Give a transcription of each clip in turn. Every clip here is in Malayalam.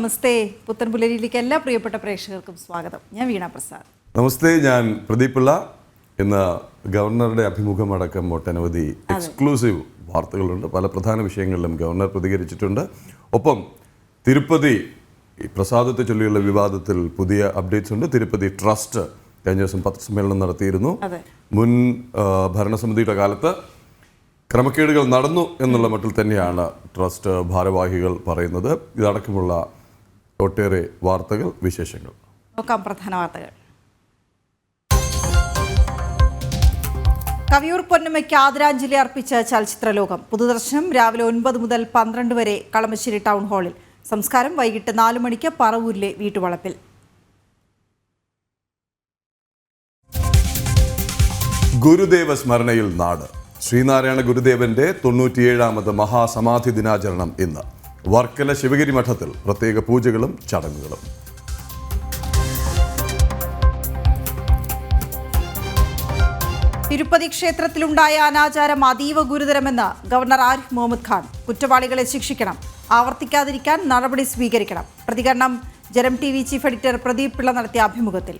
നമസ്തേ. പുത്തൻ പുലരിയിലേക്ക് എല്ലാ പ്രിയപ്പെട്ട പ്രേക്ഷകർക്കും സ്വാഗതം. ഞാൻ വീണ പ്രസാദ്. നമസ്തേ, ഞാൻ പ്രദീപ് പിള്ള. ഇന്ന് ഗവർണറുടെ അഭിമുഖമടക്കം ഒട്ടനവധി എക്സ്ക്ലൂസീവ് വാർത്തകളുണ്ട്. പല പ്രധാന വിഷയങ്ങളിലും ഗവർണർ പ്രതികരിച്ചിട്ടുണ്ട്. ഒപ്പം തിരുപ്പതി പ്രസാദത്തെ ചൊല്ലിയുള്ള വിവാദത്തിൽ പുതിയ അപ്ഡേറ്റ്സ് ഉണ്ട്. തിരുപ്പതി ട്രസ്റ്റ് കഴിഞ്ഞ ദിവസം പത്രസമ്മേളനം നടത്തിയിരുന്നു. മുൻ ഭരണസമിതിയുടെ കാലത്ത് ക്രമക്കേടുകൾ നടന്നു എന്നുള്ള മട്ടിൽ തന്നെയാണ് ട്രസ്റ്റ് ഭാരവാഹികൾ പറയുന്നത്. ഇതടക്കമുള്ള ഒട്ടേറെ വാർത്തകൾ, വിശേഷങ്ങൾ നോക്കാം. പ്രധാന വാർത്തകൾ. കവിയൂർ പൊന്നമ്മയ്ക്ക് ആദരാഞ്ജലി അർപ്പിച്ച ചലച്ചിത്ര ലോകം. പൊതുദർശനം രാവിലെ 9 മുതൽ 12 വരെ കളമശ്ശേരി ടൗൺ ഹാളിൽ. സംസ്കാരം വൈകിട്ട് 4 മണിക്ക് പറവൂരിലെ വീട്ടുവളപ്പിൽ. ഗുരുദേവ സ്മരണയിൽ നാട്. ശ്രീനാരായണ ഗുരുദേവന്റെ 97ാമത് മഹാസമാധി ദിനാചരണം ഇന്ന്. വർക്കല ശിവഗിരി മഠത്തിൽ പ്രത്യേക പൂജകളും ചടങ്ങുകളും. തിരുപ്പതി ക്ഷേത്രത്തിലുണ്ടായ അനാചാരം അതീവ ഗുരുതരമെന്ന് ഗവർണർ ആരിഫ് മുഹമ്മദ് ഖാൻ. കുറ്റവാളികളെ ശിക്ഷിക്കണം, ആവർത്തിക്കാതിരിക്കാൻ നടപടി സ്വീകരിക്കണം. പ്രതികരണം ജനം TV chief editor Pradeep Pillai നടത്തിയ അഭിമുഖത്തിൽ.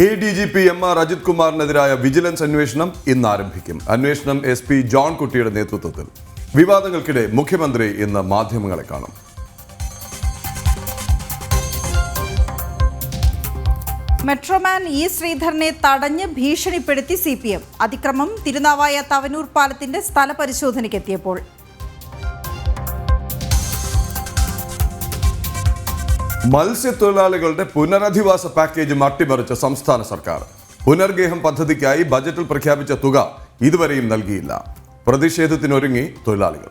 ADGP MR അജിത് കുമാറിനെതിരായ വിജിലൻസ് അന്വേഷണം ഇന്ന് ആരംഭിക്കും. അന്വേഷണം SP ജോൺ കുട്ടിയുടെ നേതൃത്വത്തിൽ. വിവാദങ്ങൾക്കിടെ മുഖ്യമന്ത്രി ഇന്ന് മാധ്യമങ്ങളെ കാണും. മെട്രോമാൻ E ശ്രീധരനെ തടഞ്ഞ് ഭീഷണിപ്പെടുത്തി CPM. അതിക്രമം തിരുനാവായ തവനൂർ പാലത്തിന്റെ സ്ഥല പരിശോധനയ്ക്കെത്തിയപ്പോൾ. മത്സ്യത്തൊഴിലാളികളുടെ പുനരധിവാസ പാക്കേജ് അട്ടിമറിച്ച സംസ്ഥാന സർക്കാർ. പുനർഗേഹം പദ്ധതിക്കായി ബജറ്റിൽ പ്രഖ്യാപിച്ച തുക ഇതുവരെയും നൽകിയില്ല. പ്രതിഷേധത്തിനൊരുങ്ങി തൊഴിലാളികൾ.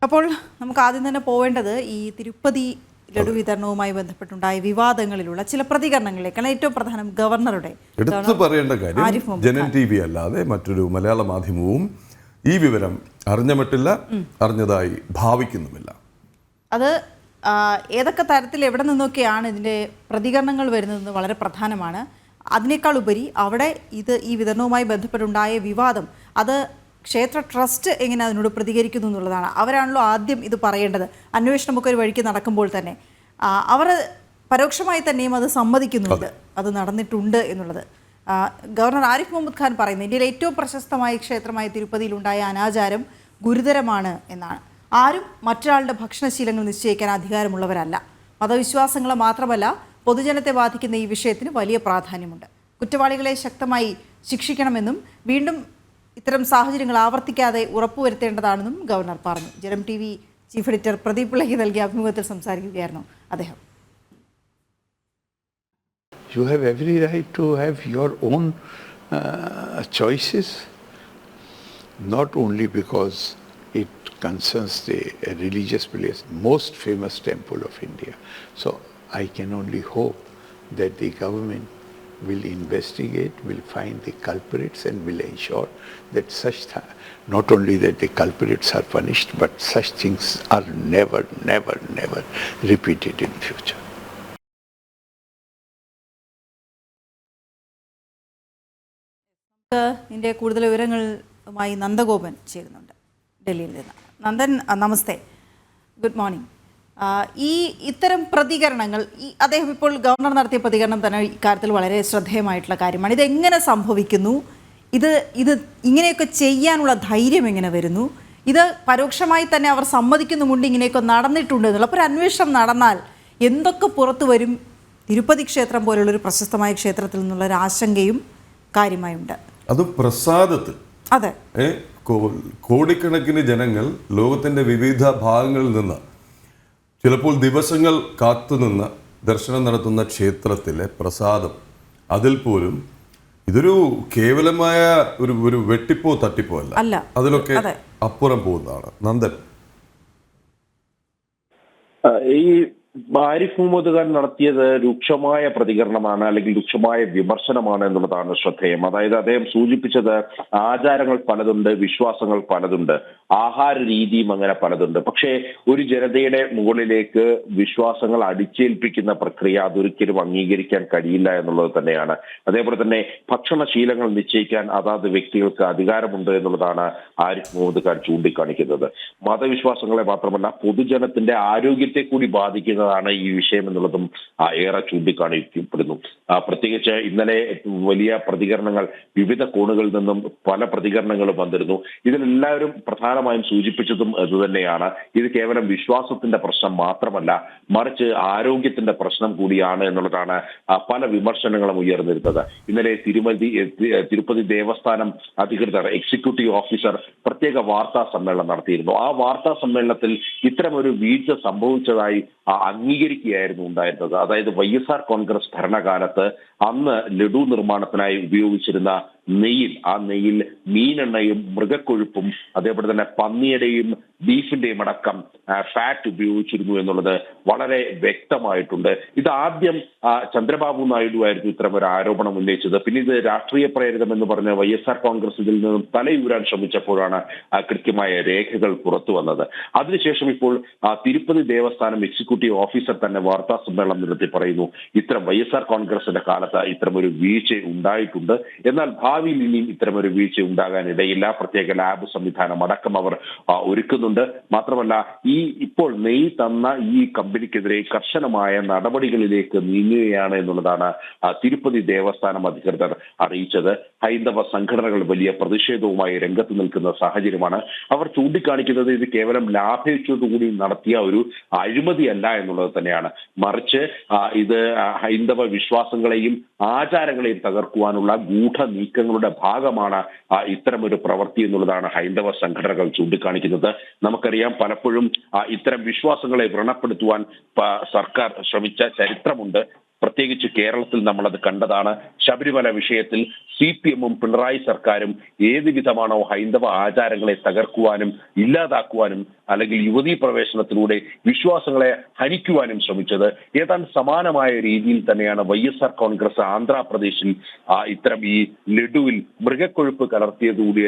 അപ്പോൾ നമുക്ക് ആദ്യം തന്നെ പോവേണ്ടത് ഈ തിരുപ്പതി ലഡു വിതരണവുമായി ബന്ധപ്പെട്ടുണ്ടായ വിവാദങ്ങളിലുള്ള ചില പ്രതികരണങ്ങളിലേക്കാണ്. ഏറ്റവും പ്രധാനം ഗവർണറുടെ. എടുത്തു പറയേണ്ട കാര്യം ജനം TV അല്ലാതെ മറ്റൊരു മലയാള മാധ്യമവും ഈ വിവരം അറിഞ്ഞമിട്ടില്ല, അറിഞ്ഞതായി ഭാവിക്കുന്നുമില്ല. അത് ഏതൊക്കെ തരത്തിൽ എവിടെ നിന്നൊക്കെയാണ് ഇതിൻ്റെ പ്രതികരണങ്ങൾ വരുന്നതെന്ന് വളരെ പ്രധാനമാണ്. അതിനേക്കാൾ ഉപരി അവിടെ ഈ വിതരണവുമായി ബന്ധപ്പെട്ടുണ്ടായ വിവാദം അത് ക്ഷേത്ര ട്രസ്റ്റ് എങ്ങനെ അതിനോട് പ്രതികരിക്കുന്നു എന്നുള്ളതാണ്. അവരാണല്ലോ ആദ്യം ഇത് പറയേണ്ടത്. അന്വേഷണമൊക്കെ ഒരു വഴിക്ക് നടക്കുമ്പോൾ തന്നെ അവർ പരോക്ഷമായി തന്നെയും അത് സമ്മതിക്കുന്നുണ്ട്, അത് നടന്നിട്ടുണ്ട് എന്നുള്ളത്. ഗവർണർ ആരിഫ് മുഹമ്മദ് ഖാൻ പറയുന്നത് ഇന്ത്യയിലെ ഏറ്റവും പ്രശസ്തമായ ക്ഷേത്രമായ തിരുപ്പതിയിലുണ്ടായ അനാചാരം ഗുരുതരമാണ് എന്നാണ്. ആരും മറ്റൊരാളുടെ ഭക്ഷണശീലങ്ങൾ നിശ്ചയിക്കാൻ അധികാരമുള്ളവരല്ല. മതവിശ്വാസങ്ങളെ മാത്രമല്ല, പൊതുജനത്തെ ബാധിക്കുന്ന ഈ വിഷയത്തിന് വലിയ പ്രാധാന്യമുണ്ട്. കുറ്റവാളികളെ ശക്തമായി ശിക്ഷിക്കണമെന്നും വീണ്ടും ഇത്തരം സാഹചര്യങ്ങൾ ആവർത്തിക്കാതെ ഉറപ്പുവരുത്തേണ്ടതാണെന്നും ഗവർണർ പറഞ്ഞു. ജനം TV ചീഫ് എഡിറ്റർ പ്രദീപ് പിള്ളയ്ക്ക് നൽകിയ അഭിമുഖത്തിൽ സംസാരിക്കുകയായിരുന്നു അദ്ദേഹം. You have every right to have your own choices, not only because it concerns the religious place, most famous temple of India. So I can only hope that the government will investigate, will find the culprits and will ensure that not only that the culprits are punished, but such things are never repeated in future. ഇതിൻ്റെ കൂടുതൽ വിവരങ്ങളുമായി നന്ദഗോപൻ ചേരുന്നുണ്ട് ഡൽഹിയിൽ നിന്ന്. നന്ദൻ, നമസ്തേ, ഗുഡ് മോർണിംഗ്. ഇത്തരം പ്രതികരണങ്ങൾ അദ്ദേഹം ഇപ്പോൾ ഗവർണർ നടത്തിയ പ്രതികരണം തന്നെ ഇക്കാര്യത്തിൽ വളരെ ശ്രദ്ധേയമായിട്ടുള്ള കാര്യമാണ്. ഇതെങ്ങനെ സംഭവിക്കുന്നു? ഇത് ഇങ്ങനെയൊക്കെ ചെയ്യാനുള്ള ധൈര്യം എങ്ങനെ വരുന്നു? ഇത് പരോക്ഷമായി തന്നെ അവർ സമ്മതിക്കുന്നുമുണ്ട് ഇങ്ങനെയൊക്കെ നടന്നിട്ടുണ്ട് എന്നുള്ള. അപ്പോൾ ഒരു അന്വേഷണം നടന്നാൽ എന്തൊക്കെ പുറത്തു വരും? തിരുപ്പതി ക്ഷേത്രം പോലുള്ളൊരു പ്രശസ്തമായ ക്ഷേത്രത്തിൽ നിന്നുള്ളൊരു ആശങ്കയും കാര്യമായുണ്ട്. അത് പ്രസാദത്തിൽ അതെ, കോടിക്കണക്കിന് ജനങ്ങൾ ലോകത്തിന്റെ വിവിധ ഭാഗങ്ങളിൽ നിന്ന് ചിലപ്പോൾ ദിവസങ്ങൾ കാത്തുനിന്ന് ദർശനം നടത്തുന്ന ക്ഷേത്രത്തിലെ പ്രസാദം, അതിൽ പോലും ഇതൊരു കേവലമായ ഒരു വെട്ടിപ്പോ തട്ടിപ്പോ അല്ല, അതിലൊക്കെ അപ്പുറം പോകുന്നതാണ്. നന്ദൻ, ഈ ആരിഫ് മുഹമ്മദ് ഖാൻ നടത്തിയത് രൂക്ഷമായ പ്രതികരണമാണ്, അല്ലെങ്കിൽ രൂക്ഷമായ വിമർശനമാണ് എന്നുള്ളതാണ് ശ്രദ്ധേയം. അതായത് അദ്ദേഹം സൂചിപ്പിച്ചത് ആചാരങ്ങൾ പലതുണ്ട്, വിശ്വാസങ്ങൾ പലതുണ്ട്, ആഹാര രീതിയും അങ്ങനെ പലതുണ്ട്. പക്ഷേ ഒരു ജനതയുടെ മുകളിലേക്ക് വിശ്വാസങ്ങൾ അടിച്ചേൽപ്പിക്കുന്ന പ്രക്രിയ അതൊരിക്കലും അംഗീകരിക്കാൻ കഴിയില്ല എന്നുള്ളത് തന്നെയാണ്. അതേപോലെ തന്നെ ഭക്ഷണശീലങ്ങൾ നിശ്ചയിക്കാൻ അതാത് വ്യക്തികൾക്ക് അധികാരമുണ്ട് എന്നുള്ളതാണ് ആരിഫ് മുഹമ്മദ് ഖാൻ ചൂണ്ടിക്കാണിക്കുന്നത്. മതവിശ്വാസങ്ങളെ മാത്രമല്ല പൊതുജനത്തിന്റെ ആരോഗ്യത്തെ കൂടി ബാധിക്കുന്നതാണ് ഈ വിഷയം എന്നുള്ളതും ഏറെ ചൂണ്ടിക്കാണിക്കപ്പെടുന്നു. പ്രത്യേകിച്ച് ഇന്നലെ വലിയ പ്രതികരണങ്ങൾ വിവിധ കോണുകളിൽ നിന്നും പല പ്രതികരണങ്ങളും വന്നിരുന്നു. ഇതിലെല്ലാവരും പ്രധാനമായും സൂചിപ്പിച്ചതും ഇതുതന്നെയാണ്. ഇത് കേവലം വിശ്വാസത്തിന്റെ പ്രശ്നം മാത്രമല്ല, മറിച്ച് ആരോഗ്യത്തിന്റെ പ്രശ്നം കൂടിയാണ് എന്നുള്ളതാണ് പല വിമർശനങ്ങളും ഉയർന്നിരുന്നത്. ഇന്നലെ തിരുപ്പതി ദേവസ്ഥാനം അധികൃതർ, എക്സിക്യൂട്ടീവ് ഓഫീസർ പ്രത്യേക വാർത്താ സമ്മേളനം നടത്തിയിരുന്നു. ആ വാർത്താ സമ്മേളനത്തിൽ ഇത്തരമൊരു വീഴ്ച സംഭവിച്ചതായി അംഗീകരിക്കുകയായിരുന്നു ഉണ്ടായിരുന്നത്. അതായത് YSR കോൺഗ്രസ് ഭരണകാലത്ത് അന്ന് ലഡു നിർമ്മാണത്തിനായി ഉപയോഗിച്ചിരുന്ന ആ നെയ്യിൽ മീനെണ്ണയും മൃഗക്കൊഴുപ്പും അതേപോലെ തന്നെ പന്നിയുടെയും ബീഫിന്റെയും അടക്കം ഫാറ്റ് ഉപയോഗിച്ചിരുന്നു എന്നുള്ളത് വളരെ വ്യക്തമായിട്ടുണ്ട്. ഇത് ആദ്യം ചന്ദ്രബാബു നായിഡു ആയിരുന്നു ഇത്തരം ഒരു ആരോപണം ഉന്നയിച്ചത്. പിന്നെ ഇത് രാഷ്ട്രീയ പ്രേരിതമെന്ന് പറഞ്ഞ് YSR കോൺഗ്രസ് ഇതിൽ നിന്നും തലയൂരാൻ ശ്രമിച്ചപ്പോഴാണ് കൃത്യമായ രേഖകൾ പുറത്തു വന്നത്. അതിനുശേഷം ഇപ്പോൾ തിരുപ്പതി ദേവസ്ഥാനം എക്സിക്യൂട്ടീവ് ഓഫീസർ തന്നെ വാർത്താ സമ്മേളനം നടത്തി പറയുന്നു, ഇത്തരം YSR കോൺഗ്രസിന്റെ കാലത്ത് ഇത്തരമൊരു വീഴ്ച ഉണ്ടായിട്ടുണ്ട്, എന്നാൽ ഭാവിയിൽ ഇനിയും ഇത്തരമൊരു വീഴ്ച ഉണ്ടാകാനിടയില്ല. പ്രത്യേക ലാബ് സംവിധാനം അടക്കം അവർ ഒരുക്കുന്നുണ്ട്. മാത്രമല്ല ഇപ്പോൾ നെയ്യ് തന്ന ഈ കമ്പനിക്കെതിരെ കർശനമായ നടപടികളിലേക്ക് നീങ്ങുകയാണ് എന്നുള്ളതാണ് തിരുപ്പതി ദേവസ്ഥാനം അധികൃതർ അറിയിച്ചത്. ഹൈന്ദവ സംഘടനകൾ വലിയ പ്രതിഷേധവുമായി രംഗത്ത് നിൽക്കുന്ന സാഹചര്യമാണ്. അവർ ചൂണ്ടിക്കാണിക്കുന്നത് ഇത് കേവലം ലാഭേച്ഛയോടുകൂടി നടത്തിയ ഒരു അഴിമതിയല്ല എന്നുള്ളത് തന്നെയാണ്, മറിച്ച് ഇത് ഹൈന്ദവ വിശ്വാസങ്ങളെയും ആചാരങ്ങളെയും തകർക്കുവാനുള്ള ഗൂഢ നീക്കങ്ങളുടെ ഭാഗമാണ് ഇത്തരമൊരു പ്രവൃത്തി എന്നുള്ളതാണ് ഹൈന്ദവ സംഘടനകൾ ചൂണ്ടിക്കാണിക്കുന്നത്. നമുക്കറിയാം, പലപ്പോഴും ഇത്തരം വിശ്വാസങ്ങളെ വ്രണപ്പെടുത്തുവാൻ സർക്കാർ ശ്രമിച്ച ചരിത്രമുണ്ട്. പ്രത്യേകിച്ച് കേരളത്തിൽ നമ്മളത് കണ്ടതാണ്. ശബരിമല വിഷയത്തിൽ CPM-ഉം പിണറായി സർക്കാരും ഏത് വിധമാണോ ഹൈന്ദവ ആചാരങ്ങളെ തകർക്കുവാനും ഇല്ലാതാക്കുവാനും അല്ലെങ്കിൽ യുവതീ പ്രവേശനത്തിലൂടെ വിശ്വാസങ്ങളെ ഹനിക്കുവാനും ശ്രമിച്ചത്, ഏതാണ്ട് സമാനമായ രീതിയിൽ തന്നെയാണ് YSR കോൺഗ്രസ് ആന്ധ്രാപ്രദേശിൽ ഇത്തരം ഈ ലഡുവിൽ മൃഗക്കൊഴുപ്പ് കലർത്തിയതുകൂടി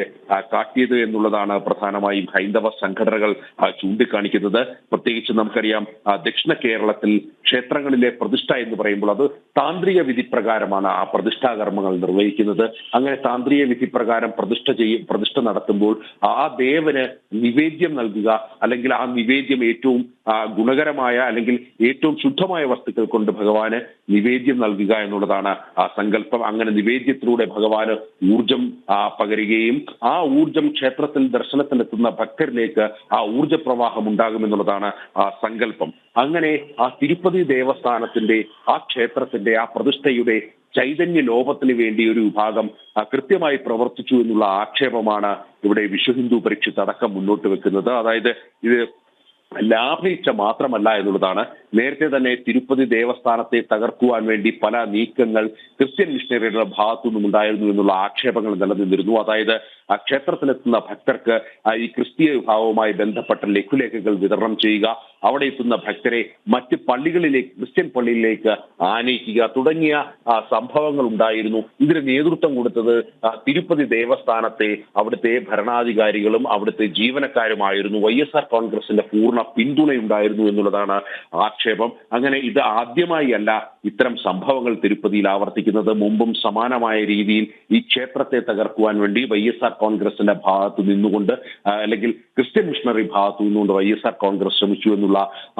കാട്ടിയത് എന്നുള്ളതാണ് പ്രധാനമായും ഹൈന്ദവ സംഘടനകൾ ചൂണ്ടിക്കാണിക്കുന്നത്. പ്രത്യേകിച്ച് നമുക്കറിയാം, ദക്ഷിണ കേരളത്തിൽ ക്ഷേത്രങ്ങളിലെ പ്രതിഷ്ഠ എന്ന് പറയുമ്പോൾ അത് താന്ത്രിക വിധി പ്രകാരമാണ് ആ പ്രതിഷ്ഠാകർമ്മങ്ങൾ നിർവഹിക്കുന്നത്. അങ്ങനെ താന്ത്രിക വിധി പ്രകാരം പ്രതിഷ്ഠ നടത്തുമ്പോൾ ആ ദേവന് നിവേദ്യം നൽകുക, അല്ലെങ്കിൽ ആ നിവേദ്യം ഏറ്റവും ഗുണകരമായ അല്ലെങ്കിൽ ഏറ്റവും ശുദ്ധമായ വസ്തുക്കൾ കൊണ്ട് ഭഗവാന് നിവേദ്യം നൽകുക എന്നുള്ളതാണ് ആ സങ്കല്പം. അങ്ങനെ നിവേദ്യത്തിലൂടെ ഭഗവാന് ഊർജം പകരുകയും ആ ഊർജം ക്ഷേത്രത്തിൽ ദർശനത്തിനെത്തുന്ന ഭക്തരിലേക്ക് ആ ഊർജപ്രവാഹം ഉണ്ടാകുമെന്നുള്ളതാണ് ആ സങ്കല്പം. അങ്ങനെ ആ തിരുപ്പതി ദേവസ്ഥാനത്തിന്റെ ആ ക്ഷേത്രത്തിന്റെ ആ പ്രതിഷ്ഠയുടെ ചൈതന്യ ലോപത്തിന് വേണ്ടി ഒരു വിഭാഗം കൃത്യമായി പ്രവർത്തിച്ചു എന്നുള്ള ആക്ഷേപമാണ് ഇവിടെ വിശ്വ ഹിന്ദു പരിഷത്ത് അടക്കം മുന്നോട്ട് വെക്കുന്നത്. അതായത് ഇത് ലാഭേച്ഛ മാത്രമല്ല എന്നുള്ളതാണ്. നേരത്തെ തന്നെ തിരുപ്പതി ദേവസ്ഥാനത്തെ തകർക്കുവാൻ വേണ്ടി പല നീക്കങ്ങൾ ക്രിസ്ത്യൻ മിഷണറികളുടെ ഭാഗത്തു നിന്നും ഉണ്ടായിരുന്നു എന്നുള്ള ആക്ഷേപങ്ങൾ നിലനിന്നിരുന്നു. അതായത് ആ ക്ഷേത്രത്തിലെത്തുന്ന ഭക്തർക്ക് ഈ ക്രിസ്തീയ വിഭാഗവുമായി ബന്ധപ്പെട്ട ലഘുലേഖകൾ വിതരണം ചെയ്യുക, അവിടെ എത്തുന്ന ഭക്തരെ മറ്റ് പള്ളികളിലേക്ക്, ക്രിസ്ത്യൻ പള്ളിയിലേക്ക് ആനയിക്കുക തുടങ്ങിയ സംഭവങ്ങൾ ഉണ്ടായിരുന്നു. ഇതിന് നേതൃത്വം കൊടുത്തത് തിരുപ്പതി ദേവസ്ഥാനത്തെ അവിടുത്തെ ഭരണാധികാരികളും അവിടുത്തെ ജീവനക്കാരുമായിരുന്നു. YSR കോൺഗ്രസിന്റെ പൂർണ്ണ പിന്തുണയുണ്ടായിരുന്നു എന്നുള്ളതാണ് ആക്ഷേപം. അങ്ങനെ ഇത് ആദ്യമായി അല്ല ഇത്തരം സംഭവങ്ങൾ തിരുപ്പതിയിൽ ആവർത്തിക്കുന്നത്. മുമ്പും സമാനമായ രീതിയിൽ ഈ ക്ഷേത്രത്തെ തകർക്കുവാൻ വേണ്ടി YSR കോൺഗ്രസിന്റെ ഭാഗത്തു നിന്നുകൊണ്ട് അല്ലെങ്കിൽ ക്രിസ്ത്യൻ മിഷണറി ഭാഗത്തു നിന്നുകൊണ്ട് YSR കോൺഗ്രസ് ശ്രമിച്ചു എന്നുള്ള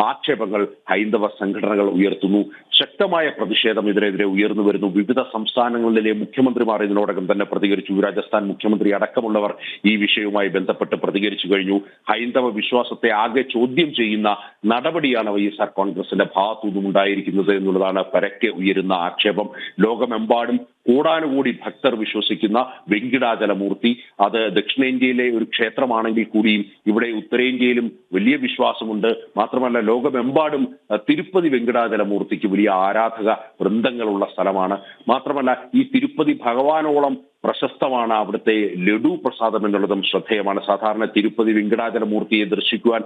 ആക്ഷേപങ്ങൾ ഹൈന്ദവ സംഘടനകൾ ഉയർത്തുന്നു. ശക്തമായ പ്രതിഷേധം ഇതിനെതിരെ ഉയർന്നു വരുന്നു. വിവിധ സംസ്ഥാനങ്ങളിലെ മുഖ്യമന്ത്രിമാർ ഇതിനോടകം തന്നെ പ്രതികരിച്ചു. രാജസ്ഥാൻ മുഖ്യമന്ത്രി അടക്കമുള്ളവർ ഈ വിഷയവുമായി ബന്ധപ്പെട്ട് പ്രതികരിച്ചു കഴിഞ്ഞു. ഹൈന്ദവ വിശ്വാസത്തെ ആകെ ചോദ്യം ചെയ്യുന്ന നടപടിയാണ് YSR കോൺഗ്രസിന്റെ ഭാഗത്തു നിന്നും ഉണ്ടായിരിക്കുന്നത് എന്നുള്ളതാണ് പരക്കെ ഉയരുന്ന ആക്ഷേപം. ലോകമെമ്പാടും കോടാനുകൂടി ഭക്തർ വിശ്വസിക്കുന്ന വെങ്കിടാചലമൂർത്തി, അത് ദക്ഷിണേന്ത്യയിലെ ഒരു ക്ഷേത്രമാണെങ്കിൽ കൂടിയും ഇവിടെ ഉത്തരേന്ത്യയിലും വലിയ വിശ്വാസമുണ്ട്. മാത്രമല്ല ലോകമെമ്പാടും തിരുപ്പതി വെങ്കിടാചലമൂർത്തിക്ക് വലിയ ആരാധക വൃന്ദങ്ങളുള്ള സ്ഥലമാണ്. മാത്രമല്ല ഈ തിരുപ്പതി ഭഗവാനോളം പ്രശസ്തമാണ് അവിടുത്തെ ലഡു പ്രസാദം എന്നുള്ളതും ശ്രദ്ധേയമാണ്. സാധാരണ തിരുപ്പതി വെങ്കടാചലമൂർത്തിയെ ദർശിക്കുവാൻ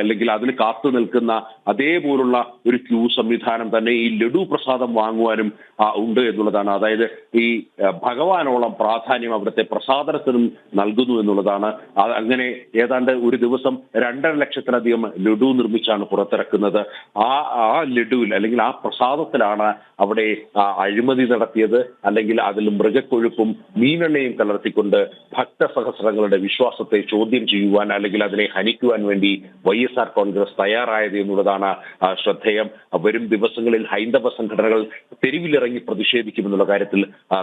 അല്ലെങ്കിൽ അതിന് കാത്തു നിൽക്കുന്ന അതേപോലുള്ള ഒരു ക്യൂ സംവിധാനം തന്നെ ഈ ലഡു പ്രസാദം വാങ്ങുവാനും ഉണ്ട് എന്നുള്ളതാണ്. അതായത് ഈ ഭഗവാനോളം പ്രാധാന്യം അവിടുത്തെ പ്രസാദത്തിനും നൽകുന്നു എന്നുള്ളതാണ്. അങ്ങനെ ഏതാണ്ട് ഒരു ദിവസം 2.5 ലക്ഷത്തിലധികം ലഡു നിർമ്മിച്ചാണ് പുറത്തിറക്കുന്നത്. ആ ലഡുവിൽ അല്ലെങ്കിൽ ആ പ്രസാദത്തിലാണ് അവിടെ അഴിമതി നടത്തിയത്, അല്ലെങ്കിൽ അതിൽ മൃഗക്കൊഴുപ്പും മീനെണ്ണയും കലർത്തിക്കൊണ്ട് ഭക്തസഹസ്രങ്ങളുടെ വിശ്വാസത്തെ ചോദ്യം ചെയ്യുവാൻ അല്ലെങ്കിൽ അതിനെ ഹനിക്കുവാൻ വേണ്ടി YSR കോൺഗ്രസ് തയ്യാറായത് എന്നുള്ളതാണ് ശ്രദ്ധേയം. വരും ദിവസങ്ങളിൽ ഹൈന്ദവ സംഘടനകൾ തെരുവിലിറങ്ങി പ്രതിഷേധിക്കുമെന്നുള്ള കാര്യത്തിൽ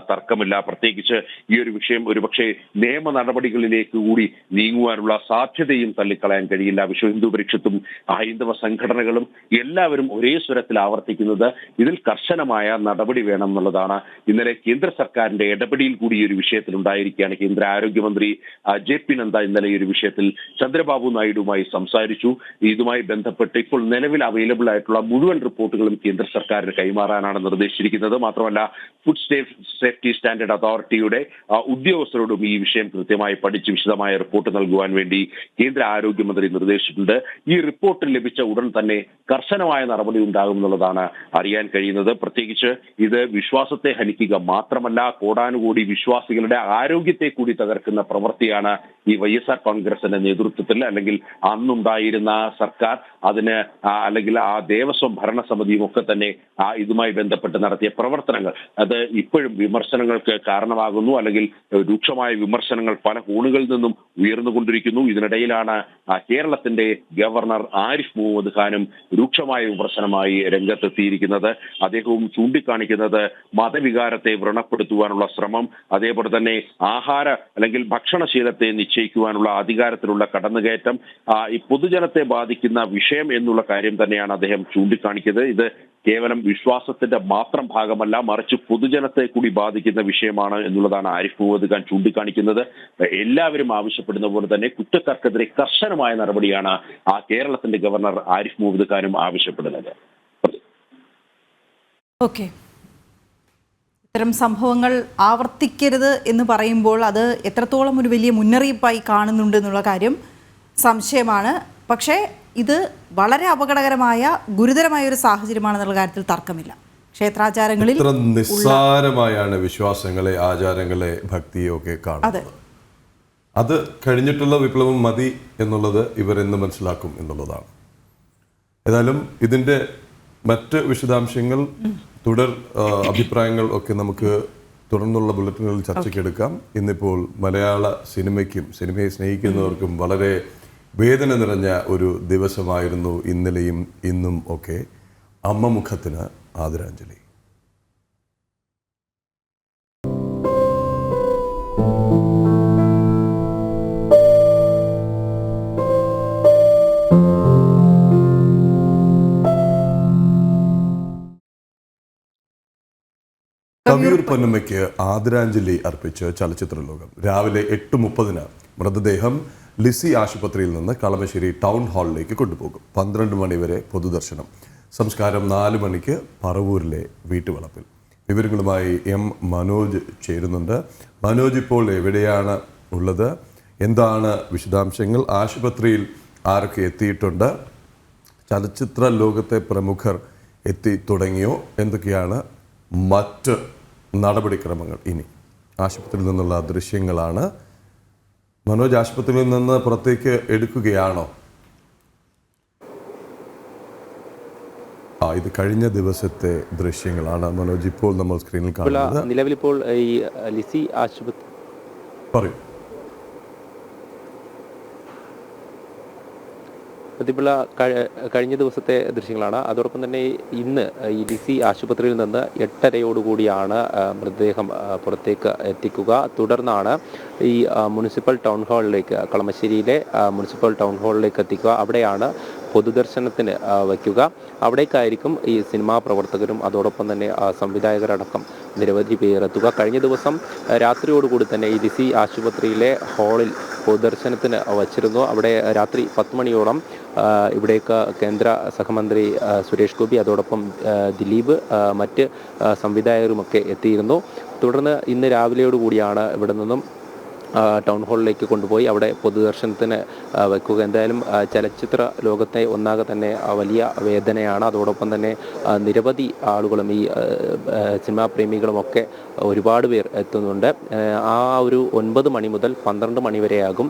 തർക്കമില്ല. പ്രത്യേകിച്ച് ഈ ഒരു വിഷയം ഒരുപക്ഷെ നിയമ നടപടികളിലേക്ക് കൂടി നീങ്ങുവാനുള്ള സാധ്യതയും തള്ളിക്കളയാൻ കഴിയില്ല. വിശ്വ ഹിന്ദു പരിഷത്തും ഹൈന്ദവ സംഘടനകളും എല്ലാവരും ഒരേ സ്വരത്തിൽ ആവർത്തിക്കുന്നത് ഇതിൽ കർശനമായ നടപടി വേണം എന്നുള്ളതാണ്. ഇന്നലെ കേന്ദ്ര സർക്കാരിന്റെ ഇടപെടൽ കൂടി ഈ ഒരു വിഷയത്തിൽ ഉണ്ടായിരിക്കുകയാണ്. കേന്ദ്ര ആരോഗ്യമന്ത്രി JP നദ്ദ ഇന്നലെ ഈ ഒരു വിഷയത്തിൽ ചന്ദ്രബാബു നായിഡുവുമായി സംസാരിച്ചു. ഇതുമായി ബന്ധപ്പെട്ട് ഇപ്പോൾ നിലവിൽ അവൈലബിൾ ആയിട്ടുള്ള മുഴുവൻ റിപ്പോർട്ടുകളും കേന്ദ്ര സർക്കാരിന് കൈമാറാനാണ് നിർദ്ദേശിച്ചിരിക്കുന്നത്. മാത്രമല്ല ഫുഡ് സേഫ്റ്റി സ്റ്റാൻഡേർഡ് അതോറിറ്റിയുടെ ഉദ്യോഗസ്ഥരോടും ഈ വിഷയം കൃത്യമായി പഠിച്ച് വിശദമായ റിപ്പോർട്ട് നൽകുവാൻ വേണ്ടി കേന്ദ്ര ആരോഗ്യമന്ത്രി നിർദ്ദേശിച്ചിട്ടുണ്ട്. ഈ റിപ്പോർട്ട് ലഭിച്ച ഉടൻ തന്നെ കർശനമായ നടപടി ഉണ്ടാകും എന്നുള്ളതാണ് അറിയാൻ കഴിയുന്നത്. പ്രത്യേകിച്ച് ഇത് വിശ്വാസത്തെ ഹനിക്കുക മാത്രമല്ല, കോടാനുകോടി വിശ്വാസികളുടെ ആരോഗ്യത്തെ കൂടി തകർക്കുന്ന പ്രവൃത്തിയാണ് ഈ YSR കോൺഗ്രസിന്റെ നേതൃത്വത്തിൽ അല്ലെങ്കിൽ അന്നുണ്ടായിരുന്ന സർക്കാർ അതിന് അല്ലെങ്കിൽ ആ ദേവസ്വം ഭരണസമിതിയും ഒക്കെ തന്നെ ഇതുമായി ബന്ധപ്പെട്ട് നടത്തിയ പ്രവർത്തനങ്ങൾ അത് ഇപ്പോഴും വിമർശനങ്ങൾക്ക് കാരണമാകുന്നു, അല്ലെങ്കിൽ രൂക്ഷമായ വിമർശനങ്ങൾ പല കോണുകളിൽ നിന്നും ഉയർന്നുകൊണ്ടിരിക്കുന്നു. ഇതിനിടയിലാണ് കേരളത്തിന്റെ ഗവർണർ ആരിഫ് മുഹമ്മദ് ഖാനും രൂക്ഷമായ വിമർശനമായി രംഗത്തെത്തിയിരിക്കുന്നത്. അദ്ദേഹവും ചൂണ്ടിക്കാണിക്കുന്നത് മതവികാരത്തെ വ്രണപ്പെടുത്തുവാനുള്ള ശ്രമം, അതേപോലെ തന്നെ ആഹാര അല്ലെങ്കിൽ ഭക്ഷണശീലത്തെ നിശ്ചയിക്കുവാനുള്ള അധികാരത്തിലുള്ള കടന്നുകയറ്റം, ഈ പൊതുജനത്തെ ബാധിക്കുന്ന വിഷയം എന്നുള്ള കാര്യം തന്നെയാണ് അദ്ദേഹം ചൂണ്ടിക്കാണിക്കുന്നത്. ഇത് കേവലം വിശ്വാസത്തിന്റെ മാത്രം ഭാഗമല്ല, മറിച്ച് പൊതുജനത്തെ കൂടി ബാധിക്കുന്ന വിഷയമാണ് എന്നുള്ളതാണ് ആരിഫ് മുഹമ്മദ് ഖാൻ ചൂണ്ടിക്കാണിക്കുന്നത്. എല്ലാവരും ആവശ്യപ്പെടുന്ന പോലെ തന്നെ കുറ്റക്കാർക്കെതിരെ കർശനമായ നടപടിയാണ് കേരളത്തിന്റെ ഗവർണർ ആരിഫ് മുഹമ്മദ് ഖാനും ആവശ്യപ്പെടുന്നത്. ഓക്കെ, ഇത്തരം സംഭവങ്ങൾ ആവർത്തിക്കരുത് എന്ന് പറയുമ്പോൾ അത് എത്രത്തോളം ഒരു വലിയ മുന്നറിയിപ്പായി കാണുന്നുണ്ട് എന്നുള്ള കാര്യം സംശയമാണ്. പക്ഷേ ഇത് വളരെ അപകടകരമായ ഗുരുതരമായ ഒരു സാഹചര്യമാണെന്നുള്ള കാര്യത്തിൽ തർക്കമില്ല. ക്ഷേത്രാചാരങ്ങളിൽ ഇത്ര നിസ്സാരമായാണ് വിശ്വാസങ്ങളെ, ആചാരങ്ങളെ, ഭക്തിയെ ഒക്കെ കാണുന്നത്. അത് കഴിഞ്ഞിട്ടുള്ള വിപ്ലവം മതി എന്നുള്ളത് ഇവരെന്ന് മനസ്സിലാക്കും എന്നുള്ളതാണ്. ഏതായാലും ഇതിൻ്റെ മറ്റ് വിശദാംശങ്ങൾ, തുടർ അഭിപ്രായങ്ങൾ ഒക്കെ നമുക്ക് തുടർന്നുള്ള ബുള്ളറ്റിനുകളിൽ ചർച്ചയ്ക്കെടുക്കാം. ഇന്നിപ്പോൾ മലയാള സിനിമയെ സ്നേഹിക്കുന്നവർക്കും വളരെ വേദന നിറഞ്ഞ ഒരു ദിവസമായിരുന്നു ഇന്നലെയും ഇന്നും ഒക്കെ. അമ്മ മുഖത്തിന് ആദരാഞ്ജലി. കവിയൂർ പൊന്നമ്മയ്ക്ക് ആദരാഞ്ജലി അർപ്പിച്ച് ചലച്ചിത്ര ലോകം. രാവിലെ 8:30 മൃതദേഹം ലിസി ആശുപത്രിയിൽ നിന്ന് കളമശ്ശേരി ടൗൺ ഹാളിലേക്ക് കൊണ്ടുപോകും. 12 മണി വരെ പൊതുദർശനം. സംസ്കാരം 4 മണിക്ക് പറവൂരിലെ വീട്ടുവളപ്പിൽ. വിവരങ്ങളുമായി മനോജ് ചേരുന്നുണ്ട്. മനോജ്, ഇപ്പോൾ എവിടെയാണ് ഉള്ളത്? എന്താണ് വിശദാംശങ്ങൾ? ആശുപത്രിയിൽ ആരൊക്കെ എത്തിയിട്ടുണ്ട്? ചലച്ചിത്ര ലോകത്തെ പ്രമുഖർ എത്തി തുടങ്ങിയോ? എന്തൊക്കെയാണ് മറ്റ് നടപടിക്രമങ്ങൾ? ഇനി ആശുപത്രിയിൽ നിന്നുള്ള ദൃശ്യങ്ങളാണ്. മനോജ്, ആശുപത്രിയിൽ നിന്ന് പുറത്തേക്ക് എടുക്കുകയാണോ? ഇത് കഴിഞ്ഞ ദിവസത്തെ ദൃശ്യങ്ങളാണ് മനോജ് ഇപ്പോൾ നമ്മൾ സ്ക്രീനിൽ കാണുന്നത്. നിലവിലിപ്പോൾ ഈ ലിസി ആശുപത്രി പറയൂ. പ്രതിപിള്ള കഴിഞ്ഞ ദിവസത്തെ ദൃശ്യങ്ങളാണ്. അതോടൊപ്പം തന്നെ ഇന്ന് ഈ ലിസി ആശുപത്രിയിൽ നിന്ന് 8:30 മൃതദേഹം പുറത്തേക്ക് എത്തിക്കുക. തുടർന്നാണ് ഈ മുനിസിപ്പൽ ടൗൺ ഹാളിലേക്ക്, കളമശ്ശേരിയിലെ മുനിസിപ്പൽ ടൗൺ ഹാളിലേക്ക് എത്തിക്കുക. അവിടെയാണ് പൊതുദർശനത്തിന് വയ്ക്കുക. അവിടേക്കായിരിക്കും ഈ സിനിമാ പ്രവർത്തകരും അതോടൊപ്പം തന്നെ സംവിധായകരടക്കം നിരവധി പേർ എത്തുക. കഴിഞ്ഞ ദിവസം രാത്രിയോടുകൂടി തന്നെ ഈ ലിസി ആശുപത്രിയിലെ ഹാളിൽ പൊതുദർശനത്തിന് വച്ചിരുന്നു. അവിടെ രാത്രി 10 മണിയോളം ഇവിടേക്ക് കേന്ദ്ര സഹമന്ത്രി സുരേഷ് ഗോപി അതോടൊപ്പം ദിലീപ് മറ്റ് സംവിധായകരുമൊക്കെ എത്തിയിരുന്നു. തുടർന്ന് ഇന്ന് രാവിലെയോടുകൂടിയാണ് ഇവിടെ നിന്നും ടൗൺ ഹാളിലേക്ക് കൊണ്ടുപോയി അവിടെ പൊതുദർശനത്തിന് വയ്ക്കുക. എന്തായാലും ചലച്ചിത്ര ലോകത്തെ ഒന്നാകെ തന്നെ വലിയ വേദനയാണ്. അതോടൊപ്പം തന്നെ നിരവധി ആളുകളും ഈ സിനിമാ പ്രേമികളുമൊക്കെ ഒരുപാട് പേർ എത്തുന്നുണ്ട്. ആ ഒരു 9 മണി മുതൽ 12 മണി വരെയാകും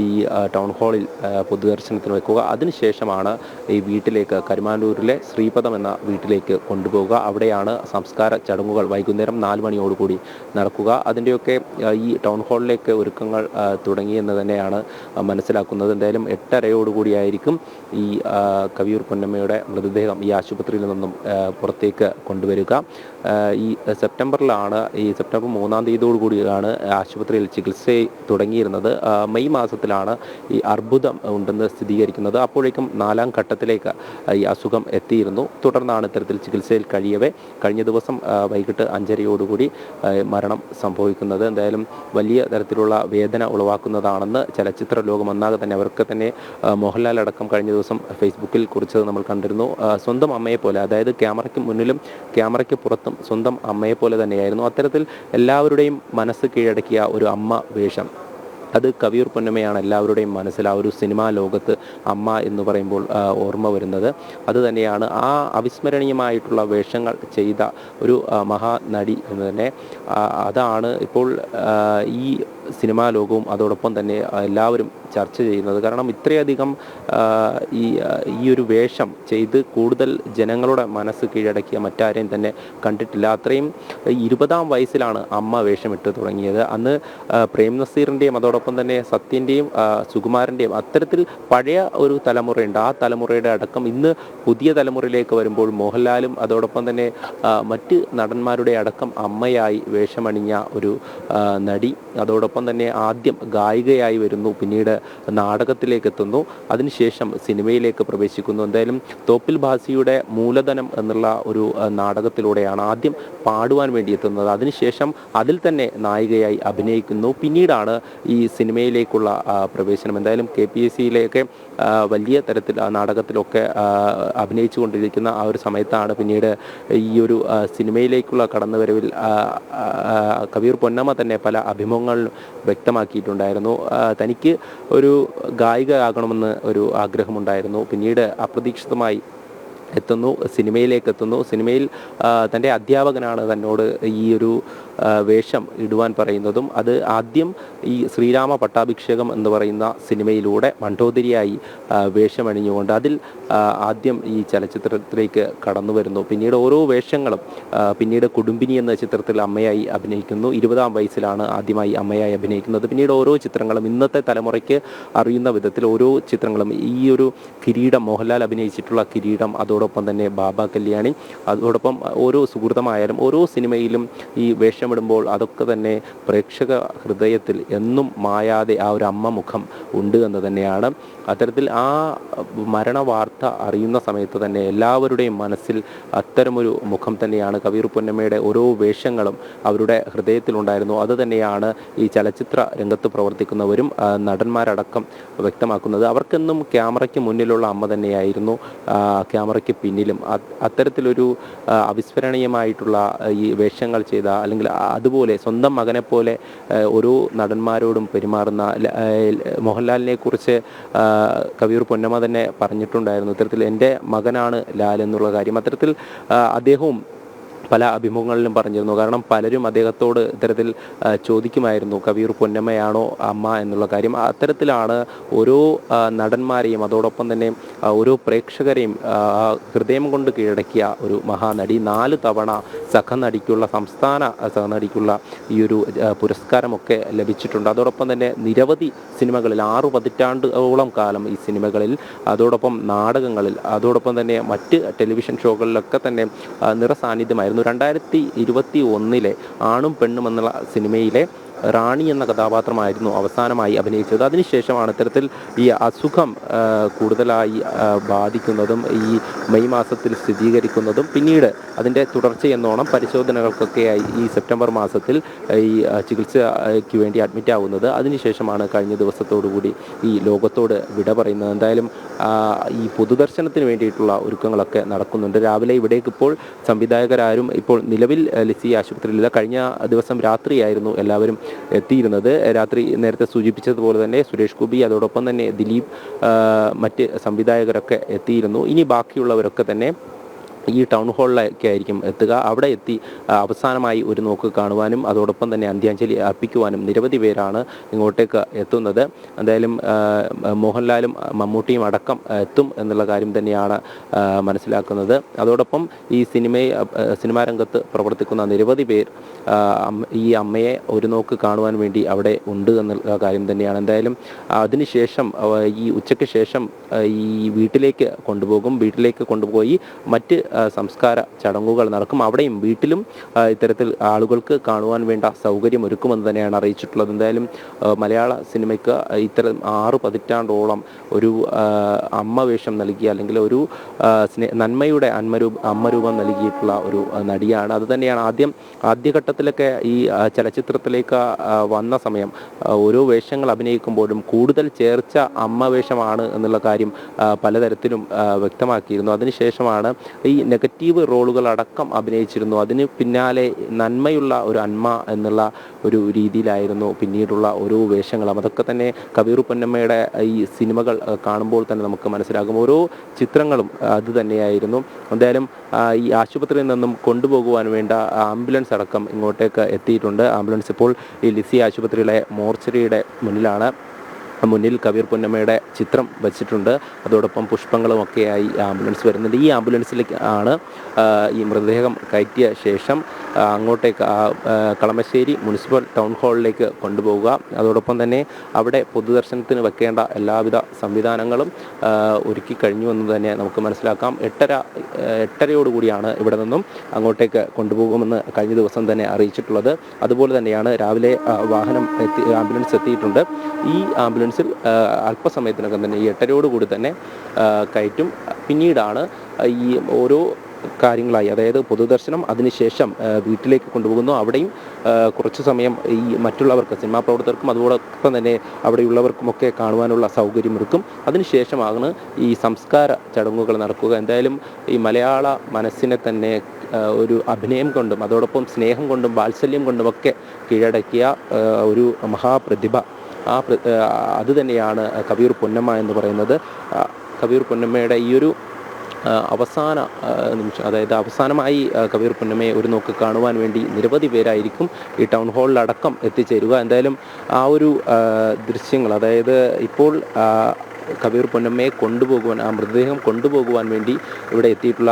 ഈ ടൗൺ ഹാളിൽ പൊതുദർശനത്തിന് വയ്ക്കുക. അതിനുശേഷമാണ് ഈ വീട്ടിലേക്ക് കരുമാനൂരിലെ ശ്രീപദം എന്ന വീട്ടിലേക്ക് കൊണ്ടുപോവുക. അവിടെയാണ് സംസ്കാര ചടങ്ങുകൾ വൈകുന്നേരം 4 മണിയോടുകൂടി നടക്കുക. അതിൻ്റെയൊക്കെ ഈ ടൗൺ ഹാളിലേക്ക് ഒരുക്കങ്ങൾ തുടങ്ങിയെന്ന് തന്നെയാണ് മനസ്സിലാക്കുന്നത്. എന്തായാലും 8:30 ഈ കവിയൂർ പൊന്നമ്മയുടെ മൃതദേഹം ഈ ആശുപത്രിയിൽ നിന്നും പുറത്തേക്ക് കൊണ്ടുവരിക. ഈ സെപ്റ്റംബർ 3-ാം തീയതിയോടുകൂടിയാണ് ആശുപത്രിയിൽ ചികിത്സ തുടങ്ങിയിരുന്നത്. മെയ് മാസത്തിലാണ് ഈ അർബുദം ഉണ്ടെന്ന് സ്ഥിരീകരിക്കുന്നത്. അപ്പോഴേക്കും 4ാം ഘട്ടത്തിലേക്ക് ഈ അസുഖം എത്തിയിരുന്നു. തുടർന്നാണ് ഇത്തരത്തിൽ ചികിത്സയിൽ കഴിയവേ കഴിഞ്ഞ ദിവസം വൈകിട്ട് 5:30 മരണം സംഭവിക്കുന്നത്. എന്തായാലും വലിയ തരത്തിലുള്ള വേദന ഉളവാക്കുന്നതാണെന്ന് ചലച്ചിത്ര ലോകം ഒന്നാകെ തന്നെ അവർക്ക് തന്നെ മോഹൻലാൽ അടക്കം കഴിഞ്ഞ ദിവസം ഫേസ്ബുക്കിൽ കുറിച്ചത് നമ്മൾ കണ്ടിരുന്നു. സ്വന്തം അമ്മയെ പോലെ, അതായത് ക്യാമറയ്ക്ക് മുന്നിലും ക്യാമറയ്ക്ക് പുറത്തും സ്വന്തം അമ്മയെ പോലെ തന്നെയായിരുന്നു. അത്തരത്തിൽ എല്ലാവരുടെയും മനസ്സ് കീഴടക്കിയ ഒരു അമ്മ വേഷം അത് കവിയൂർ പൊന്നമ്മയാണ് എല്ലാവരുടെയും മനസ്സിൽ. ആ ഒരു സിനിമാ ലോകത്ത് അമ്മ എന്ന് പറയുമ്പോൾ ഓർമ്മ വരുന്നത് അത് തന്നെയാണ്. ആ അവിസ്മരണീയമായിട്ടുള്ള വേഷങ്ങൾ ചെയ്ത ഒരു മഹാനടി എന്ന് തന്നെ അതാണ് ഇപ്പോൾ ഈ സിനിമാ ലോകവും അതോടൊപ്പം തന്നെ എല്ലാവരും ചർച്ച ചെയ്യുന്നത്. കാരണം ഇത്രയധികം ഈ ഒരു വേഷം ചെയ്ത് കൂടുതൽ ജനങ്ങളുടെ മനസ്സ് കീഴടക്കിയ മറ്റാരെയും തന്നെ കണ്ടിട്ടില്ല. അത്രയും 20ാം വയസ്സിലാണ് അമ്മ വേഷമിട്ട് തുടങ്ങിയത്. അന്ന് പ്രേം നസീറിൻ്റെയും അതോടൊപ്പം തന്നെ സത്യൻ്റെയും സുകുമാരൻ്റെയും അത്തരത്തിൽ പഴയ ഒരു തലമുറയുണ്ട്. ആ തലമുറയുടെ അടക്കം ഇന്ന് പുതിയ തലമുറയിലേക്ക് വരുമ്പോൾ മോഹൻലാലും അതോടൊപ്പം തന്നെ മറ്റ് നടന്മാരുടെ അടക്കം അമ്മയായി വേഷമണിഞ്ഞ ഒരു നടി. അതോടൊപ്പം തന്നെ ആദ്യം ഗായികയായി വരുന്നു, പിന്നീട് നാടകത്തിലേക്ക് എത്തുന്നു, അതിനുശേഷം സിനിമയിലേക്ക് പ്രവേശിക്കുന്നു. എന്തായാലും തോപ്പിൽ ഭാസിയുടെ മൂലധനം എന്നുള്ള ഒരു നാടകത്തിലൂടെയാണ് ആദ്യം പാടുവാൻ വേണ്ടി എത്തുന്നത്. അതിനുശേഷം അതിൽ തന്നെ നായികയായി അഭിനയിക്കുന്നു. പിന്നീടാണ് ഈ സിനിമയിലേക്കുള്ള പ്രവേശനം. എന്തായാലും KPSCയിലേക്ക് വലിയ തരത്തിൽ നാടകത്തിലൊക്കെ അഭിനയിച്ചു കൊണ്ടിരിക്കുന്ന ആ ഒരു സമയത്താണ് പിന്നീട് ഈ ഒരു സിനിമയിലേക്കുള്ള കടന്നുവരവിൽ കവിയൂർ പൊന്നമ്മ തന്നെ പല അഭിമുഖങ്ങളിലും വ്യക്തമാക്കിയിട്ടുണ്ടായിരുന്നു. തനിക്ക് ഒരു ഗായികയാകണമെന്ന് ഒരു ആഗ്രഹമുണ്ടായിരുന്നു. പിന്നീട് അപ്രതീക്ഷിതമായി സിനിമയിലേക്ക് എത്തുന്നു. സിനിമയിൽ തൻ്റെ അധ്യാപകനാണ് തന്നോട് ഈ ഒരു വേഷം ഇടുവാൻ പറയുന്നതും അത് ആദ്യം ഈ ശ്രീരാമ പട്ടാഭിഷേകം എന്ന് പറയുന്ന സിനിമയിലൂടെ മണ്ഡോദരിയായി വേഷമണിഞ്ഞുകൊണ്ട് അതിൽ ആദ്യം ഈ ചലച്ചിത്രത്തിലേക്ക് കടന്നു വരുന്നു. പിന്നീട് ഓരോ വേഷങ്ങളും പിന്നീട് കുടുംബിനി എന്ന ചിത്രത്തിൽ അമ്മയായി അഭിനയിക്കുന്നു. 20ാം വയസ്സിലാണ് ആദ്യമായി അമ്മയായി അഭിനയിക്കുന്നത്. പിന്നീട് ഓരോ ചിത്രങ്ങളും ഇന്നത്തെ തലമുറയ്ക്ക് അറിയുന്ന വിധത്തിൽ ഓരോ ചിത്രങ്ങളും ഈ ഒരു കിരീടം, മോഹൻലാൽ അഭിനയിച്ചിട്ടുള്ള കിരീടം, അതോടൊപ്പം തന്നെ ബാബ കല്യാണി, അതോടൊപ്പം ഓരോ സുഹൃതമായാലും ഓരോ സിനിമയിലും ഈ വേഷമിടുമ്പോൾ അതൊക്കെ തന്നെ പ്രേക്ഷക ഹൃദയത്തിൽ എന്നും മായാതെ ആ ഒരു അമ്മ മുഖം ഉണ്ട് എന്ന് തന്നെയാണ്. അത്തരത്തിൽ ആ മരണവാർത്ത അറിയുന്ന സമയത്ത് തന്നെ എല്ലാവരുടെയും മനസ്സിൽ അത്തരമൊരു മുഖം തന്നെയാണ്. കവിയൂർ പൊന്നമ്മയുടെ ഓരോ വേഷങ്ങളും അവരുടെ ഹൃദയത്തിലുണ്ടായിരുന്നു. അത് തന്നെയാണ് ഈ ചലച്ചിത്ര രംഗത്ത് പ്രവർത്തിക്കുന്നവരും നടന്മാരടക്കം വ്യക്തമാക്കുന്നത്. അവർക്കെന്നും ക്യാമറയ്ക്ക് മുന്നിലുള്ള അമ്മ തന്നെയായിരുന്നു, ക്യാമറയ്ക്ക് പിന്നിലും. അത്തരത്തിലൊരു അവിസ്മരണീയമായിട്ടുള്ള ഈ വേഷങ്ങൾ ചെയ്ത, അല്ലെങ്കിൽ അതുപോലെ സ്വന്തം മകനെ പോലെ ഓരോ നടന്മാരോടും പെരുമാറുന്ന മോഹൻലാലിനെ കുറിച്ച് കവിയൂർ പൊന്നമ്മ തന്നെ പറഞ്ഞിട്ടുണ്ടായിരുന്നു. ഇത്തരത്തിൽ എൻ്റെ മകനാണ് ലാൽ എന്നുള്ള കാര്യം. അത്തരത്തിൽ അദ്ദേഹവും പല അഭിമുഖങ്ങളിലും പറഞ്ഞിരുന്നു. കാരണം പലരും അദ്ദേഹത്തോട് ഇത്തരത്തിൽ ചോദിക്കുമായിരുന്നു കവിയൂർ പൊന്നമ്മയാണോ അമ്മ എന്നുള്ള കാര്യം. അത്തരത്തിലാണ് ഓരോ നടന്മാരെയും അതോടൊപ്പം തന്നെ ഓരോ പ്രേക്ഷകരെയും ഹൃദയം കൊണ്ട് കീഴടക്കിയ ഒരു മഹാനടി. 4 തവണ സഹനടിക്കുള്ള സംസ്ഥാന സഹനടിക്കുള്ള ഈ ഒരു പുരസ്കാരമൊക്കെ ലഭിച്ചിട്ടുണ്ട്. അതോടൊപ്പം തന്നെ നിരവധി സിനിമകളിൽ 6 പതിറ്റാണ്ടോളം കാലം ഈ സിനിമകളിൽ, അതോടൊപ്പം നാടകങ്ങളിൽ, അതോടൊപ്പം തന്നെ മറ്റ് ടെലിവിഷൻ ഷോകളിലൊക്കെ തന്നെ നിറസാന്നിധ്യമായിരുന്നു. 2021 ആണും പെണ്ണും എന്നുള്ള സിനിമയിലെ റാണി എന്ന കഥാപാത്രമായിരുന്നു അവസാനമായി അഭിനയിച്ചത്. അതിനുശേഷമാണ് ഇത്തരത്തിൽ ഈ അസുഖം കൂടുതലായി ബാധിക്കുന്നതും ഈ മെയ് മാസത്തിൽ സ്ഥിരീകരിക്കുന്നതും പിന്നീട് അതിൻ്റെ തുടർച്ചയെന്നോണം പരിശോധനകൾക്കൊക്കെയായി ഈ സെപ്റ്റംബർ മാസത്തിൽ ഈ ചികിത്സയ്ക്ക് വേണ്ടി അഡ്മിറ്റ് ആവുന്നത്. അതിനുശേഷമാണ് കഴിഞ്ഞ ദിവസത്തോടുകൂടി ഈ ലോകത്തോട് വിട പറയുന്നത്. എന്തായാലും ഈ പൊതുദർശനത്തിന് വേണ്ടിയിട്ടുള്ള ഒരുക്കങ്ങളൊക്കെ നടക്കുന്നുണ്ട്. രാവിലെ ഇവിടേക്ക് ഇപ്പോൾ സംവിധായകരാരും ഇപ്പോൾ നിലവിൽ ലിസി ആശുപത്രിയിലില്ല. കഴിഞ്ഞ ദിവസം രാത്രിയായിരുന്നു എല്ലാവരും എത്തിയിരുന്നത്. രാത്രി നേരത്തെ സൂചിപ്പിച്ചതുപോലെ തന്നെ സുരേഷ് ഗോപി, അതോടൊപ്പം തന്നെ ദിലീപ്, മറ്റ് സംവിധായകരൊക്കെ എത്തിയിരുന്നു. ഇനി ബാക്കിയുള്ളവരൊക്കെ തന്നെ ഈ ടൗൺ ഹാളിലേക്ക് ആയിരിക്കും എത്തുക. അവിടെ എത്തി അവസാനമായി ഒരു നോക്ക് കാണുവാനും അതോടൊപ്പം തന്നെ അന്ത്യാഞ്ജലി അർപ്പിക്കുവാനും നിരവധി പേരാണ് ഇങ്ങോട്ടേക്ക് എത്തുന്നത്. എന്തായാലും മോഹൻലാലും മമ്മൂട്ടിയും അടക്കം എത്തും എന്നുള്ള കാര്യം തന്നെയാണ് മനസ്സിലാക്കുന്നത്. അതോടൊപ്പം ഈ സിനിമാ രംഗത്ത് പ്രവർത്തിക്കുന്ന നിരവധി പേർ ഈ അമ്മയെ ഒരു നോക്ക് കാണുവാൻ വേണ്ടി അവിടെ ഉണ്ട് എന്നുള്ള കാര്യം തന്നെയാണ്. എന്തായാലും അതിനുശേഷം ഈ ഉച്ചയ്ക്ക് ശേഷം ഈ വീട്ടിലേക്ക് കൊണ്ടുപോയി മറ്റ് സംസ്കാര ചടങ്ങുകൾ നടക്കും. അവിടെയും വീട്ടിലും ഇത്തരത്തിൽ ആളുകൾക്ക് കാണുവാൻ വേണ്ട സൗകര്യം ഒരുക്കുമെന്ന് തന്നെയാണ് അറിയിച്ചിട്ടുള്ളത്. എന്തായാലും മലയാള സിനിമയ്ക്ക് ഇത്തരം 6 പതിറ്റാണ്ടോളം ഒരു അമ്മ വേഷം നൽകിയ അല്ലെങ്കിൽ ഒരു നന്മയുടെ അമ്മരൂപം നൽകിയിട്ടുള്ള ഒരു നടിയാണ്. അതുതന്നെയാണ് ആദ്യഘട്ടത്തിലൊക്കെ ഈ ചലച്ചിത്രത്തിലേക്ക് വന്ന സമയം ഓരോ വേഷങ്ങൾ അഭിനയിക്കുമ്പോഴും കൂടുതൽ ചേർച്ച അമ്മ വേഷമാണ് എന്നുള്ള കാര്യം പലതരത്തിലും വ്യക്തമാക്കിയിരുന്നു. അതിനുശേഷമാണ് ഈ നെഗറ്റീവ് റോളുകൾ അടക്കം അഭിനയിച്ചിരുന്നു. അതിന് പിന്നാലെ നന്മയുള്ള ഒരു അമ്മ എന്നുള്ള ഒരു രീതിയിലായിരുന്നു പിന്നീടുള്ള ഓരോ വേഷങ്ങളും. അതൊക്കെ തന്നെ കബീർ പൊന്നമ്മയുടെ ഈ സിനിമകൾ കാണുമ്പോൾ തന്നെ നമുക്ക് മനസ്സിലാകും. ഓരോ ചിത്രങ്ങളും അത് തന്നെയായിരുന്നു. എന്തായാലും ഈ ആശുപത്രിയിൽ നിന്നും കൊണ്ടുപോകുവാൻ വേണ്ട ആംബുലൻസ് അടക്കം ഇങ്ങോട്ടേക്ക് എത്തിയിട്ടുണ്ട്. ആംബുലൻസ് ഇപ്പോൾ ഈ ലിസി ആശുപത്രിയിലെ മോർച്ചറിയുടെ മുന്നിൽ കബീർ പൊന്നമ്മയുടെ ചിത്രം വച്ചിട്ടുണ്ട്. അതോടൊപ്പം പുഷ്പങ്ങളും ഒക്കെയായി ആംബുലൻസ് വരുന്നുണ്ട്. ഈ ആംബുലൻസിലേക്ക് ആണ് ഈ മൃതദേഹം കയറ്റിയ ശേഷം അങ്ങോട്ടേക്ക് കളമശ്ശേരി മുനിസിപ്പൽ ടൗൺ ഹാളിലേക്ക് കൊണ്ടുപോവുക. അതോടൊപ്പം തന്നെ അവിടെ പൊതുദർശനത്തിന് വെക്കേണ്ട എല്ലാവിധ സംവിധാനങ്ങളും ഒരുക്കി കഴിഞ്ഞുവെന്ന് തന്നെ നമുക്ക് മനസ്സിലാക്കാം. 8:30 ഇവിടെ നിന്നും അങ്ങോട്ടേക്ക് കൊണ്ടുപോകുമെന്ന് കഴിഞ്ഞ ദിവസം തന്നെ അറിയിച്ചിട്ടുള്ളത്. അതുപോലെ തന്നെയാണ് രാവിലെ ആംബുലൻസ് എത്തിയിട്ടുണ്ട്. ഈ ആംബുലൻസിൽ അല്പസമയത്തിനകം തന്നെ ഈ 8:30 തന്നെ കയറ്റും. പിന്നീടാണ് ഈ ഓരോ കാര്യങ്ങളായി, അതായത് പൊതുദർശനം, അതിനുശേഷം വീട്ടിലേക്ക് കൊണ്ടുപോകുന്നു. അവിടെയും കുറച്ച് സമയം ഈ മറ്റുള്ളവർക്ക്, സിനിമാ പ്രവർത്തകർക്കും അതോടൊപ്പം തന്നെ അവിടെയുള്ളവർക്കുമൊക്കെ കാണുവാനുള്ള സൗകര്യമൊരുക്കും. അതിനുശേഷമാണ് ഈ സംസ്കാര ചടങ്ങുകൾ നടക്കുക. എന്തായാലും ഈ മലയാള മനസ്സിനെ തന്നെ ഒരു അഭിനയം കൊണ്ടും അതോടൊപ്പം സ്നേഹം കൊണ്ടും വാത്സല്യം കൊണ്ടുമൊക്കെ കീഴടക്കിയ ഒരു മഹാപ്രതിഭ, അത് തന്നെയാണ് കബീർ പൊന്നമ്മ എന്ന് പറയുന്നത്. കബീർ പൊന്നമ്മയുടെ ഈ ഒരു അവസാന നിമിഷം, അതായത് അവസാനമായി കബീർ പൊന്നമ്മയെ ഒരു നോക്ക് കാണുവാൻ വേണ്ടി നിരവധി പേരായിരിക്കും ഈ ടൗൺ ഹാളിലടക്കം എത്തിച്ചേരുക. എന്തായാലും ആ ഒരു ദൃശ്യങ്ങൾ, അതായത് ഇപ്പോൾ കബീർ പൊന്നമ്മയെ കൊണ്ടുപോകുവാൻ, ആ മൃതദേഹം കൊണ്ടുപോകുവാൻ വേണ്ടി ഇവിടെ എത്തിയിട്ടുള്ള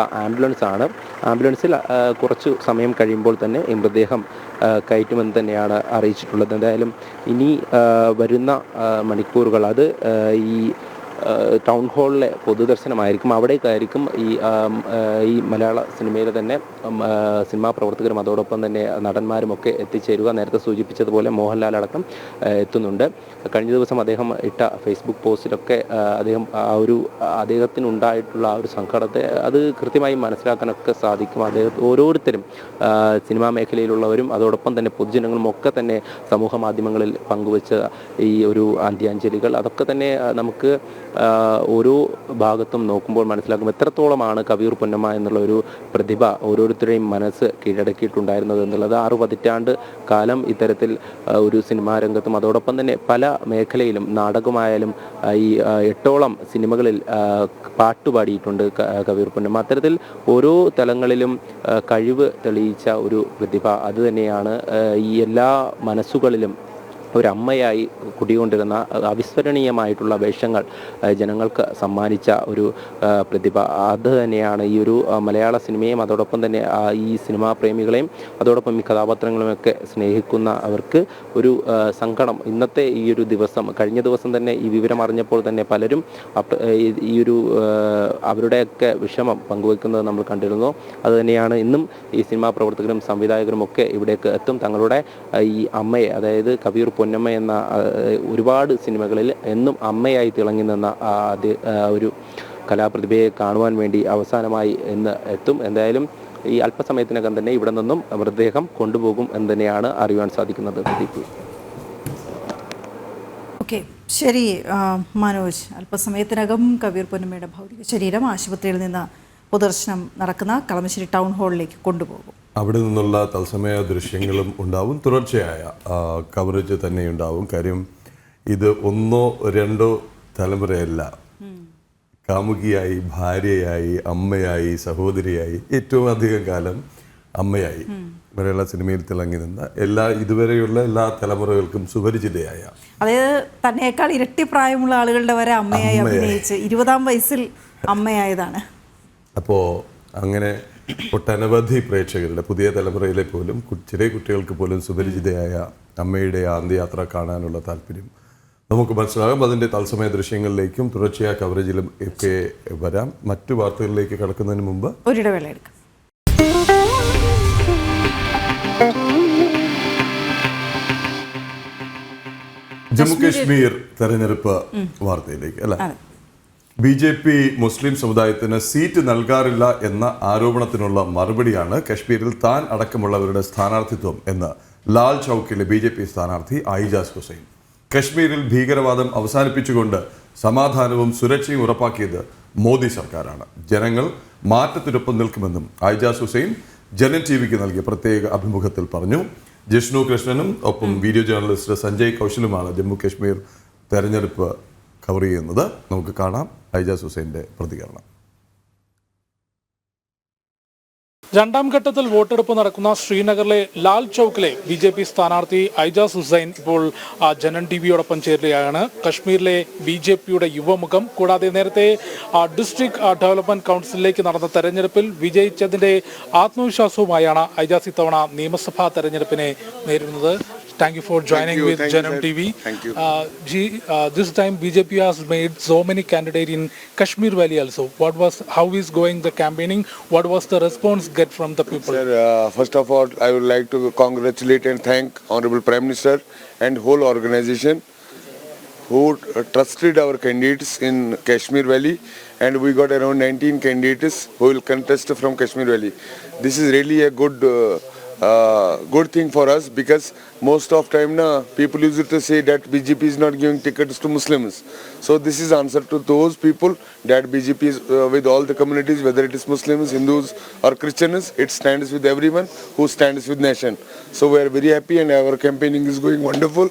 ആംബുലൻസിൽ കുറച്ചു സമയം കഴിയുമ്പോൾ തന്നെ ഈ മൃതദേഹം കയറ്റുമെന്ന് തന്നെയാണ് അറിയിച്ചിട്ടുള്ളത്. എന്തായാലും ഇനി വരുന്ന മണിക്കൂറുകൾ അത് ഈ ടൗൺ ഹാളിലെ പൊതുദർശനമായിരിക്കും. അവിടേക്കായിരിക്കും ഈ മലയാള സിനിമയിലെ തന്നെ സിനിമാ പ്രവർത്തകരും അതോടൊപ്പം തന്നെ നടന്മാരുമൊക്കെ എത്തിച്ചേരുക. നേരത്തെ സൂചിപ്പിച്ചതുപോലെ മോഹൻലാൽ അടക്കം എത്തുന്നുണ്ട്. കഴിഞ്ഞ ദിവസം അദ്ദേഹം ഇട്ട ഫേസ്ബുക്ക് പോസ്റ്റിലൊക്കെ അദ്ദേഹത്തിനുണ്ടായിട്ടുള്ള ആ ഒരു സങ്കടത്തെ അത് കൃത്യമായി മനസ്സിലാക്കാനൊക്കെ സാധിക്കും. ഓരോരുത്തരും സിനിമാ മേഖലയിലുള്ളവരും അതോടൊപ്പം തന്നെ പൊതുജനങ്ങളും ഒക്കെ തന്നെ സമൂഹ മാധ്യമങ്ങളിൽ പങ്കുവച്ച ഈ ഒരു അന്ത്യാഞ്ജലികൾ, അതൊക്കെ തന്നെ നമുക്ക് ഓരോ ഭാഗത്തും നോക്കുമ്പോൾ മനസ്സിലാക്കും എത്രത്തോളമാണ് കബീർ പൊന്നമ്മ എന്നുള്ള ഒരു പ്രതിഭ ഓരോരുത്തരുടെയും മനസ്സ് കീഴടക്കിയിട്ടുണ്ടായിരുന്നത് എന്നുള്ളത്. 6 പതിറ്റാണ്ട് കാലം ഇത്തരത്തിൽ ഒരു സിനിമാ രംഗത്തും അതോടൊപ്പം തന്നെ പല മേഖലയിലും, നാടകമായാലും ഈ 8ഓളം സിനിമകളിൽ പാട്ടുപാടിയിട്ടുണ്ട് കബീർ പൊന്നമ്മ. അത്തരത്തിൽ ഓരോ തലങ്ങളിലും കഴിവ് തെളിയിച്ച ഒരു പ്രതിഭ, അത് തന്നെയാണ് ഈ എല്ലാ മനസ്സുകളിലും ഒരമ്മയായി കുടികൊണ്ടിരുന്ന അവിസ്മരണീയമായിട്ടുള്ള വേഷങ്ങൾ ജനങ്ങൾക്ക് സമ്മാനിച്ച ഒരു പ്രതിഭ. അത് തന്നെയാണ് ഈ ഒരു മലയാള സിനിമയും അതോടൊപ്പം തന്നെ ഈ സിനിമാ പ്രേമികളെയും അതോടൊപ്പം ഈ കഥാപാത്രങ്ങളുമൊക്കെ സ്നേഹിക്കുന്ന അവർക്ക് ഒരു സങ്കടം. ഇന്നത്തെ ഈ ഒരു ദിവസം, കഴിഞ്ഞ ദിവസം തന്നെ ഈ വിവരം അറിഞ്ഞപ്പോൾ തന്നെ പലരും ഈ ഒരു അവരുടെയൊക്കെ വിഷമം പങ്കുവെക്കുന്നത് നമ്മൾ കണ്ടിരുന്നു. അതുതന്നെയാണ് ഇന്നും ഈ സിനിമാ പ്രവർത്തകരും സംവിധായകരും ഒക്കെ ഇവിടേക്ക് എത്തും. തങ്ങളുടെ ഈ അമ്മയെ, അതായത് കവിയൂർ പൊന്നമ്മ എന്ന ഒരുപാട് സിനിമകളിൽ എന്നും അമ്മയായി തിളങ്ങി നിന്ന ഒരു കലാപ്രതിഭയെ കാണുവാൻ വേണ്ടി അവസാനമായി ഇന്ന് എത്തും. എന്തായാലും ഈ അല്പസമയത്തിനകം തന്നെ ഇവിടെ നിന്നും മൃതദേഹം കൊണ്ടുപോകും എന്ന് തന്നെയാണ് അറിയുവാൻ സാധിക്കുന്നത്. ഓക്കെ, ശരി മനോജ്. അല്പസമയത്തിനകം കവിയൂർ പൊന്നമ്മയുടെ ഭൗതിക ശരീരം ആശുപത്രിയിൽ നിന്ന് പൊതുദർശനം നടക്കുന്ന കളമശ്ശേരി ടൗൺ ഹാളിലേക്ക് കൊണ്ടുപോകും. അവിടെ നിന്നുള്ള തത്സമയ ദൃശ്യങ്ങളും ഉണ്ടാവും, തുടർച്ചയായ കവറേജ് തന്നെ ഉണ്ടാവും. കാര്യം ഇത് ഒന്നോ രണ്ടോ തലമുറയല്ല, കാമുകിയായി, ഭാര്യയായി, അമ്മയായി, സഹോദരിയായി, ഏറ്റവും അധികം കാലം അമ്മയായി മലയാള സിനിമയിൽ തിളങ്ങി നിന്ന ഇതുവരെയുള്ള എല്ലാ തലമുറകൾക്കും സുപരിചിതയായ, അതായത് തന്നെക്കാൾ ഇരട്ടി പ്രായമുള്ള ആളുകളുടെ വരെ അമ്മയായി അഭിനയിച്ച് 20-ാം വയസ്സിൽ അമ്മയായതാണ്. അപ്പോൾ അങ്ങനെ ഒട്ടനവധി പ്രേക്ഷകരുടെ, പുതിയ തലമുറയിലെ പോലും ചെറിയ കുട്ടികൾക്ക് പോലും സുപരിചിതയായ അമ്മയുടെ അന്ത്യയാത്ര കാണാനുള്ള താല്പര്യം നമുക്ക് മനസ്സിലാകും. അതിൻ്റെ തത്സമയ ദൃശ്യങ്ങളിലേക്കും തുടർച്ചയായ കവറേജിലും ഒക്കെ വരാം. മറ്റു വാർത്തകളിലേക്ക് കടക്കുന്നതിന് മുമ്പ് ഒരിടവേള എടുക്കാം. ജമ്മു കാശ്മീർ തെരഞ്ഞെടുപ്പ് വാർത്തയിലേക്ക് അല്ല, BJP മുസ്ലിം സമുദായത്തിന് സീറ്റ് നൽകാറില്ല എന്ന ആരോപണത്തിനുള്ള മറുപടിയാണ് കശ്മീരിൽ താൻ അടക്കമുള്ളവരുടെ സ്ഥാനാർത്ഥിത്വം എന്ന് ലാൽ ചൌക്കിലെ BJP സ്ഥാനാർത്ഥി ഐജാസ് ഹുസൈൻ. കശ്മീരിൽ ഭീകരവാദം അവസാനിപ്പിച്ചുകൊണ്ട് സമാധാനവും സുരക്ഷയും ഉറപ്പാക്കിയത് മോദി സർക്കാരാണ്. ജനങ്ങൾ മാറ്റത്തിനൊപ്പം നിൽക്കുമെന്നും ഐജാസ് ഹുസൈൻ ജനൻ TVക്ക് നൽകിയ പ്രത്യേക അഭിമുഖത്തിൽ പറഞ്ഞു. ജിഷ്ണു കൃഷ്ണനും ഒപ്പം വീഡിയോ ജേർണലിസ്റ്റ് സഞ്ജയ് കൗശലുമാണ് ജമ്മു കാശ്മീർ തെരഞ്ഞെടുപ്പ് കവർ ചെയ്യുന്നത്. നമുക്ക് കാണാം ഐജാസ് ഹുസൈൻ്റെ പ്രതികരണം. രണ്ടാം ഘട്ടത്തിൽ വോട്ടെടുപ്പ് നടക്കുന്ന ശ്രീനഗറിലെ ലാൽ ചൌക്കിലെ BJP സ്ഥാനാർത്ഥി ഐജാസ് ഹുസൈൻ ഇപ്പോൾ ജനൻ TVയോടൊപ്പം ചേരുകയാണ്. കശ്മീരിലെ BJPയുടെ യുവമുഖം, കൂടാതെ നേരത്തെ ഡിസ്ട്രിക്ട് ഡെവലപ്മെന്റ് കൗൺസിലിലേക്ക് നടന്ന തെരഞ്ഞെടുപ്പിൽ വിജയിച്ചതിന്റെ ആത്മവിശ്വാസവുമായാണ് ഐജാസ് ഇത്തവണ നിയമസഭാ തെരഞ്ഞെടുപ്പിനെ നേരിടുന്നത്. Thank you for joining with Janam TV. Thank you. This time BJP has made so many candidates in Kashmir Valley also. How is going the campaigning? What was the response get from the people? Sir, first of all, I would like to congratulate and thank Honorable Prime Minister and whole organization who trusted our candidates in Kashmir Valley, and we got around 19 candidates who will contest from Kashmir Valley. This is really a good thing for us, because most of time people used to say that BJP is not giving tickets to Muslims. So this is answer to those people that BJP is with all the communities, whether it is Muslims, Hindus or Christians. It stands with everyone who stands with nation. So we are very happy and our campaigning is going wonderful.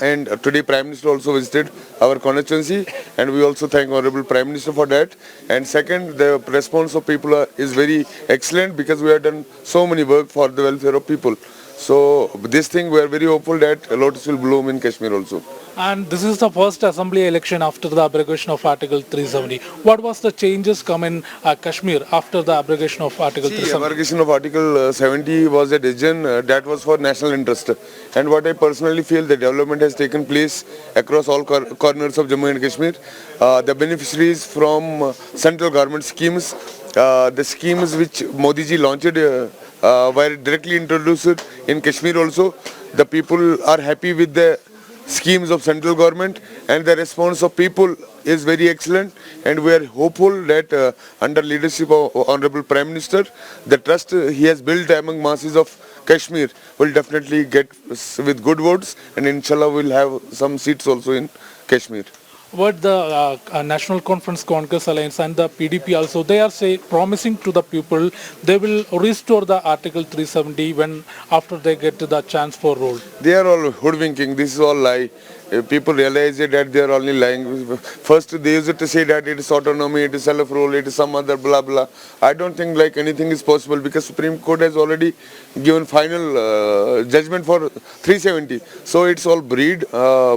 And today Prime Minister also visited our constituency, and we also thank Honorable Prime Minister for that. And second, the response of people is very excellent, because we have done so many work for the welfare of people. So this thing we are very hopeful that a lotus will bloom in Kashmir also. And this is the first assembly election after the abrogation of Article 370. What was the changes come in Kashmir after the abrogation of Article 370? Abrogation of Article 70 was a decision that was for national interest. And what I personally feel, the development has taken place across all corners of Jammu and Kashmir. The beneficiaries from central government schemes, the schemes which Modi ji launched were directly introduced in Kashmir also. The people are happy with the schemes of central government, and the response of people is very excellent, and we are hopeful that under leadership of Honorable Prime Minister, the trust he has built among masses of Kashmir will definitely get with good votes, and inshallah we'll have some seats also in Kashmir. about the National Conference Congress Alliance and the PDP also, they are promising to the people they will restore the Article 370 when after they get the chance for rule. They are all hoodwinking. This is all lie. People realize that they are only lying. First, they used to say that it is autonomy, it is self-rule, it is some other blah blah. I don't think like anything is possible because Supreme Court has already given final judgment for 370. So it's all buried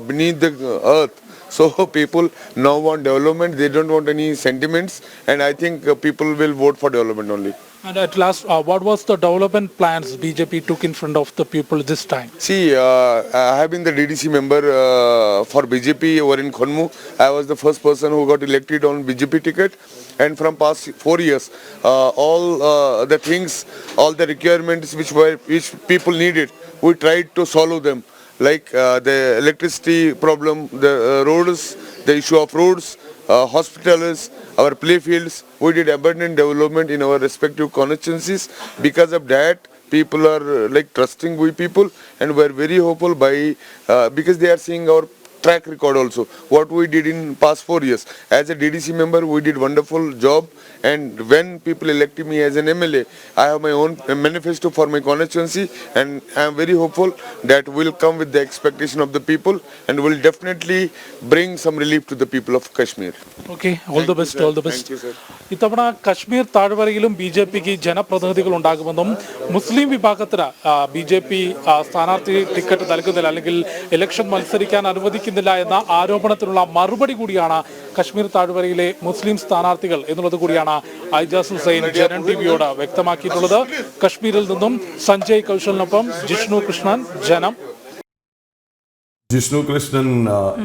beneath the earth. So people now want development. They don't want any sentiments, and I think people will vote for development only. And at last, what was the development plans BJP took in front of the people this time? See, I have been the DDC member for BJP over in Khanmu. I was the first person who got elected on BJP ticket, and from past 4 years, all the things, all the requirements which people needed, we tried to solve them. Like the electricity problem, the roads, the issue of roads, hospitals, our play fields. We did abundant development in our respective constituencies. Because of that, people are like trusting we people, and we are very hopeful by because they are seeing our track record also. What we did in past 4 years. As a DDC member, we did wonderful job, and when people elected me as an MLA, I have my own manifesto for my constituency, and I am very hopeful that we'll come with the expectation of the people, and will definitely bring some relief to the people of Kashmir. Okay, all the best, all the best. Thank you, sir. ഇത്തവണ കശ്മീർ താഴ്വരയിലും BJPക്ക് ജനപ്രതിനിധികൾ ഉണ്ടാകുമെന്നും മുസ്ലിം വിഭാഗത്തിന് BJP സ്ഥാനാർത്ഥി ടിക്കറ്റ് നൽകുന്നില്ല അല്ലെങ്കിൽ ഇലക്ഷൻ മത്സരിക്കാൻ അനുവദിക്കുന്നില്ല എന്ന ആരോപണത്തിനുള്ള മറുപടി കൂടിയാണ് കശ്മീർ താഴ്വരയിലെ മുസ്ലിം സ്ഥാനാർത്ഥികൾ എന്നുള്ളത് കൂടിയാണ് ഐജാസ് ഹുസൈൻ ജനൻ ടിവിയോട് വ്യക്തമാക്കിയിട്ടുള്ളത്. കശ്മീരിൽ നിന്നും സഞ്ജയ് കൗശലിനൊപ്പം ജിഷ്ണു കൃഷ്ണൻ, ജനം. ജിഷ്ണു കൃഷ്ണൻ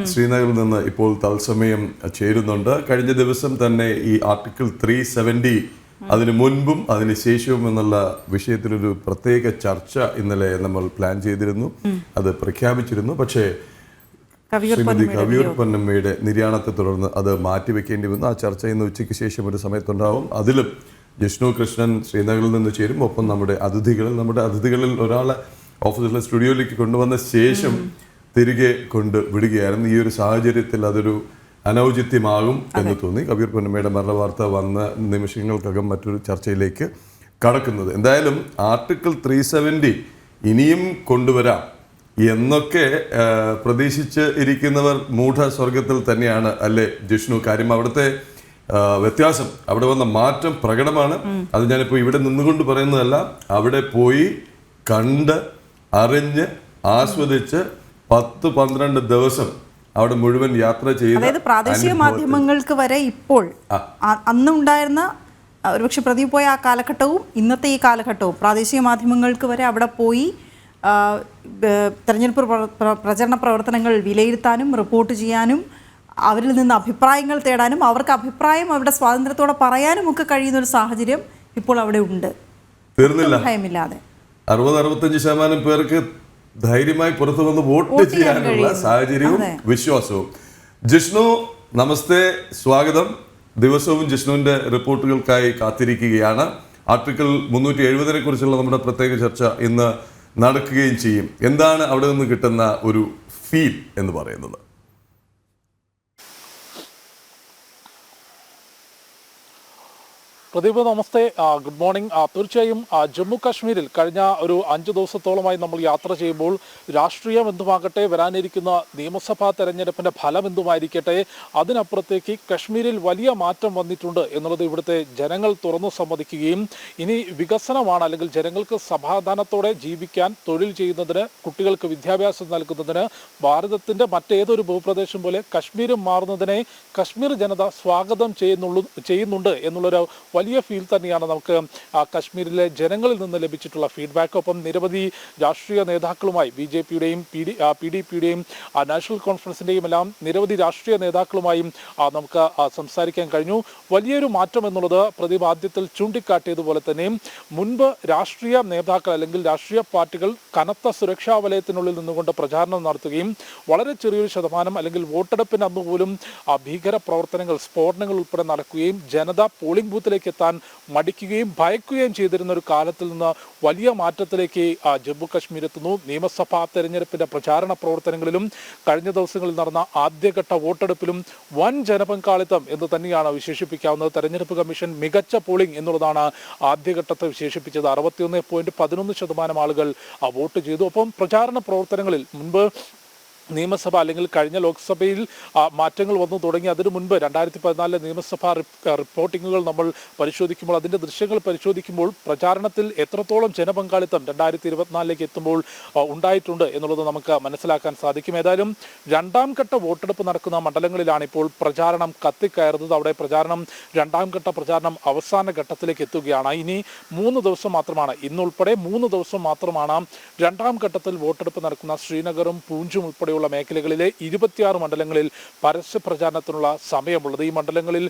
ശ്രീനഗറിൽ നിന്ന് ഇപ്പോൾ തത്സമയം ചേരുന്നുണ്ട്. കഴിഞ്ഞ ദിവസം തന്നെ ഈ ആർട്ടിക്കിൾ 370 അതിന് മുൻപും അതിന് ശേഷവും എന്നുള്ള വിഷയത്തിലൊരു പ്രത്യേക ചർച്ച ഇന്നലെ നമ്മൾ പ്ലാൻ ചെയ്തിരുന്നു, അത് പ്രഖ്യാപിച്ചിരുന്നു. പക്ഷേ ശ്രീമതി കവിയൂർ പൊന്നമ്മയുടെ നിര്യാണത്തെ തുടർന്ന് അത് മാറ്റിവെക്കേണ്ടി വന്നു. ആ ചർച്ച ഇന്ന് ഉച്ചയ്ക്ക് ശേഷം ഒരു സമയത്തുണ്ടാവും. അതിലും ജിഷ്ണു കൃഷ്ണൻ ശ്രീനഗറിൽ നിന്ന് ചേരും. ഒപ്പം നമ്മുടെ അതിഥികളിൽ ഒരാളെ ഓഫീസിലെ സ്റ്റുഡിയോയിലേക്ക് കൊണ്ടുവന്ന ശേഷം തിരികെ കൊണ്ട് വിടുകയായിരുന്നു. ഈ ഒരു സാഹചര്യത്തിൽ അതൊരു അനൗചിത്യമാകും എന്ന് തോന്നി. കവിയൂർ പൊന്നമ്മയുടെ മരണവാർത്ത വന്ന നിമിഷങ്ങൾക്കകം മറ്റൊരു ചർച്ചയിലേക്ക് കടക്കുന്നത്. എന്തായാലും ആർട്ടിക്കിൾ 370 ഇനിയും കൊണ്ടുവരാം എന്നൊക്കെ പ്രതീക്ഷിച്ച് ഇരിക്കുന്നവർ മൂഢസ്വർഗത്തിൽ തന്നെയാണ് അല്ലേ ജിഷ്ണു? കാര്യം അവിടുത്തെ വ്യത്യാസം, അവിടെ വന്ന മാറ്റം പ്രകടമാണ്. അത് ഞാനിപ്പോൾ ഇവിടെ നിന്നുകൊണ്ട് പറയുന്നതല്ല, അവിടെ പോയി കണ്ട് അറിഞ്ഞ് ആസ്വദിച്ച് 10-12 ദിവസം അവിടെ മുഴുവൻ യാത്ര ചെയ്ത്, അതായത് പ്രാദേശിക മാധ്യമങ്ങൾക്ക് വരെ ഇപ്പോൾ അന്നുണ്ടായിരുന്ന ഒരുപക്ഷെ പ്രദീപ് പോയ ആ കാലഘട്ടവും ഇന്നത്തെ ഈ കാലഘട്ടവും പ്രാദേശിക മാധ്യമങ്ങൾക്ക് വരെ അവിടെ പോയി തെരഞ്ഞെടുപ്പ് പ്രചരണ പ്രവർത്തനങ്ങൾ വിലയിരുത്താനും റിപ്പോർട്ട് ചെയ്യാനും അവരിൽ നിന്ന് അഭിപ്രായങ്ങൾ തേടാനും അവർക്ക് അഭിപ്രായം അവരുടെ സ്വാതന്ത്ര്യത്തോടെ പറയാനും ഒക്കെ കഴിയുന്ന ഒരു സാഹചര്യം ഇപ്പോൾ അവിടെ ഉണ്ട്. തീർന്നില്ല, ഭയമില്ലാതെ 60-65% പേർക്ക് ധൈര്യമായി പുറത്തു വന്ന് വോട്ട് ചെയ്യാനുള്ള സാഹചര്യവും വിശ്വാസവും. ജിഷ്ണു നമസ്തേ, സ്വാഗതം. ദിവസവും ജിഷ്ണുവിന്റെ റിപ്പോർട്ടുകൾക്കായി കാത്തിരിക്കുകയാണ്. ആർട്ടിക്കിൾ 370 കുറിച്ചുള്ള നമ്മുടെ പ്രത്യേക ചർച്ച ഇന്ന് നടക്കുകയും ചെയ്യും. എന്താണ് അവിടെ നിന്ന് കിട്ടുന്ന ഒരു ഫീൽ എന്ന് പറയുന്നത്? പ്രദീപ് നമസ്തേ, ഗുഡ് മോർണിംഗ്. തീർച്ചയായും ജമ്മു കാശ്മീരിൽ കഴിഞ്ഞ ഒരു 5 ദിവസത്തോളമായി നമ്മൾ യാത്ര ചെയ്യുമ്പോൾ രാഷ്ട്രീയം എന്തുമാകട്ടെ, വരാനിരിക്കുന്ന നിയമസഭാ തെരഞ്ഞെടുപ്പിന്റെ ഫലം എന്തുമായിരിക്കട്ടെ, അതിനപ്പുറത്തേക്ക് കശ്മീരിൽ വലിയ മാറ്റം വന്നിട്ടുണ്ട് എന്നുള്ളത് ഇവിടുത്തെ ജനങ്ങൾ തുറന്നു സമ്മതിക്കുകയും ഇനി വികസനമാണ്, അല്ലെങ്കിൽ ജനങ്ങൾക്ക് സമാധാനത്തോടെ ജീവിക്കാൻ, തൊഴിൽ ചെയ്യുന്നതിന്, കുട്ടികൾക്ക് വിദ്യാഭ്യാസം നൽകുന്നതിന് ഭാരതത്തിന്റെ മറ്റേതൊരു ഭൂപ്രദേശം പോലെ കശ്മീരും മാറുന്നതിനെ കശ്മീർ ജനത സ്വാഗതം ചെയ്യുന്നുണ്ട് എന്നുള്ളൊരു വലിയ ഫീൽ തന്നെയാണ് നമുക്ക് കശ്മീരിലെ ജനങ്ങളിൽ നിന്ന് ലഭിച്ചിട്ടുള്ള ഫീഡ്ബാക്ക്. ഒപ്പം നിരവധി രാഷ്ട്രീയ നേതാക്കളുമായി BJPയുടെയും PDPയുടെയും നാഷണൽ കോൺഫറൻസിൻ്റെയും എല്ലാം നിരവധി രാഷ്ട്രീയ നേതാക്കളുമായും നമുക്ക് സംസാരിക്കാൻ കഴിഞ്ഞു. വലിയൊരു മാറ്റം എന്നുള്ളത് പ്രദീപ് ആദ്യത്തിൽ ചൂണ്ടിക്കാട്ടിയതുപോലെ തന്നെ മുൻപ് രാഷ്ട്രീയ നേതാക്കൾ അല്ലെങ്കിൽ രാഷ്ട്രീയ പാർട്ടികൾ കനത്ത സുരക്ഷാ വലയത്തിനുള്ളിൽ നിന്നുകൊണ്ട് പ്രചാരണം നടത്തുകയും വളരെ ചെറിയൊരു ശതമാനം അല്ലെങ്കിൽ വോട്ടെടുപ്പിന് അന്ന് പോലും ഭീകര പ്രവർത്തനങ്ങൾ, സ്ഫോടനങ്ങൾ ഉൾപ്പെടെ നടക്കുകയും ജനത പോളിംഗ് ബൂത്തിലേക്ക് എത്താൻ മടിക്കുകയും ഭയക്കുകയും ചെയ്തിരുന്ന ഒരു കാലത്തിൽ നിന്ന് വലിയ മാറ്റത്തിലേക്ക് ജമ്മു കശ്മീർ എത്തുന്നു. നിയമസഭാ തെരഞ്ഞെടുപ്പിന്റെ പ്രചാരണ പ്രവർത്തനങ്ങളിലും കഴിഞ്ഞ ദിവസങ്ങളിൽ നടന്ന ആദ്യഘട്ട വോട്ടെടുപ്പിലും വൻ ജനപങ്കാളിത്തം എന്ന് തന്നെയാണ് വിശേഷിപ്പിക്കാവുന്നത്. തെരഞ്ഞെടുപ്പ് കമ്മീഷൻ മികച്ച പോളിംഗ് എന്നുള്ളതാണ് ആദ്യഘട്ടത്തെ വിശേഷിപ്പിച്ചത്. 61.11% ആളുകൾ വോട്ട് ചെയ്തു. ഒപ്പം പ്രചാരണ പ്രവർത്തനങ്ങളിൽ മുൻപ് നിയമസഭ അല്ലെങ്കിൽ കഴിഞ്ഞ ലോക്സഭയിൽ മാറ്റങ്ങൾ വന്നു തുടങ്ങി. അതിനു മുൻപ് 2014 നിയമസഭാ റിപ്പോർട്ടിങ്ങുകൾ നമ്മൾ പരിശോധിക്കുമ്പോൾ, അതിൻ്റെ ദൃശ്യങ്ങൾ പരിശോധിക്കുമ്പോൾ പ്രചാരണത്തിൽ എത്രത്തോളം ജനപങ്കാളിത്തം 2024 എത്തുമ്പോൾ ഉണ്ടായിട്ടുണ്ട് എന്നുള്ളത് നമുക്ക് മനസ്സിലാക്കാൻ സാധിക്കും. ഏതായാലും രണ്ടാം ഘട്ട വോട്ടെടുപ്പ് നടക്കുന്ന മണ്ഡലങ്ങളിലാണ് ഇപ്പോൾ പ്രചാരണം കത്തിക്കയറുന്നത്. അവിടെ രണ്ടാം ഘട്ട പ്രചാരണം അവസാന ഘട്ടത്തിലേക്ക് എത്തുകയാണ്. ഇനി 3 ദിവസം മാത്രമാണ്, ഇന്നുൾപ്പെടെ 3 ദിവസം മാത്രമാണ് രണ്ടാം ഘട്ടത്തിൽ വോട്ടെടുപ്പ് നടക്കുന്ന ശ്രീനഗറും പൂഞ്ചും ഉൾപ്പെടെ മേഖലകളിലെ 26 മണ്ഡലങ്ങളിൽ പരസ്യ പ്രചാരണത്തിനുള്ള സമയമുള്ളത്. ഈ മണ്ഡലങ്ങളിൽ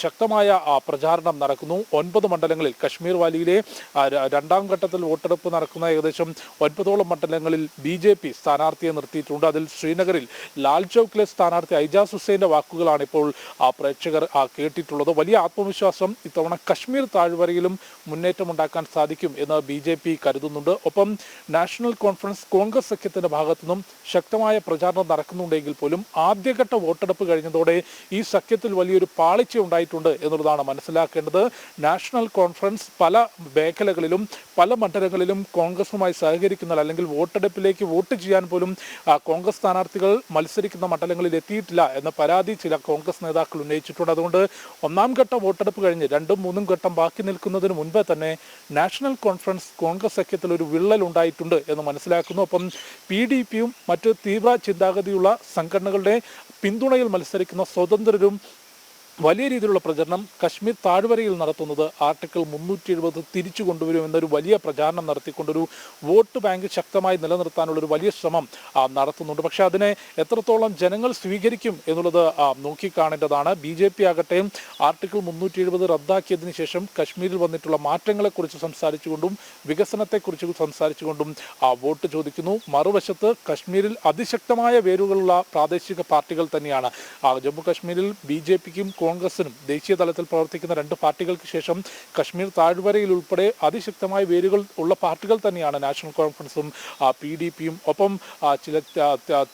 ശക്തമായ പ്രചാരണം നടക്കുന്നു. 9 മണ്ഡലങ്ങളിൽ കശ്മീർ വാലിയിലെ രണ്ടാം ഘട്ടത്തിൽ വോട്ടെടുപ്പ് നടക്കുന്ന ഏകദേശം 9ഓളം മണ്ഡലങ്ങളിൽ BJP സ്ഥാനാർത്ഥിയെ നിർത്തിയിട്ടുണ്ട്. അതിൽ ശ്രീനഗറിൽ ലാൽ ചൗക്കിലെ സ്ഥാനാർത്ഥി ഐജാസ് ഹുസൈന്റെ വാക്കുകളാണ് ഇപ്പോൾ പ്രേക്ഷകർ കേട്ടിട്ടുള്ളത്. വലിയ ആത്മവിശ്വാസം ഇത്തവണ കശ്മീർ താഴ്വരയിലും മുന്നേറ്റമുണ്ടാക്കാൻ സാധിക്കും എന്ന് BJP കരുതുന്നുണ്ട്. ഒപ്പം നാഷണൽ കോൺഫറൻസ് കോൺഗ്രസ് സഖ്യത്തിന്റെ ഭാഗത്തുനിന്നും ശക്തമായ പ്രചാരണം നടക്കുന്നുണ്ടെങ്കിൽ പോലും ആദ്യഘട്ട വോട്ടെടുപ്പ് കഴിഞ്ഞതോടെ ഈ സഖ്യത്തിൽ വലിയൊരു പാളിച്ച ഉണ്ടായിട്ടുണ്ട് എന്നുള്ളതാണ് മനസ്സിലാക്കേണ്ടത്. നാഷണൽ കോൺഫറൻസ് പല മേഖലകളിലും പല മണ്ഡലങ്ങളിലും കോൺഗ്രസുമായി സഹകരിക്കുന്ന അല്ലെങ്കിൽ വോട്ടെടുപ്പിലേക്ക് വോട്ട് ചെയ്യാൻ പോലും കോൺഗ്രസ് സ്ഥാനാർത്ഥികൾ മത്സരിക്കുന്ന മണ്ഡലങ്ങളിൽ എത്തിയിട്ടില്ല എന്ന പരാതി ചില കോൺഗ്രസ് നേതാക്കൾ ഉന്നയിച്ചിട്ടുണ്ട്. അതുകൊണ്ട് ഒന്നാം ഘട്ട വോട്ടെടുപ്പ് കഴിഞ്ഞ് 2ഉം 3ഉം ഘട്ടം ബാക്കി നിൽക്കുന്നതിന് മുൻപേ തന്നെ നാഷണൽ കോൺഫറൻസ് കോൺഗ്രസ് സഖ്യത്തിൽ ഒരു വിള്ളൽ ഉണ്ടായിട്ടുണ്ട് എന്ന് മനസ്സിലാക്കുന്നു. ഒപ്പം PDPയും മറ്റ് തീവ്ര ചിന്താഗതിയുള്ള സംഘടനകളുടെ പിന്തുണയിൽ മത്സരിക്കുന്ന സ്വതന്ത്രരും വലിയ രീതിയിലുള്ള പ്രചരണം കശ്മീർ താഴ്വരയിൽ നടത്തുന്നത് ആർട്ടിക്കിൾ 370 തിരിച്ചു കൊണ്ടുവരുമെന്നൊരു വലിയ പ്രചാരണം നടത്തിക്കൊണ്ടൊരു വോട്ട് ബാങ്ക് ശക്തമായി നിലനിർത്താനുള്ളൊരു വലിയ ശ്രമം നടത്തുന്നുണ്ട്. പക്ഷെ അതിനെ എത്രത്തോളം ജനങ്ങൾ സ്വീകരിക്കും എന്നുള്ളത് നോക്കിക്കാണേണ്ടതാണ്. BJP ആകട്ടെ ആർട്ടിക്കിൾ 370 റദ്ദാക്കിയതിനു ശേഷം കശ്മീരിൽ വന്നിട്ടുള്ള മാറ്റങ്ങളെക്കുറിച്ച് സംസാരിച്ചുകൊണ്ടും വികസനത്തെക്കുറിച്ച് സംസാരിച്ചുകൊണ്ടും വോട്ട് ചോദിക്കുന്നു. മറുവശത്ത് കശ്മീരിൽ അതിശക്തമായ വേരുകളുള്ള പ്രാദേശിക പാർട്ടികൾ തന്നെയാണ്. ജമ്മു കശ്മീരിൽ BJPക്കും കോൺഗ്രസിനും ദേശീയ തലത്തിൽ പ്രവർത്തിക്കുന്ന 2 പാർട്ടികൾക്ക് ശേഷം കശ്മീർ താഴ്വരയിൽ ഉൾപ്പെടെ അതിശക്തമായ വേരുകൾ ഉള്ള പാർട്ടികൾ തന്നെയാണ് നാഷണൽ കോൺഫറൻസും PDPയും. ഒപ്പം ചില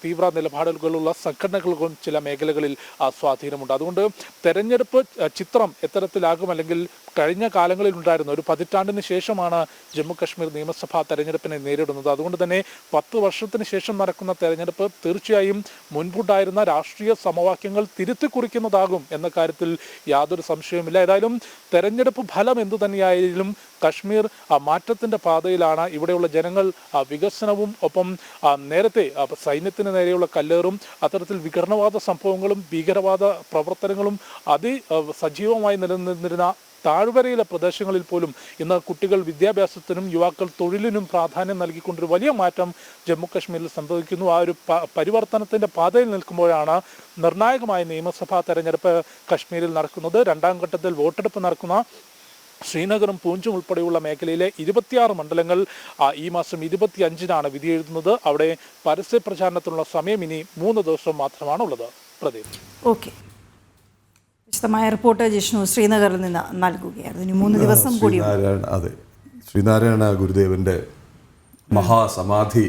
തീവ്ര നിലപാടുകളുള്ള സംഘടനകൾക്കും ചില മേഖലകളിൽ സ്വാധീനമുണ്ട്. അതുകൊണ്ട് തെരഞ്ഞെടുപ്പ് ചിത്രം എത്തരത്തിലാകും, അല്ലെങ്കിൽ കഴിഞ്ഞ കാലങ്ങളിൽ ഉണ്ടായിരുന്ന ഒരു പതിറ്റാണ്ടിന് ശേഷമാണ് ജമ്മു കശ്മീർ നിയമസഭാ തെരഞ്ഞെടുപ്പിനെ നേരിടുന്നത്. അതുകൊണ്ട് തന്നെ 10 വർഷത്തിന് ശേഷം നടക്കുന്ന തെരഞ്ഞെടുപ്പ് തീർച്ചയായും മുൻപുണ്ടായിരുന്ന രാഷ്ട്രീയ സമവാക്യങ്ങൾ തിരുത്തി കുറിക്കുന്നതാകും എന്ന കാര്യത്തിൽ യാതൊരു സംശയവുമില്ല. ഏതായാലും തെരഞ്ഞെടുപ്പ് ഫലം എന്തു തന്നെയായാലും കശ്മീർ മാറ്റത്തിന്റെ പാതയിലാണ്. ഇവിടെയുള്ള ജനങ്ങൾ വികസനവും ഒപ്പം നേരത്തെ സൈന്യത്തിന് നേരെയുള്ള കല്ലേറും അത്തരത്തിൽ വിഘടനവാദ സംഭവങ്ങളും ഭീകരവാദ പ്രവർത്തനങ്ങളും സജീവമായി നിലനിന്നിരുന്ന താഴ്വരയിലെ പ്രദേശങ്ങളിൽ പോലും ഇന്ന് കുട്ടികൾ വിദ്യാഭ്യാസത്തിനും യുവാക്കൾ തൊഴിലിനും പ്രാധാന്യം നൽകിക്കൊണ്ടൊരു വലിയ മാറ്റം ജമ്മു കശ്മീരിൽ സംഭവിക്കുന്നു. ആ ഒരു പരിവർത്തനത്തിന്റെ പാതയിൽ നിൽക്കുമ്പോഴാണ് നിർണായകമായ നിയമസഭാ തെരഞ്ഞെടുപ്പ് കശ്മീരിൽ നടക്കുന്നത്. രണ്ടാം ഘട്ടത്തിൽ വോട്ടെടുപ്പ് നടക്കുന്ന ശ്രീനഗറും പൂഞ്ചും ഉൾപ്പെടെയുള്ള മേഖലയിലെ 26 മണ്ഡലങ്ങൾ ഈ മാസം 25-നാണ് വിധി എഴുതുന്നത്. അവിടെ പരസ്യ പ്രചാരണത്തിനുള്ള സമയം ഇനി 3 ദിവസം മാത്രമാണുള്ളത്. പ്രദീപ്. ഓക്കെ, വിശദമായ റിപ്പോർട്ട് ജിഷ്ണു ശ്രീനഗറിൽ നിന്ന് നൽകുകയായിരുന്നു. ഇനി 3 ദിവസം കൂടി. അതെ, ശ്രീനാരായണ ഗുരുദേവന്റെ മഹാസമാധി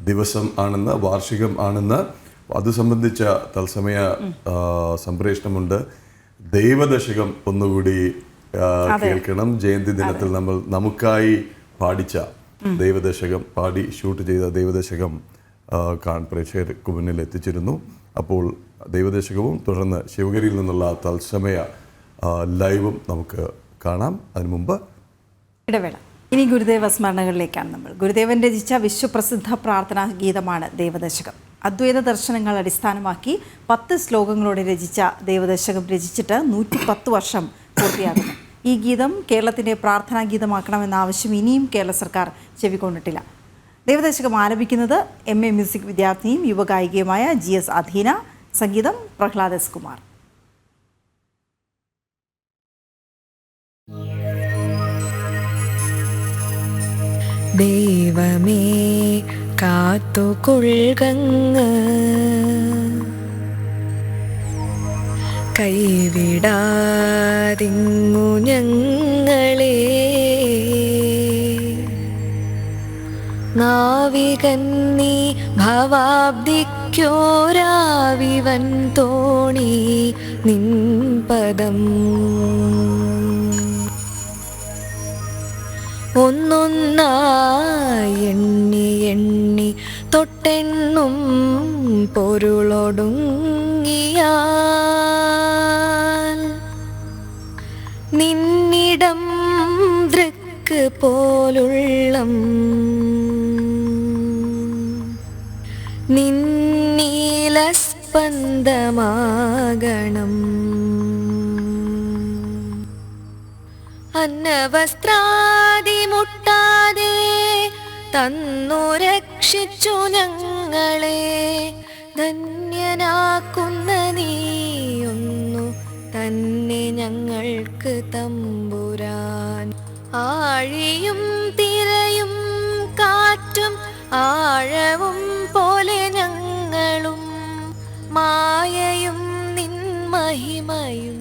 ദിവസം ആണെന്ന്, വാർഷികം ആണെന്ന്, അത് സംബന്ധിച്ച തത്സമയ സംപ്രേഷണമുണ്ട്. ദൈവദശകം ഒന്നുകൂടി കേൾക്കണം. ജയന്തി ദിനത്തിൽ നമ്മൾ നമുക്കായി പാടിച്ച ദൈവദശകം, പാടി ഷൂട്ട് ചെയ്ത ദൈവദശകം പ്രേക്ഷകർക്ക് മുന്നിൽ എത്തിച്ചിരുന്നു. അപ്പോൾ ദൈവദശകവും തുടർന്ന് ശിവഗിരിയിൽ നിന്നുള്ള തത്സമയ ലൈവും നമുക്ക് കാണാം. അതിനു മുമ്പ് ഇടവേള. ഇനി ഗുരുദേവ സ്മരണകളിലേക്കാണ് നമ്മൾ. ഗുരുദേവൻ രചിച്ച വിശ്വപ്രസിദ്ധ പ്രാർത്ഥനാ ഗീതമാണ് ദൈവദശകം. അദ്വൈത ദർശനങ്ങൾ അടിസ്ഥാനമാക്കി 10 ശ്ലോകങ്ങളോടെ രചിച്ച ദൈവദശകം രചിച്ചിട്ട് 110 വർഷം പൂർത്തിയാകുന്നു. ഈ ഗീതം കേരളത്തിൻ്റെ പ്രാർത്ഥനാ ഗീതമാക്കണമെന്ന ആവശ്യം ഇനിയും കേരള സർക്കാർ ചെവിക്കൊണ്ടിട്ടില്ല. ദൈവദശകം ആലപിക്കുന്നത് MA മ്യൂസിക് വിദ്യാർത്ഥിനിയും യുവഗായികയുമായ GS അധീന, സംഗീതം പ്രഹ്ലാദ് S. കുമാർ. ദൈവമേ കാത്തുകൊള്ളുകങ്ങ് കൈവിടാതിങ്ങു ഞങ്ങളെ. നാവികൻ നീ ഭവാബ്ദിക്കോരാവിവൻ തോണി നിൻ പദം. ഒന്നൊന്നായി എണ്ണി എണ്ണി തൊട്ടെണ്ണും പൊരുളൊടുങ്ങിയാൽ നിന്നിടം ദൃക്ക് പോലുള്ളം നിന്നീലസ്പന്ദമാകണം. അന്നവസ്ത്രാദി മുട്ടാതെ തന്നു രക്ഷിച്ചു ഞങ്ങളെ. ധന്യനാക്കുന്ന നീയൊന്നു തന്നെ ഞങ്ങൾക്ക് തമ്പുരാൻ. ആഴിയും തിരയും കാറ്റും ആഴവും പോലെ ഞങ്ങളും മായയും നിൻ മഹിമയും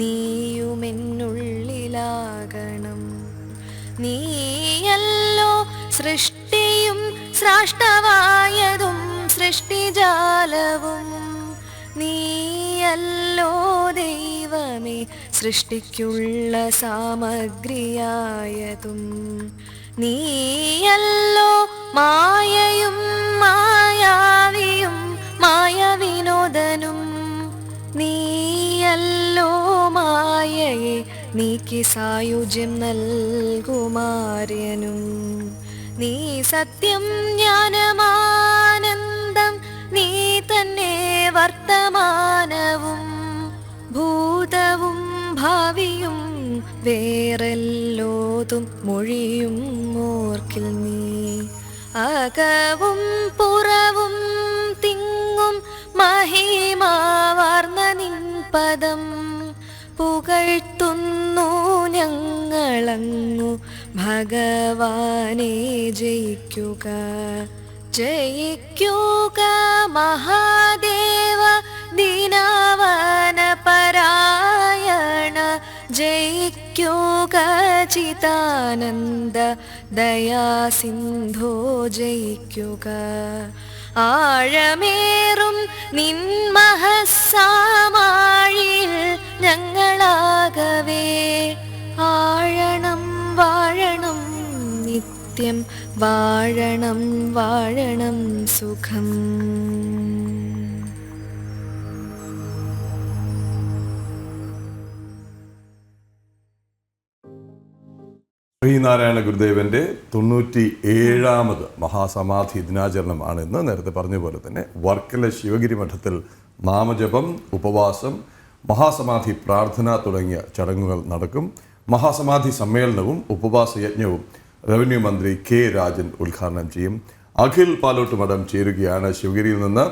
നീയുമെന്നുള്ളിലാകണം. നീയല്ലോ സൃഷ്ടിയും സ്രഷ്ടവായതും സൃഷ്ടിജാലവും. നീയല്ലോ ദൈവമേ സൃഷ്ടിക്കുള്ള സാമഗ്രിയായതും. നീയല്ലോ മായയും മായാവിയും മായവിനോദനും. നീയല്ലോ മായയെ നീക്കി സായുജ്യം നൽകുമാര്യനും. നീ സത്യം ജ്ഞാനമാനന്ദം നീ തന്നെ വർത്തമാനവും ഭൂതവും ഭാവിയും വേറെല്ലോതും മൊഴിയും ഓർക്കിൽ നീ. അകവും പുറവും തിങ്ങും മഹിമാവാർന്ന നിൻ പദം പുകഴ്ത്തുന്നു ഞങ്ങളങ്ങു ഭഗവാനെ. ജയിക്കുക ജയിക്കുക മഹാദേവ ദീനവന പരായണ. ജയിക്കുക ചിതാനന്ദ ദയാസിന്ധോ. ജയിക്കുക ആഴമേറും നിൻ മഹസ്സാമാഴിയിൽ ഞങ്ങളാകവേ. ആഴണം വാഴണം നിത്യം വാഴണം വാഴണം സുഖം. ശ്രീനാരായണ ഗുരുദേവന്റെ 97ാമത് മഹാസമാധി ദിനാചരണമാണ് ഇന്ന്. നേരത്തെ പറഞ്ഞ പോലെ തന്നെ വർക്കല ശിവഗിരി മഠത്തിൽ നാമജപം, ഉപവാസം, മഹാസമാധി പ്രാർത്ഥന തുടങ്ങിയ ചടങ്ങുകൾ നടക്കും. മഹാസമാധി സമ്മേളനവും ഉപവാസ യജ്ഞവും റവന്യൂ മന്ത്രി കെ രാജൻ ഉദ്ഘാടനം ചെയ്യും. അഖിൽ പാലോട്ട് മഠം ചേരുകയാണ് ശിവഗിരിയിൽ നിന്ന്.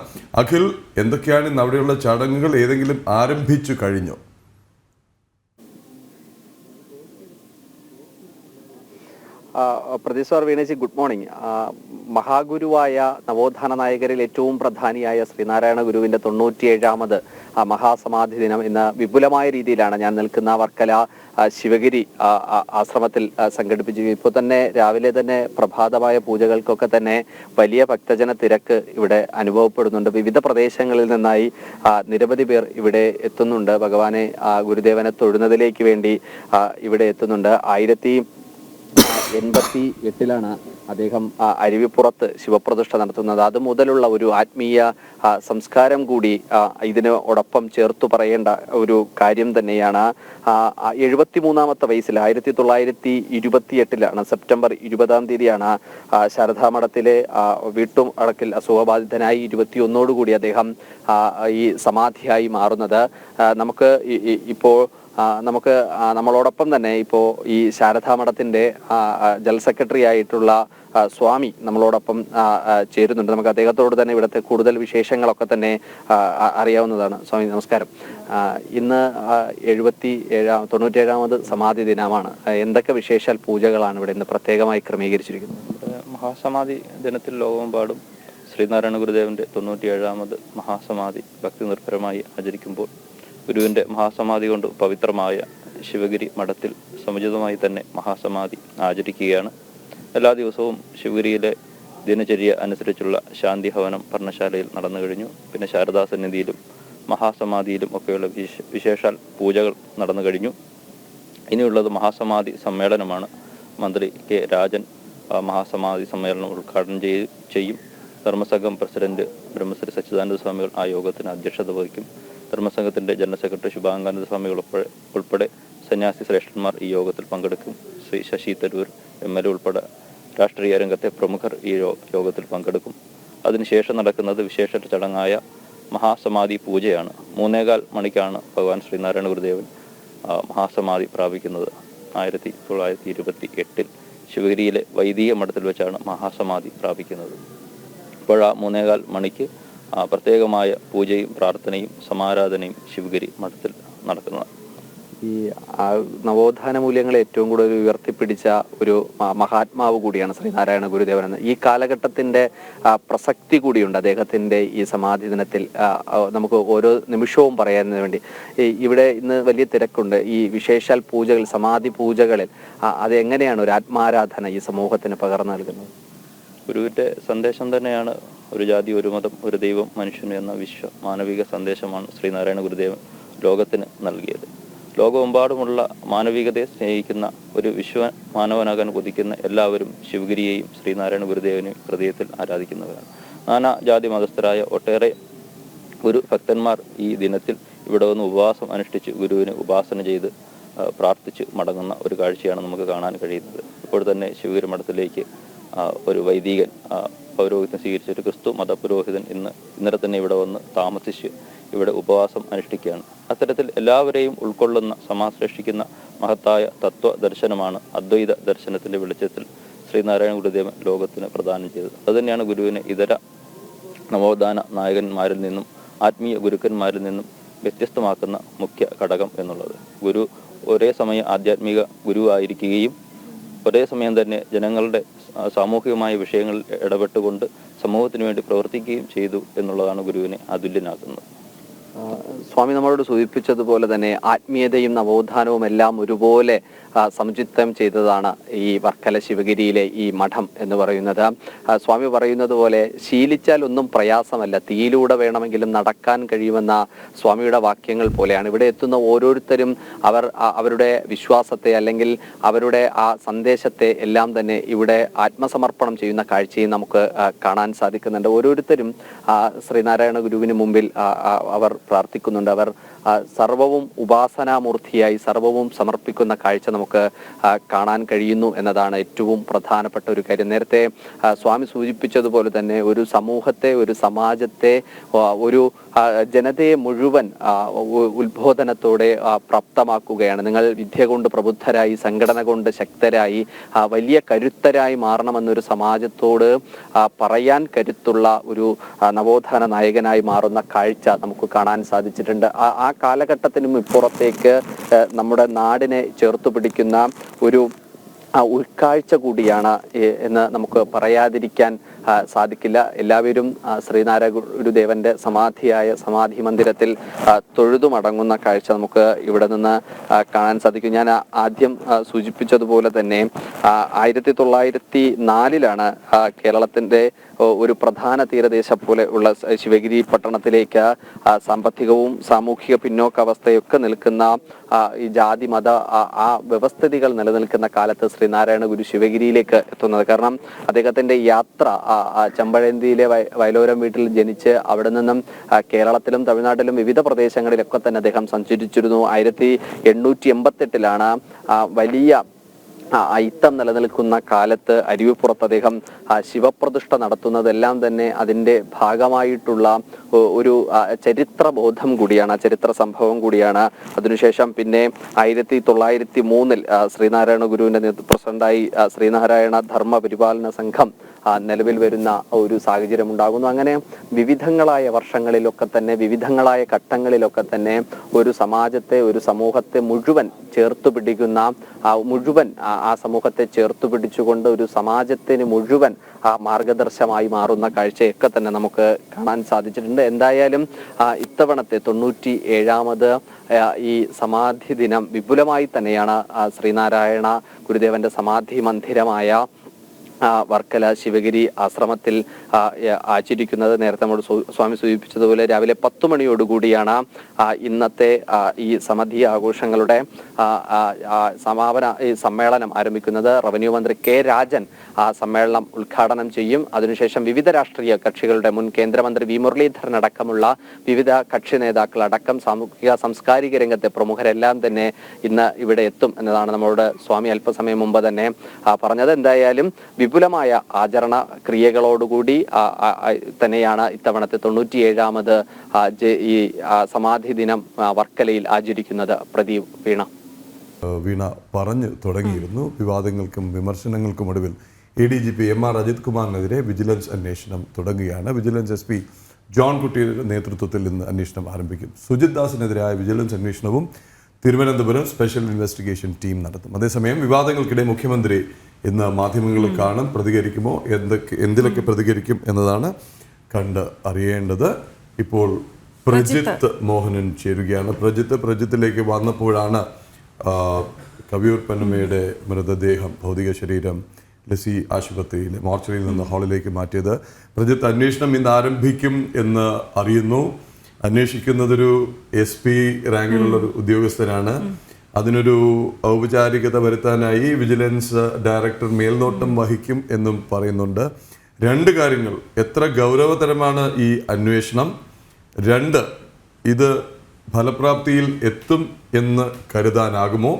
അഖിൽ, എന്തൊക്കെയാണ് ഇന്ന് അവിടെയുള്ള ചടങ്ങുകൾ? ഏതെങ്കിലും ആരംഭിച്ചു കഴിഞ്ഞോ? പ്രദീപ് വീണേജി, ഗുഡ് മോർണിംഗ്. മഹാഗുരുവായ നവോത്ഥാന നായകരിൽ ഏറ്റവും പ്രധാനിയായ ശ്രീനാരായണ ഗുരുവിന്റെ 97ാമത് മഹാസമാധി ദിനം ഇന്ന് വിപുലമായ രീതിയിലാണ് ഞാൻ നിൽക്കുന്ന വർക്കല ശിവഗിരി ആശ്രമത്തിൽ സംഘടിപ്പിച്ചു. ഇപ്പോൾ തന്നെ രാവിലെ തന്നെ പ്രഭാതമായ പൂജകൾക്കൊക്കെ തന്നെ വലിയ ഭക്തജന തിരക്ക് ഇവിടെ അനുഭവപ്പെടുന്നുണ്ട്. വിവിധ പ്രദേശങ്ങളിൽ നിന്നായി നിരവധി പേർ ഇവിടെ എത്തുന്നുണ്ട്. ഭഗവാനെ ഗുരുദേവനെ തൊഴുന്നതിലേക്ക് വേണ്ടി ഇവിടെ എത്തുന്നുണ്ട്. 1988 അദ്ദേഹം അരുവിപ്പുറത്ത് ശിവപ്രതിഷ്ഠ നടത്തുന്നത്. അത് മുതലുള്ള ഒരു ആത്മീയ സംസ്കാരം കൂടി ഇതിനോടൊപ്പം ചേർത്തു പറയേണ്ട ഒരു കാര്യം തന്നെയാണ്. 73ാമത്തെ വയസ്സിൽ 1928 സെപ്റ്റംബർ 20 ശാരദാമഠത്തിലെ വീട്ടുമടക്കിൽ അസുഖബാധിതനായി 21 അദ്ദേഹം ഈ സമാധിയായി മാറുന്നത്. നമ്മളോടൊപ്പം തന്നെ ഇപ്പോൾ ഈ ശാരദാമഠത്തിന്റെ ജനറൽ സെക്രട്ടറി ആയിട്ടുള്ള സ്വാമി നമ്മളോടൊപ്പം ചേരുന്നുണ്ട്. നമുക്ക് അദ്ദേഹത്തോട് തന്നെ ഇവിടുത്തെ കൂടുതൽ വിശേഷങ്ങളൊക്കെ തന്നെ അറിയാവുന്നതാണ്. സ്വാമി നമസ്കാരം. ഇന്ന് 97ാമത് സമാധി ദിനമാണ്. എന്തൊക്കെ വിശേഷാൽ പൂജകളാണ് ഇവിടെ ഇന്ന് പ്രത്യേകമായി ക്രമീകരിച്ചിരിക്കുന്നത്? മഹാസമാധി ദിനത്തിൽ ലോകമെമ്പാടും ശ്രീനാരായണ ഗുരുദേവന്റെ 97ാമത് മഹാസമാധി ഭക്തി നിർഭരമായി ആചരിക്കുമ്പോൾ ഗുരുവിൻ്റെ മഹാസമാധി കൊണ്ട് പവിത്രമായ ശിവഗിരി മഠത്തിൽ സമുചിതമായി തന്നെ മഹാസമാധി ആചരിക്കുകയാണ്. എല്ലാ ദിവസവും ശിവഗിരിയിലെ ദിനചര്യ അനുസരിച്ചുള്ള ശാന്തി ഹവനം പർണശാലയിൽ നടന്നു കഴിഞ്ഞു. പിന്നെ ശാരദാ സന്നിധിയിലും മഹാസമാധിയിലും ഒക്കെയുള്ള വിശേഷാൽ പൂജകൾ നടന്നു കഴിഞ്ഞു. ഇനിയുള്ളത് മഹാസമാധി സമ്മേളനമാണ്. മന്ത്രി കെ രാജൻ മഹാസമാധി സമ്മേളനം ഉദ്ഘാടനം ചെയ്യും. ധർമ്മസംഘം പ്രസിഡന്റ് ബ്രഹ്മശ്രീ സച്ചിദാനന്ദ സ്വാമികൾ ആ യോഗത്തിന് അധ്യക്ഷത വഹിക്കും. ധർമ്മസംഘത്തിൻ്റെ ജനറൽ സെക്രട്ടറി ശുഭാനന്ദ സ്വാമികൾ ഉൾപ്പെടെ സന്യാസി ശ്രേഷ്ഠന്മാർ ഈ യോഗത്തിൽ പങ്കെടുക്കും. ശ്രീ ശശി തരൂർ MLA ഉൾപ്പെടെ രാഷ്ട്രീയ രംഗത്തെ പ്രമുഖർ ഈ യോഗത്തിൽ പങ്കെടുക്കും. അതിനുശേഷം നടക്കുന്നത് വിശേഷ ചടങ്ങായ മഹാസമാധി പൂജയാണ്. 3:15 മണിക്കാണ് ഭഗവാൻ ശ്രീനാരായണ ഗുരുദേവൻ മഹാസമാധി പ്രാപിക്കുന്നത്. 1928 ശിവഗിരിയിലെ വൈദിക മഠത്തിൽ വെച്ചാണ് മഹാസമാധി പ്രാപിക്കുന്നത്. ഇപ്പോൾ 3:15 മണിക്ക് പ്രത്യേകമായ പൂജയും പ്രാർത്ഥനയും സമാരാധനയും ശിവഗിരി മഠത്തിൽ നടക്കുന്നതാണ്. ഈ നവോത്ഥാന മൂല്യങ്ങളെ ഏറ്റവും കൂടുതൽ ഉയർത്തിപ്പിടിച്ച ഒരു മഹാത്മാവ് കൂടിയാണ് ശ്രീനാരായണ ഗുരുദേവൻ എന്ന്. ഈ കാലഘട്ടത്തിന്റെ പ്രസക്തി കൂടിയുണ്ട് അദ്ദേഹത്തിന്റെ ഈ സമാധി ദിനത്തിൽ. നമുക്ക് ഓരോ നിമിഷവും പറയാൻ വേണ്ടി ഇവിടെ ഇന്ന് വലിയ തിരക്കുണ്ട്. ഈ വിശേഷാൽ പൂജകൾ, സമാധി പൂജകളിൽ അതെങ്ങനെയാണ് ഒരു ആത്മാരാധന ഈ സമൂഹത്തിന് പകർന്നു നൽകുന്നത്? ഗുരുവിൻ്റെ സന്ദേശം തന്നെയാണ് ഒരു ജാതി, ഒരു മതം, ഒരു ദൈവം, മനുഷ്യന് എന്ന മാനവിക സന്ദേശമാണ് ശ്രീനാരായണ ഗുരുദേവൻ ലോകത്തിന് നൽകിയത്. ലോകമെമ്പാടുമുള്ള മാനവികതയെ സ്നേഹിക്കുന്ന ഒരു മാനവനാകാൻ കൊതിക്കുന്ന എല്ലാവരും ശിവഗിരിയെയും ശ്രീനാരായണ ഗുരുദേവനെയും ഹൃദയത്തിൽ ആരാധിക്കുന്നവരാണ്. നാനാ ജാതി മതസ്ഥരായ ഒട്ടേറെ ഗുരു ഭക്തന്മാർ ഈ ദിനത്തിൽ ഇവിടെ വന്ന് ഉപവാസം അനുഷ്ഠിച്ച് ഗുരുവിനെ ഉപാസന ചെയ്ത് പ്രാർത്ഥിച്ച് മടങ്ങുന്ന ഒരു കാഴ്ചയാണ് നമുക്ക് കാണാൻ കഴിയുന്നത്. ഇപ്പോൾ തന്നെ ശിവഗിരി മഠത്തിലേക്ക് ഒരു വൈദികൻ പൗരോഹിത്യം സ്വീകരിച്ച ഒരു ക്രിസ്തു മതപുരോഹിതൻ ഇന്നലെ തന്നെ ഇവിടെ വന്ന് താമസിച്ച് ഇവിടെ ഉപവാസം അനുഷ്ഠിക്കുകയാണ്. അത്തരത്തിൽ എല്ലാവരെയും ഉൾക്കൊള്ളുന്ന, സമാശ്ലേഷിക്കുന്ന മഹത്തായ തത്വ ദർശനമാണ് അദ്വൈത ദർശനത്തിൻ്റെ വെളിച്ചത്തിൽ ശ്രീനാരായണ ഗുരുദേവൻ ലോകത്തിന് പ്രദാനം ചെയ്തത്. അതുതന്നെയാണ് ഗുരുവിനെ ഇതര നവോത്ഥാന നായകന്മാരിൽ നിന്നും ആത്മീയ ഗുരുക്കന്മാരിൽ നിന്നും വ്യത്യസ്തമാക്കുന്ന മുഖ്യ ഘടകം എന്നുള്ളത്. ഗുരു ഒരേ സമയം ആധ്യാത്മിക ഗുരു ആയിരിക്കുകയും ഒരേ സമയം തന്നെ ജനങ്ങളുടെ സാമൂഹികമായ വിഷയങ്ങളിൽ ഇടപെട്ടുകൊണ്ട് സമൂഹത്തിന് വേണ്ടി പ്രവർത്തിക്കുകയും ചെയ്തു എന്നുള്ളതാണ് ഗുരുവിനെ അതുല്യനാക്കുന്നത്. സ്വാമി നമ്മളോട് സൂചിപ്പിച്ചതുപോലെ തന്നെ ആത്മീയതയും നവോത്ഥാനവും എല്ലാം ഒരുപോലെ സമുചിതം ചെയ്തതാണ് ഈ വർക്കല ശിവഗിരിയിലെ ഈ മഠം എന്ന് പറയുന്നത്. സ്വാമി പറയുന്നത് പോലെ ശീലിച്ചാൽ ഒന്നും പ്രയാസമല്ല, തീയിലൂടെ വേണമെങ്കിലും നടക്കാൻ കഴിയുമെന്ന സ്വാമിയുടെ വാക്യങ്ങൾ പോലെയാണ്. ഇവിടെ എത്തുന്ന ഓരോരുത്തരും അവരുടെ വിശ്വാസത്തെ അല്ലെങ്കിൽ അവരുടെ ആ സന്ദേശത്തെ എല്ലാം തന്നെ ഇവിടെ ആത്മസമർപ്പണം ചെയ്യുന്ന കാഴ്ചയും നമുക്ക് കാണാൻ സാധിക്കുന്നുണ്ട്. ഓരോരുത്തരും ശ്രീനാരായണ ഗുരുവിന് മുമ്പിൽ അവർ പ്രാർത്ഥിക്കുന്നുണ്ട്. അവർ സർവവും ഉപാസനാമൂർത്തിയായി സർവവും സമർപ്പിക്കുന്ന കാഴ്ച നമുക്ക് കാണാൻ കഴിയുന്നു എന്നതാണ് ഏറ്റവും പ്രധാനപ്പെട്ട ഒരു കാര്യം. നേരത്തെ സ്വാമി സൂചിപ്പിച്ചതുപോലെ തന്നെ ഒരു സമൂഹത്തെ, ഒരു സമാജത്തെ, ഒരു ജനതയെ മുഴുവൻ ഉത്ബോധനത്തോടെ പ്രാപ്തമാക്കുകയാണ്. നിങ്ങൾ വിദ്യ കൊണ്ട് പ്രബുദ്ധരായി, സംഘടന കൊണ്ട് ശക്തരായി, വലിയ കരുത്തരായി മാറണമെന്നൊരു സമാജത്തോട് പറയാൻ കരുത്തുള്ള ഒരു നവോത്ഥാന നായകനായി മാറുന്ന കാഴ്ച നമുക്ക് കാണാൻ സാധിച്ചിട്ടുണ്ട്. ആ കാലഘട്ടത്തിനും ഇപ്പുറത്തേക്ക് നമ്മുടെ നാടിനെ ചേർത്തു പിടിക്കുന്ന ഒരു ഉൾക്കാഴ്ച കൂടിയാണ് എന്ന് നമുക്ക് പറയാതിരിക്കാൻ സാധിക്കില്ല. എല്ലാവരും ശ്രീനാരായണ ഗുരുദേവന്റെ സമാധി മന്ദിരത്തിൽ തൊഴുതുമടങ്ങുന്ന കാഴ്ച നമുക്ക് ഇവിടെ നിന്ന് കാണാൻ സാധിക്കും. ഞാൻ ആദ്യം സൂചിപ്പിച്ചതുപോലെ തന്നെ 1904 കേരളത്തിന്റെ ഒരു പ്രധാന തീരദേശം പോലെ ഉള്ള ശിവഗിരി പട്ടണത്തിലേക്ക് സാമ്പത്തികവും സാമൂഹിക പിന്നോക്കാവസ്ഥയൊക്കെ നിൽക്കുന്ന ഈ ജാതി മത ആ വ്യവസ്ഥിതികൾ നിലനിൽക്കുന്ന കാലത്ത് ശ്രീനാരായണ ഗുരു ശിവഗിരിയിലേക്ക് എത്തുന്നത്. കാരണം അദ്ദേഹത്തിന്റെ യാത്ര ചെമ്പഴന്തിയിലെ വയലോരം വീട്ടിൽ ജനിച്ച് അവിടെ നിന്നും കേരളത്തിലും തമിഴ്നാട്ടിലും വിവിധ പ്രദേശങ്ങളിലൊക്കെ തന്നെ അദ്ദേഹം സഞ്ചരിച്ചിരുന്നു. 1888 വലിയ ഐത്തം നിലനിൽക്കുന്ന കാലത്ത് അരുവിപ്പുറത്ത് അദ്ദേഹം ശിവപ്രതിഷ്ഠ നടത്തുന്നതെല്ലാം തന്നെ അതിൻ്റെ ഭാഗമായിട്ടുള്ള ഒരു ചരിത്രബോധം കൂടിയാണ്, ചരിത്ര സംഭവം കൂടിയാണ്. അതിനുശേഷം പിന്നെ 1903 ശ്രീനാരായണ ഗുരുവിൻ്റെ പ്രസിഡന്റായി ശ്രീനാരായണ ധർമ്മ പരിപാലന സംഘം നിലവിൽ വരുന്ന ഒരു സാഹചര്യം ഉണ്ടാകുന്നു. അങ്ങനെ വിവിധങ്ങളായ വർഷങ്ങളിലൊക്കെ തന്നെ വിവിധങ്ങളായ ഘട്ടങ്ങളിലൊക്കെ തന്നെ ഒരു സമാജത്തെ, ഒരു സമൂഹത്തെ മുഴുവൻ ചേർത്തു പിടിക്കുന്ന മുഴുവൻ ആ സമൂഹത്തെ ചേർത്തു പിടിച്ചുകൊണ്ട് ഒരു സമാജത്തിന് മുഴുവൻ മാർഗദർശമായി മാറുന്ന കാഴ്ചയൊക്കെ തന്നെ നമുക്ക് കാണാൻ സാധിച്ചിട്ടുണ്ട്. എന്തായാലും ഇത്തവണത്തെ 97ാമത് ഈ സമാധി ദിനം വിപുലമായി തന്നെയാണ് ശ്രീനാരായണ ഗുരുദേവന്റെ സമാധി മന്ദിരമായ വർക്കല ശിവഗിരി ആശ്രമത്തിൽ ആചരിക്കുന്നത്. നേരത്തെ നമ്മൾ സ്വാമി സൂചിപ്പിച്ചതുപോലെ രാവിലെ 10 മണിയോടുകൂടിയാണ് ഇന്നത്തെ ഈ സമാധി ആഘോഷങ്ങളുടെ ഈ സമ്മേളനം ആരംഭിക്കുന്നത്. റവന്യൂ മന്ത്രി കെ രാജൻ സമ്മേളനം ഉദ്ഘാടനം ചെയ്യും. അതിനുശേഷം വിവിധ രാഷ്ട്രീയ കക്ഷികളുടെ മുൻ കേന്ദ്രമന്ത്രി വി മുരളീധരൻ അടക്കമുള്ള വിവിധ കക്ഷി നേതാക്കൾ അടക്കം സാമൂഹിക സാംസ്കാരിക രംഗത്തെ പ്രമുഖരെല്ലാം തന്നെ ഇന്ന് ഇവിടെ എത്തും എന്നതാണ് നമ്മളോട് സ്വാമി അല്പസമയം മുമ്പ് തന്നെ പറഞ്ഞത്. എന്തായാലും വിപുലമായ ആചരണ ക്രിയകളോടുകൂടി തന്നെയാണ് ഇത്തവണത്തെ 97ാമത് ഈ സമാധി ദിനം വർക്കലയിൽ ആചരിക്കുന്നത്. പ്രദീപ്, വീണ പറഞ്ഞു തുടങ്ങിയിരുന്നു. വിവാദങ്ങൾക്കും വിമർശനങ്ങൾക്കും ഒടുവിൽ ADGP MR അജിത് കുമാറിനെതിരെ വിജിലൻസ് അന്വേഷണം തുടങ്ങുകയാണ്. വിജിലൻസ് SP ജോൺ കുട്ടിയുടെ നേതൃത്വത്തിൽ ഇന്ന് അന്വേഷണം ആരംഭിക്കും. സുജിത് ദാസിനെതിരായ വിജിലൻസ് അന്വേഷണവും തിരുവനന്തപുരം സ്പെഷ്യൽ ഇൻവെസ്റ്റിഗേഷൻ ടീം നടത്തും. അതേസമയം വിവാദങ്ങൾക്കിടെ മുഖ്യമന്ത്രി ഇന്ന് മാധ്യമങ്ങളിൽ കാണും. പ്രതികരിക്കുമോ, എന്തിലൊക്കെ പ്രതികരിക്കും എന്നതാണ് കണ്ട് അറിയേണ്ടത്. ഇപ്പോൾ പ്രജിത്ത് മോഹനൻ ചേരുകയാണ്. പ്രജിത്തിലേക്ക് വന്നപ്പോഴാണ് കവിയൂർ പൊന്നമ്മയുടെ മൃതദേഹം, ഭൗതിക ശരീരം ലസി ആശുപത്രിയിലെ മോർച്ചറിയിൽ നിന്ന് ഹാളിലേക്ക് മാറ്റിയത്. പ്രജിത്ത്, അന്വേഷണം ഇന്ന് ആരംഭിക്കും എന്ന് അറിയുന്നു. അന്വേഷിക്കുന്നതൊരു SP റാങ്കിലുള്ളൊരു ഉദ്യോഗസ്ഥനാണ്. അതിനൊരു ഔപചാരികത വരുത്താനായി വിജിലൻസ് ഡയറക്ടർ മേൽനോട്ടം വഹിക്കും എന്നും പറയുന്നുണ്ട്. 2 കാര്യങ്ങൾ: എത്ര ഗൗരവതരമാണ് ഈ അന്വേഷണം? 2, ഇത് ഫലപ്രാപ്തിയിൽ എത്തും എന്ന് കരുതാനാകുമോ?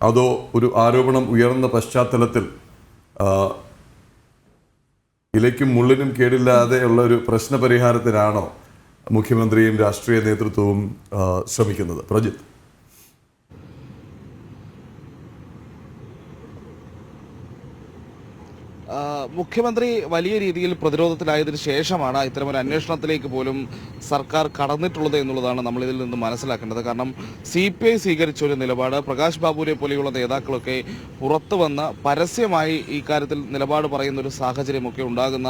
അതോ ഒരു ആരോപണം ഉയർന്ന പശ്ചാത്തലത്തിൽ ഇലയ്ക്കും മുള്ളിനും കേടില്ലാതെ ഉള്ള ഒരു പ്രശ്നപരിഹാരത്തിനാണോ മുഖ്യമന്ത്രിയും രാഷ്ട്രീയ നേതൃത്വവും ശ്രമിക്കുന്നത്? പ്രജിത്ത്. മുഖ്യമന്ത്രി വലിയ രീതിയിൽ പ്രതിരോധത്തിലായതിനു ശേഷമാണ് ഇത്തരമൊരു അന്വേഷണത്തിലേക്ക് പോലും സർക്കാർ കടന്നിട്ടുള്ളത് എന്നുള്ളതാണ് നമ്മൾ ഇതിൽ നിന്ന് മനസ്സിലാക്കേണ്ടത്. കാരണം CPI സ്വീകരിച്ച ഒരു നിലപാട്, പ്രകാശ് ബാബുവിനെ പോലെയുള്ള നേതാക്കളൊക്കെ പുറത്തു വന്ന് പരസ്യമായി ഈ കാര്യത്തിൽ നിലപാട് പറയുന്ന ഒരു സാഹചര്യമൊക്കെ ഉണ്ടാകുന്ന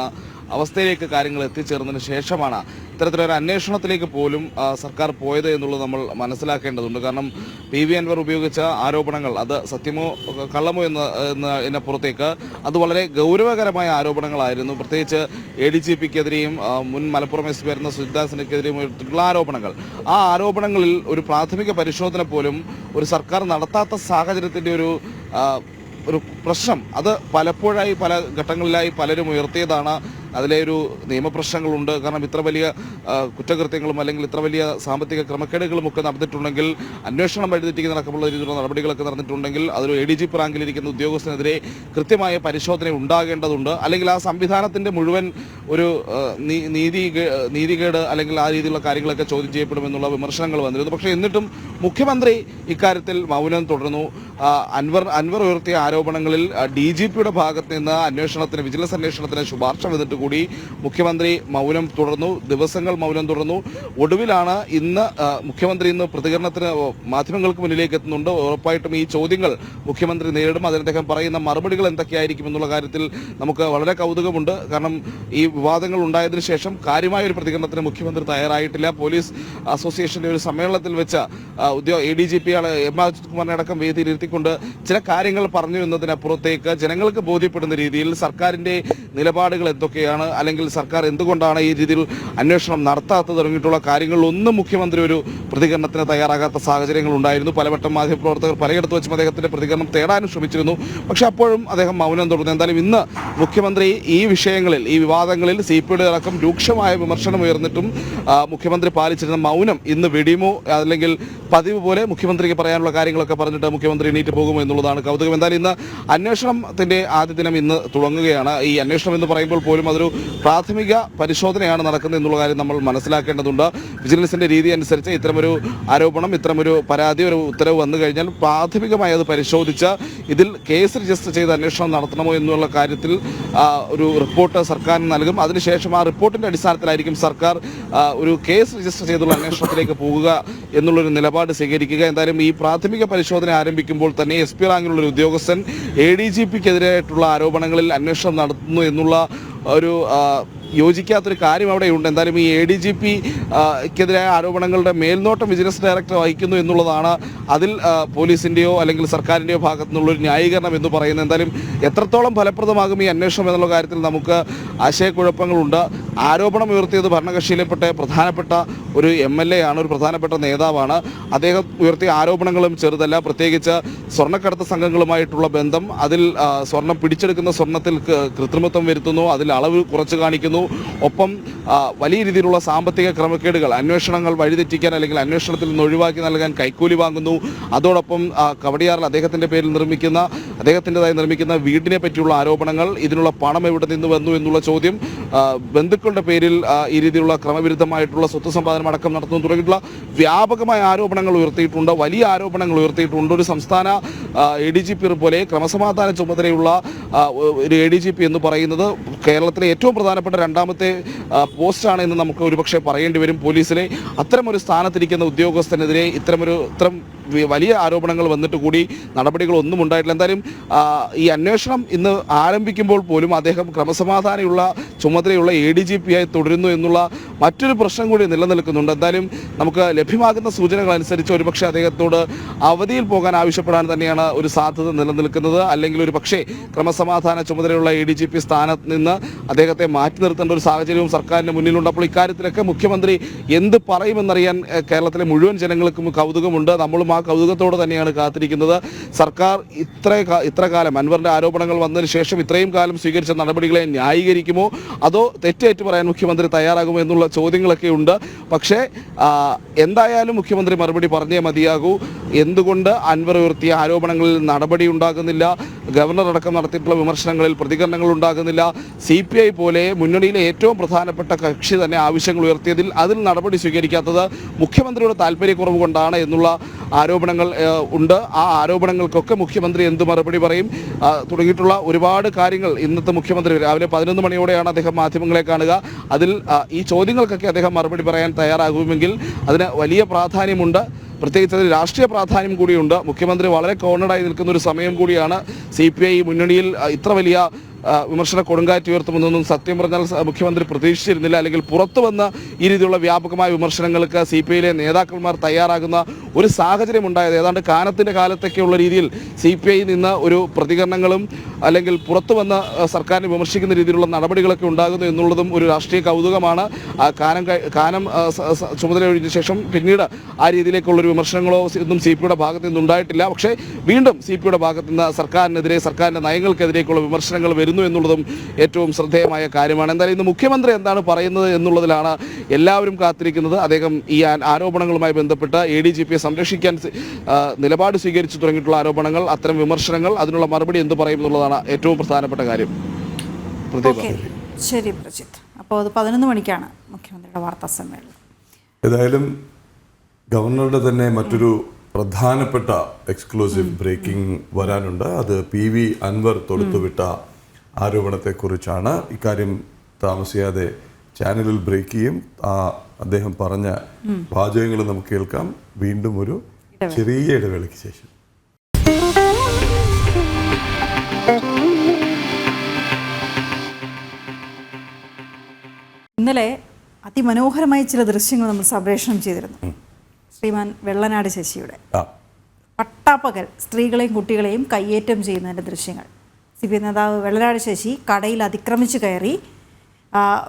അവസ്ഥയിലേക്ക് കാര്യങ്ങൾ എത്തിച്ചേർന്നതിന് ശേഷമാണ് ഇത്തരത്തിലൊരു അന്വേഷണത്തിലേക്ക് പോലും സർക്കാർ പോയത് എന്നുള്ളത് നമ്മൾ മനസ്സിലാക്കേണ്ടതുണ്ട്. കാരണം PV അൻവർ ഉപയോഗിച്ച ആരോപണങ്ങൾ അത് സത്യമോ കള്ളമോ എന്നപ്പുറത്തേക്ക് അത് വളരെ ഗൗരവകരമായ ആരോപണങ്ങളായിരുന്നു. പ്രത്യേകിച്ച് ADGPക്കെതിരെയും മുൻ മലപ്പുറം SP ആയിരുന്ന സുജിത്ദാസിനെതിരെയും ഉള്ള ആരോപണങ്ങൾ. ആ ആരോപണങ്ങളിൽ ഒരു പ്രാഥമിക പരിശോധന പോലും ഒരു സർക്കാർ നടത്താത്ത സാഹചര്യത്തിൻ്റെ ഒരു പ്രശ്നം അത് പലപ്പോഴായി പല ഘട്ടങ്ങളിലായി പലരും ഉയർത്തിയതാണ്. അതിലെ ഒരു നിയമപ്രശ്നങ്ങളുണ്ട്. കാരണം ഇത്ര വലിയ കുറ്റകൃത്യങ്ങളും അല്ലെങ്കിൽ ഇത്ര വലിയ സാമ്പത്തിക ക്രമക്കേടുകളും ഒക്കെ നടന്നിട്ടുണ്ടെങ്കിൽ, അന്വേഷണം വഴിതെറ്റിക്കുന്ന അടക്കമുള്ള രീതിയിലുള്ള നടപടികളൊക്കെ നടന്നിട്ടുണ്ടെങ്കിൽ അതൊരു ADGP റാങ്കിലിരിക്കുന്ന ഉദ്യോഗസ്ഥനെതിരെ കൃത്യമായ പരിശോധന ഉണ്ടാകേണ്ടതുണ്ട്. അല്ലെങ്കിൽ ആ സംവിധാനത്തിൻ്റെ മുഴുവൻ ഒരു നീതികേട് അല്ലെങ്കിൽ ആ രീതിയിലുള്ള കാര്യങ്ങളൊക്കെ ചോദ്യം ചെയ്യപ്പെടുമെന്നുള്ള വിമർശനങ്ങൾ വന്നിരുന്നു. പക്ഷേ എന്നിട്ടും മുഖ്യമന്ത്രി ഇക്കാര്യത്തിൽ മൗനം തുടർന്നു. അൻവർ ഉയർത്തിയ ആരോപണങ്ങളിൽ DGPയുടെ ഭാഗത്ത് നിന്ന് വിജിലൻസ് അന്വേഷണത്തിന് ശുപാർശ വന്നിട്ട് കൂടി മുഖ്യമന്ത്രി മൗനം തുടർന്നു. ദിവസങ്ങൾ മൗനം തുടർന്നു. ഒടുവിലാണ് ഇന്ന് മുഖ്യമന്ത്രി പ്രതികരണത്തിന് മാധ്യമങ്ങൾക്ക് മുന്നിലേക്ക് എത്തുന്നുണ്ട്. ഉറപ്പായിട്ടും ഈ ചോദ്യങ്ങൾ മുഖ്യമന്ത്രി നേരിടും. അതിന് അദ്ദേഹം പറയുന്ന മറുപടികൾ എന്തൊക്കെയായിരിക്കും എന്നുള്ള കാര്യത്തിൽ നമുക്ക് വളരെ കൗതുകമുണ്ട്. കാരണം ഈ വിവാദങ്ങൾ ഉണ്ടായതിനു ശേഷം കാര്യമായ ഒരു പ്രതികരണത്തിന് മുഖ്യമന്ത്രി തയ്യാറായിട്ടില്ല. പോലീസ് അസോസിയേഷന്റെ ഒരു സമ്മേളനത്തിൽ വെച്ച ADGP MR അജിത് കുമാറിനെ അടക്കം വേദിയിലിരുത്തിക്കൊണ്ട് ചില കാര്യങ്ങൾ പറഞ്ഞു എന്നതിനപ്പുറത്തേക്ക് ജനങ്ങൾക്ക് ബോധ്യപ്പെടുന്ന രീതിയിൽ സർക്കാരിന്റെ നിലപാടുകൾ എന്തൊക്കെയാണ്, അല്ലെങ്കിൽ സർക്കാർ എന്തുകൊണ്ടാണ് ഈ രീതിയിൽ അന്വേഷണം നടത്താത്തത് തുടങ്ങിയിട്ടുള്ള കാര്യങ്ങളിലൊന്നും മുഖ്യമന്ത്രി ഒരു പ്രതികരണത്തിന് തയ്യാറാകാത്ത സാഹചര്യങ്ങൾ ഉണ്ടായിരുന്നു. പലവട്ടം മാധ്യമപ്രവർത്തകർ പലയിടത്ത് വെച്ചും അദ്ദേഹത്തിന്റെ പ്രതികരണം തേടാനും ശ്രമിച്ചിരുന്നു. പക്ഷെ അപ്പോഴും അദ്ദേഹം മൗനം തുടർന്നു. എന്തായാലും ഇന്ന് മുഖ്യമന്ത്രി ഈ വിഷയങ്ങളിൽ, ഈ വിവാദങ്ങളിൽ CPIയുടെ അടക്കം രൂക്ഷമായ വിമർശനം ഉയർന്നിട്ടും മുഖ്യമന്ത്രി പാലിച്ചിരുന്ന മൗനം ഇന്ന് വെടിയുമോ, അല്ലെങ്കിൽ പതിവ് പോലെ മുഖ്യമന്ത്രിക്ക് പറയാനുള്ള കാര്യങ്ങളൊക്കെ പറഞ്ഞിട്ട് മുഖ്യമന്ത്രി എണീറ്റ് പോകുമോ എന്നുള്ളതാണ് കൗതുകം. എന്തായാലും ഇന്ന് അന്വേഷണത്തിന്റെ ആദ്യ ദിനം ഇന്ന് തുടങ്ങുകയാണ്. ഈ അന്വേഷണം എന്ന് പറയുമ്പോൾ പോലും അത് അതൊരു പ്രാഥമിക പരിശോധനയാണ് നടക്കുന്നത് എന്നുള്ള കാര്യം നമ്മൾ മനസ്സിലാക്കേണ്ടതുണ്ട്. വിജിലൻസിൻ്റെ രീതി അനുസരിച്ച് ഇത്തരമൊരു ആരോപണം, ഇത്തരമൊരു പരാതി, ഒരു ഉത്തരവ് വന്നു കഴിഞ്ഞാൽ പ്രാഥമികമായി അത് പരിശോധിച്ച് ഇതിൽ കേസ് രജിസ്റ്റർ ചെയ്ത് അന്വേഷണം നടത്തണമോ എന്നുള്ള കാര്യത്തിൽ ഒരു റിപ്പോർട്ട് സർക്കാരിന് നൽകും. അതിനുശേഷം ആ റിപ്പോർട്ടിൻ്റെ അടിസ്ഥാനത്തിലായിരിക്കും സർക്കാർ ഒരു കേസ് രജിസ്റ്റർ ചെയ്തുള്ള അന്വേഷണത്തിലേക്ക് പോകുക എന്നുള്ളൊരു നിലപാട് സ്വീകരിക്കുക. എന്തായാലും ഈ പ്രാഥമിക പരിശോധന ആരംഭിക്കുമ്പോൾ തന്നെ SP റാങ്കിലുള്ള ഒരു ഉദ്യോഗസ്ഥൻ ADGPക്കെതിരായിട്ടുള്ള ആരോപണങ്ങളിൽ അന്വേഷണം നടത്തുന്നു എന്നുള്ള ഒരു യോജിക്കാത്തൊരു കാര്യം അവിടെയുണ്ട്. എന്തായാലും ഈ ADGPക്കെതിരായ ആരോപണങ്ങളുടെ മേൽനോട്ടം വിജിലൻസ് ഡയറക്ടർ വഹിക്കുന്നു എന്നുള്ളതാണ് അതിൽ പോലീസിൻ്റെയോ അല്ലെങ്കിൽ സർക്കാരിൻ്റെയോ ഭാഗത്തു നിന്നുള്ളൊരു ന്യായീകരണം എന്ന് പറയുന്നത്. എന്തായാലും എത്രത്തോളം ഫലപ്രദമാകും ഈ അന്വേഷണം എന്നുള്ള കാര്യത്തിൽ നമുക്ക് ആശയക്കുഴപ്പങ്ങളുണ്ട്. ആരോപണം ഉയർത്തിയത് ഭരണകക്ഷിയിൽപ്പെട്ട പ്രധാനപ്പെട്ട ഒരു MLA ആണ്, ഒരു പ്രധാനപ്പെട്ട നേതാവാണ്. അദ്ദേഹം ഉയർത്തിയ ആരോപണങ്ങളും ചെറുതല്ല. പ്രത്യേകിച്ച് സ്വർണ്ണക്കടത്ത് സംഘങ്ങളുമായിട്ടുള്ള ബന്ധം, അതിൽ സ്വർണം പിടിച്ചെടുക്കുന്ന സ്വർണ്ണത്തിൽ കൃത്രിമത്വം വരുത്തുന്നു, അതിൽ അളവ് കുറച്ച് കാണിക്കുന്നു, ഒപ്പം വലിയ രീതിയിലുള്ള സാമ്പത്തിക ക്രമക്കേടുകൾ, അന്വേഷണങ്ങൾ വഴിതെറ്റിക്കാൻ അല്ലെങ്കിൽ അന്വേഷണത്തിൽ നിന്ന് ഒഴിവാക്കി നൽകാൻ കൈക്കൂലി വാങ്ങുന്നു. അതോടൊപ്പം കവടിയാറിൽ അദ്ദേഹത്തിൻ്റെതായി നിർമ്മിക്കുന്ന വീടിനെ പറ്റിയുള്ള ആരോപണങ്ങൾ, ഇതിനുള്ള പണം എവിടെ നിന്ന് വന്നു എന്നുള്ള ചോദ്യം, ബന്ധുക്കളുടെ പേരിൽ ഈ രീതിയിലുള്ള ക്രമവിരുദ്ധമായിട്ടുള്ള സ്വത്ത് സമ്പാദനം അടക്കം നടത്തുന്നു തുടങ്ങിയിട്ടുള്ള വ്യാപകമായ ആരോപണങ്ങൾ ഉയർത്തിയിട്ടുണ്ട്, വലിയ ആരോപണങ്ങൾ ഉയർത്തിയിട്ടുണ്ട്. ഒരു സംസ്ഥാന ADGP പോലെ ക്രമസമാധാന ചുമതലയുള്ള ഒരു ADGP എന്ന് പറയുന്നത് കേരളത്തിലെ ഏറ്റവും പ്രധാനപ്പെട്ട രണ്ടാമത്തെ പോസ്റ്റാണ് എന്ന് നമുക്ക് ഒരുപക്ഷെ പറയേണ്ടി വരും. പോലീസിലെ അത്തരമൊരു സ്ഥാനത്തിരിക്കുന്ന ഉദ്യോഗസ്ഥനെതിരെ ഇത്തരം വലിയ ആരോപണങ്ങൾ വന്നിട്ട് കൂടി നടപടികളൊന്നും ഉണ്ടായിട്ടില്ല. എന്തായാലും ഈ അന്വേഷണം ഇന്ന് ആരംഭിക്കുമ്പോൾ പോലും അദ്ദേഹം ക്രമസമാധാനമുള്ള ചുമതലയുള്ള ADGPയായി തുടരുന്നു എന്നുള്ള മറ്റൊരു പ്രശ്നം കൂടി നിലനിൽക്കുന്നുണ്ട്. എന്തായാലും നമുക്ക് ലഭ്യമാകുന്ന സൂചനകൾ അനുസരിച്ച് ഒരുപക്ഷെ അദ്ദേഹത്തോട് അവധിയിൽ പോകാൻ ആവശ്യപ്പെടാൻ തന്നെയാണ് ഒരു സാധ്യത നിലനിൽക്കുന്നത്. അല്ലെങ്കിൽ ഒരു പക്ഷേ ക്രമസമാധാന ചുമതലയുള്ള ADGP സ്ഥാനത്ത് നിന്ന് അദ്ദേഹത്തെ മാറ്റി നിർത്തേണ്ട ഒരു സാഹചര്യവും സർക്കാരിന് മുന്നിലുണ്ട്. അപ്പോൾ ഇക്കാര്യത്തിലൊക്കെ മുഖ്യമന്ത്രി എന്ത് പറയുമെന്നറിയാൻ കേരളത്തിലെ മുഴുവൻ ജനങ്ങൾക്കും കൗതുകമുണ്ട്. നമ്മളും ആ കൗതുകത്തോടെ തന്നെയാണ് കാത്തിരിക്കുന്നത്. സർക്കാർ ഇത്ര കാലം അൻവറിന്റെ ആരോപണങ്ങൾ വന്നതിന് ശേഷം ഇത്രയും കാലം സ്വീകരിച്ച നടപടികളെ ന്യായീകരിക്കുമോ അതോ തെറ്റേറ്റ് പറയാൻ മുഖ്യമന്ത്രി തയ്യാറാകുമോ എന്നുള്ള ചോദ്യങ്ങളൊക്കെ ഉണ്ട്. പക്ഷേ എന്തായാലും മുഖ്യമന്ത്രി മറുപടി പറഞ്ഞേ മതിയാകൂ. എന്തുകൊണ്ട് അൻവർ ഉയർത്തിയ ആരോപണങ്ങളിൽ നടപടി ഉണ്ടാകുന്നില്ല, ഗവർണർ അടക്കം നടത്തിയിട്ടുള്ള വിമർശനങ്ങളിൽ പ്രതികരണങ്ങൾ ഉണ്ടാകുന്നില്ല, CPI പോലെ മുന്നണിയിലെ ഏറ്റവും പ്രധാനപ്പെട്ട കക്ഷി തന്നെ ആവശ്യങ്ങൾ ഉയർത്തിയതിൽ അതിൽ നടപടി സ്വീകരിക്കാത്തത് മുഖ്യമന്ത്രിയുടെ താല്പര്യക്കുറവ് കൊണ്ടാണ് എന്നുള്ള ആരോപണങ്ങൾ ഉണ്ട്. ആ ആരോപണങ്ങൾക്കൊക്കെ മുഖ്യമന്ത്രി എന്ത് മറുപടി പറയും തുടങ്ങിയിട്ടുള്ള ഒരുപാട് കാര്യങ്ങൾ ഇന്നത്തെ മുഖ്യമന്ത്രി രാവിലെ 11 മണിയോടെയാണ് അദ്ദേഹം മാധ്യമങ്ങളെ കാണുക. അതിൽ ഈ ചോദ്യങ്ങൾക്കൊക്കെ അദ്ദേഹം മറുപടി പറയാൻ തയ്യാറാകുമെങ്കിൽ അതിന് വലിയ പ്രാധാന്യമുണ്ട്. പ്രത്യേകിച്ച് അതിൽ രാഷ്ട്രീയ പ്രാധാന്യം കൂടിയുണ്ട്. മുഖ്യമന്ത്രി വളരെ കോർണറായി നിൽക്കുന്ന ഒരു സമയം കൂടിയാണ്. CPI മുന്നണിയിൽ ഇത്ര വലിയ വിമർശന കൊടുങ്കാറ്റ് ഉയർത്തുമെന്നൊന്നും സത്യം പറഞ്ഞാൽ മുഖ്യമന്ത്രി പ്രതീക്ഷിച്ചിരുന്നില്ല. അല്ലെങ്കിൽ പുറത്തു വന്ന ഈ രീതിയിലുള്ള വ്യാപകമായ വിമർശനങ്ങൾക്ക് CPIയിലെ നേതാക്കന്മാർ തയ്യാറാകുന്ന ഒരു സാഹചര്യം ഉണ്ടായത് ഏതാണ്ട് കാനത്തിൻ്റെ കാലത്തൊക്കെയുള്ള രീതിയിൽ CPI നിന്ന് ഒരു പ്രതികരണങ്ങളും അല്ലെങ്കിൽ പുറത്തു വന്ന സർക്കാരിനെ വിമർശിക്കുന്ന രീതിയിലുള്ള നടപടികളൊക്കെ ഉണ്ടാകുന്നു എന്നുള്ളതും ഒരു രാഷ്ട്രീയ കൗതുകമാണ്. കാനം ചുമതല ഒഴിഞ്ഞ ശേഷം പിന്നീട് ആ രീതിയിലേക്കുള്ളൊരു വിമർശനങ്ങളോ ഒന്നും CPIയുടെ ഭാഗത്തു നിന്നുണ്ടായിട്ടില്ല. പക്ഷേ വീണ്ടും CPIയുടെ ഭാഗത്തു നിന്ന് സർക്കാരിനെതിരെ, സർക്കാരിൻ്റെ നയങ്ങൾക്കെതിരേക്കുള്ള വിമർശനങ്ങൾ വരുന്നു എന്നുള്ളതും ഏറ്റവും ശ്രദ്ധേയമായ കാര്യമാണ്. എന്തായാലും ഇന്ന് മുഖ്യമന്ത്രി എന്താണ് പറയുന്നത് എന്നുള്ളതിലാണ് എല്ലാവരും കാത്തിരിക്കുന്നത്. അദ്ദേഹം ഈ ആരോപണങ്ങളുമായി ബന്ധപ്പെട്ട് ADGPയെ സംരക്ഷിക്കാൻ നിലപാട് സ്വീകരിച്ചു തുടങ്ങിയിട്ടുള്ള ആരോപണങ്ങൾ, അത്തരം വിമർശനങ്ങൾ, അതിനുള്ള മറുപടി എന്ത് പറയും എന്നുള്ളതാണ് ഏറ്റവും പ്രധാനപ്പെട്ട കാര്യം. ശരി പ്രജിത്ത്, അപ്പോൾ അത് 11 മണിക്കാണ് മുഖ്യമന്ത്രിയുടെ വാർത്താ സമ്മേളനം. ഏതായാലും ഗവർണറുടെ തന്നെ മറ്റൊരു പ്രധാനപ്പെട്ട എക്സ്ക്ലൂസീവ് ബ്രേക്കിംഗ് വരാനുണ്ട്. അത് PV അൻവർ തൊടുത്തുവിട്ട ആരോപണത്തെക്കുറിച്ചാണ്. ഇക്കാര്യം താമസിയാതെ ചാനലിൽ ബ്രേക്ക് ചെയ്യും. അദ്ദേഹം പറഞ്ഞ വാചകങ്ങൾ നമുക്ക് കേൾക്കാം. വീണ്ടും ഒരു ചെറിയ ഇടവേളയ്ക്ക് ശേഷം. ഇന്നലെ അതിമനോഹരമായ ചില ദൃശ്യങ്ങൾ നമ്മൾ സംപ്രേഷണം ചെയ്തിരുന്നു. ശ്രീമാൻ വെള്ളനാട് ശശിയുടെ പട്ടാപ്പകൽ സ്ത്രീകളെയും കുട്ടികളെയും കയ്യേറ്റം ചെയ്യുന്നതിൻ്റെ ദൃശ്യങ്ങൾ. CPI നേതാവ് വെള്ളനാട് ശശി കടയിൽ അതിക്രമിച്ച് കയറി,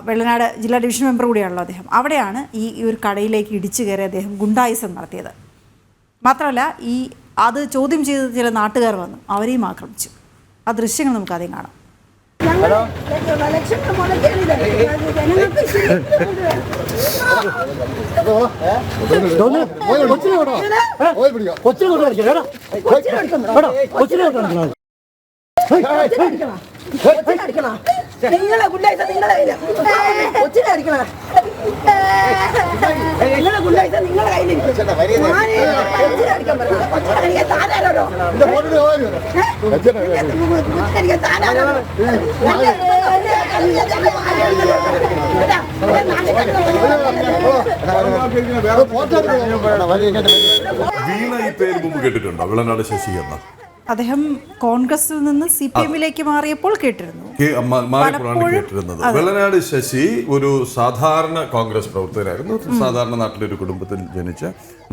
വെള്ളനാട് ജില്ലാ ഡിവിഷൻ മെമ്പർ കൂടിയാണല്ലോ അദ്ദേഹം, അവിടെയാണ് ഈ ഒരു കടയിലേക്ക് ഇടിച്ചു കയറി അദ്ദേഹം ഗുണ്ടായിസം നടത്തിയത്. മാത്രമല്ല അത് ചോദ്യം ചെയ്ത് ചില നാട്ടുകാർ വന്നു, അവരെയും ആക്രമിച്ചു. ആ ദൃശ്യങ്ങൾ നമുക്ക് ആദ്യം കാണാം. നിങ്ങളെ ഗുണ്ടായിസ നിങ്ങളെ കൊച്ചിനെ അടിക്കണ നിങ്ങളെ ഗുണ്ടായിസ നിങ്ങളെ കയ്യിലിരിക്കും അടിക്കാൻ പറഞ്ഞു താനാരോ വീണ ഈ പേര് മുമ്പ് കേട്ടിട്ടുണ്ടോ? വെള്ളനാട് ശശി എന്ന അദ്ദേഹം കോൺഗ്രസിൽ നിന്ന് CPM-ലേക്ക് മാറിയപ്പോൾ കേട്ടിരുന്നു. മാറിയപ്പോഴാണ് കേട്ടിരുന്നത്. വെള്ളനാട് ശശി ഒരു സാധാരണ കോൺഗ്രസ് പ്രവർത്തകരായിരുന്നു. സാധാരണ നാട്ടിലൊരു കുടുംബത്തിൽ ജനിച്ച,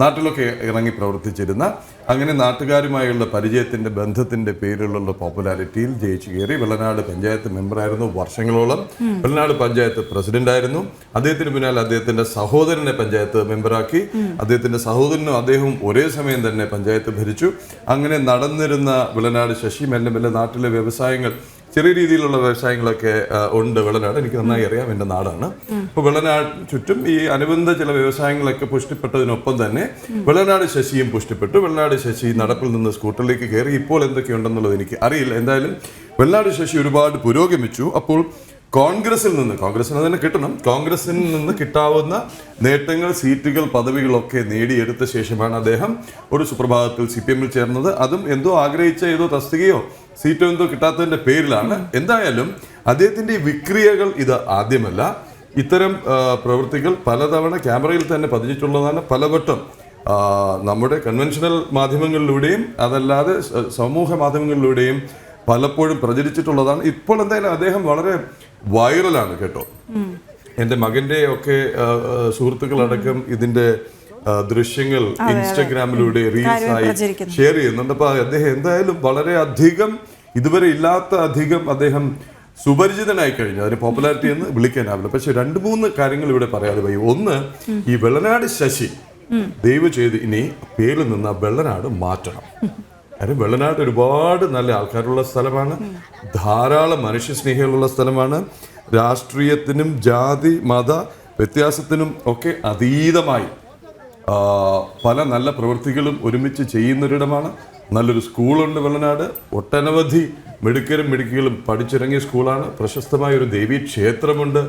നാട്ടിലൊക്കെ ഇറങ്ങി പ്രവർത്തിച്ചിരുന്ന, അങ്ങനെ നാട്ടുകാരുമായുള്ള പരിചയത്തിന്റെ ബന്ധത്തിന്റെ പേരിലുള്ള പോപ്പുലാരിറ്റിയിൽ ജയിച്ചു കയറി. വെള്ളനാട് പഞ്ചായത്ത് മെമ്പറായിരുന്നു വർഷങ്ങളോളം. വെള്ളനാട് പഞ്ചായത്ത് പ്രസിഡന്റായിരുന്നു. അദ്ദേഹത്തിന് പിന്നാലെ അദ്ദേഹത്തിന്റെ സഹോദരനെ പഞ്ചായത്ത് മെമ്പറാക്കി. അദ്ദേഹത്തിന്റെ സഹോദരനും അദ്ദേഹവും ഒരേ സമയം തന്നെ പഞ്ചായത്ത് ഭരിച്ചു. അങ്ങനെ നടന്നിരുന്ന വെള്ളനാട് ശശി മെല്ലെ മെല്ലെ നാട്ടിലെ വ്യവസായങ്ങൾ, ചെറിയ രീതിയിലുള്ള വ്യവസായങ്ങളൊക്കെ ഉണ്ട് വെള്ളനാട്. എനിക്ക് നന്നായി അറിയാം, എൻ്റെ നാടാണ്. അപ്പോൾ വെള്ളനാട് ചുറ്റും ഈ അനുബന്ധ ചില വ്യവസായങ്ങളൊക്കെ പുഷ്ടിപ്പെട്ടതിനൊപ്പം തന്നെ വെള്ളനാട് ശശിയും പുഷ്ടിപ്പെട്ടു. വെള്ളനാട് ശശി നടപ്പിൽ നിന്ന് സ്കൂട്ടറിലേക്ക് കയറി. ഇപ്പോൾ എന്തൊക്കെയുണ്ടെന്നുള്ളത് എനിക്ക് അറിയില്ല. എന്തായാലും വെള്ളനാട് ശശി ഒരുപാട് പുരോഗമിച്ചു. അപ്പോൾ കോൺഗ്രസിന് തന്നെ കിട്ടണം. കോൺഗ്രസിൽ നിന്ന് കിട്ടാവുന്ന നേട്ടങ്ങൾ, സീറ്റുകൾ, പദവികളൊക്കെ നേടിയെടുത്ത ശേഷമാണ് അദ്ദേഹം ഒരു സുപ്രഭാതത്തിൽ CPM-ൽ ചേർന്നത്. അതും എന്തോ ആഗ്രഹിച്ച ഏതോ തസ്തികയോ സീറ്റോ എന്തോ കിട്ടാത്തതിന്റെ പേരിലാണ്. എന്തായാലും അദ്ദേഹത്തിന്റെ ഈ വിക്രിയകൾ ഇത് ആദ്യമല്ല. ഇത്തരം പ്രവൃത്തികൾ പലതവണ ക്യാമറയിൽ തന്നെ പതിഞ്ഞിട്ടുള്ളതാണ്. പലവട്ടം നമ്മുടെ കൺവെൻഷണൽ മാധ്യമങ്ങളിലൂടെയും അതല്ലാതെ സമൂഹ മാധ്യമങ്ങളിലൂടെയും പലപ്പോഴും പ്രചരിച്ചിട്ടുള്ളതാണ്. ഇപ്പോൾ എന്തായാലും അദ്ദേഹം വളരെ വൈറലാണ് കേട്ടോ. എൻ്റെ മകൻ്റെ ഒക്കെ സുഹൃത്തുക്കളടക്കം ഇതിന്റെ ദൃശ്യങ്ങൾ ഇൻസ്റ്റഗ്രാമിലൂടെ റീൽസായി ഷെയർ ചെയ്യുന്നുണ്ട്. അപ്പൊ അദ്ദേഹം എന്തായാലും വളരെ അധികം, ഇതുവരെ ഇല്ലാത്ത അധികം അദ്ദേഹം സുപരിചിതനായി കഴിഞ്ഞു. അതിന് പോപ്പുലാരിറ്റി എന്ന് വിളിക്കാനാവില്ല. പക്ഷെ 2-3 കാര്യങ്ങൾ ഇവിടെ പറയാതെ പോയി. ഒന്ന്, ഈ വെള്ളനാട് ശശി ദയവ് ചെയ്ത് ഇനി പേരിൽ നിന്ന് വെള്ളനാട് മാറ്റണം. കാര്യം വെള്ളനാട് ഒരുപാട് നല്ല ആൾക്കാരുള്ള സ്ഥലമാണ്, ധാരാളം മനുഷ്യസ്നേഹികളുള്ള സ്ഥലമാണ്. രാഷ്ട്രീയത്തിനും ജാതി മത വ്യത്യാസത്തിനും ഒക്കെ അതീതമായി പല നല്ല പ്രവൃത്തികളും ഒരുമിച്ച് ചെയ്യുന്നൊരിടമാണ്. നല്ലൊരു സ്കൂളുണ്ട് വെള്ളനാട്. ഒട്ടനവധി മിടുക്കികളും പഠിച്ചിറങ്ങിയ സ്കൂളാണ്. പ്രശസ്തമായ ഒരു ദേവീ ക്ഷേത്രമുണ്ട്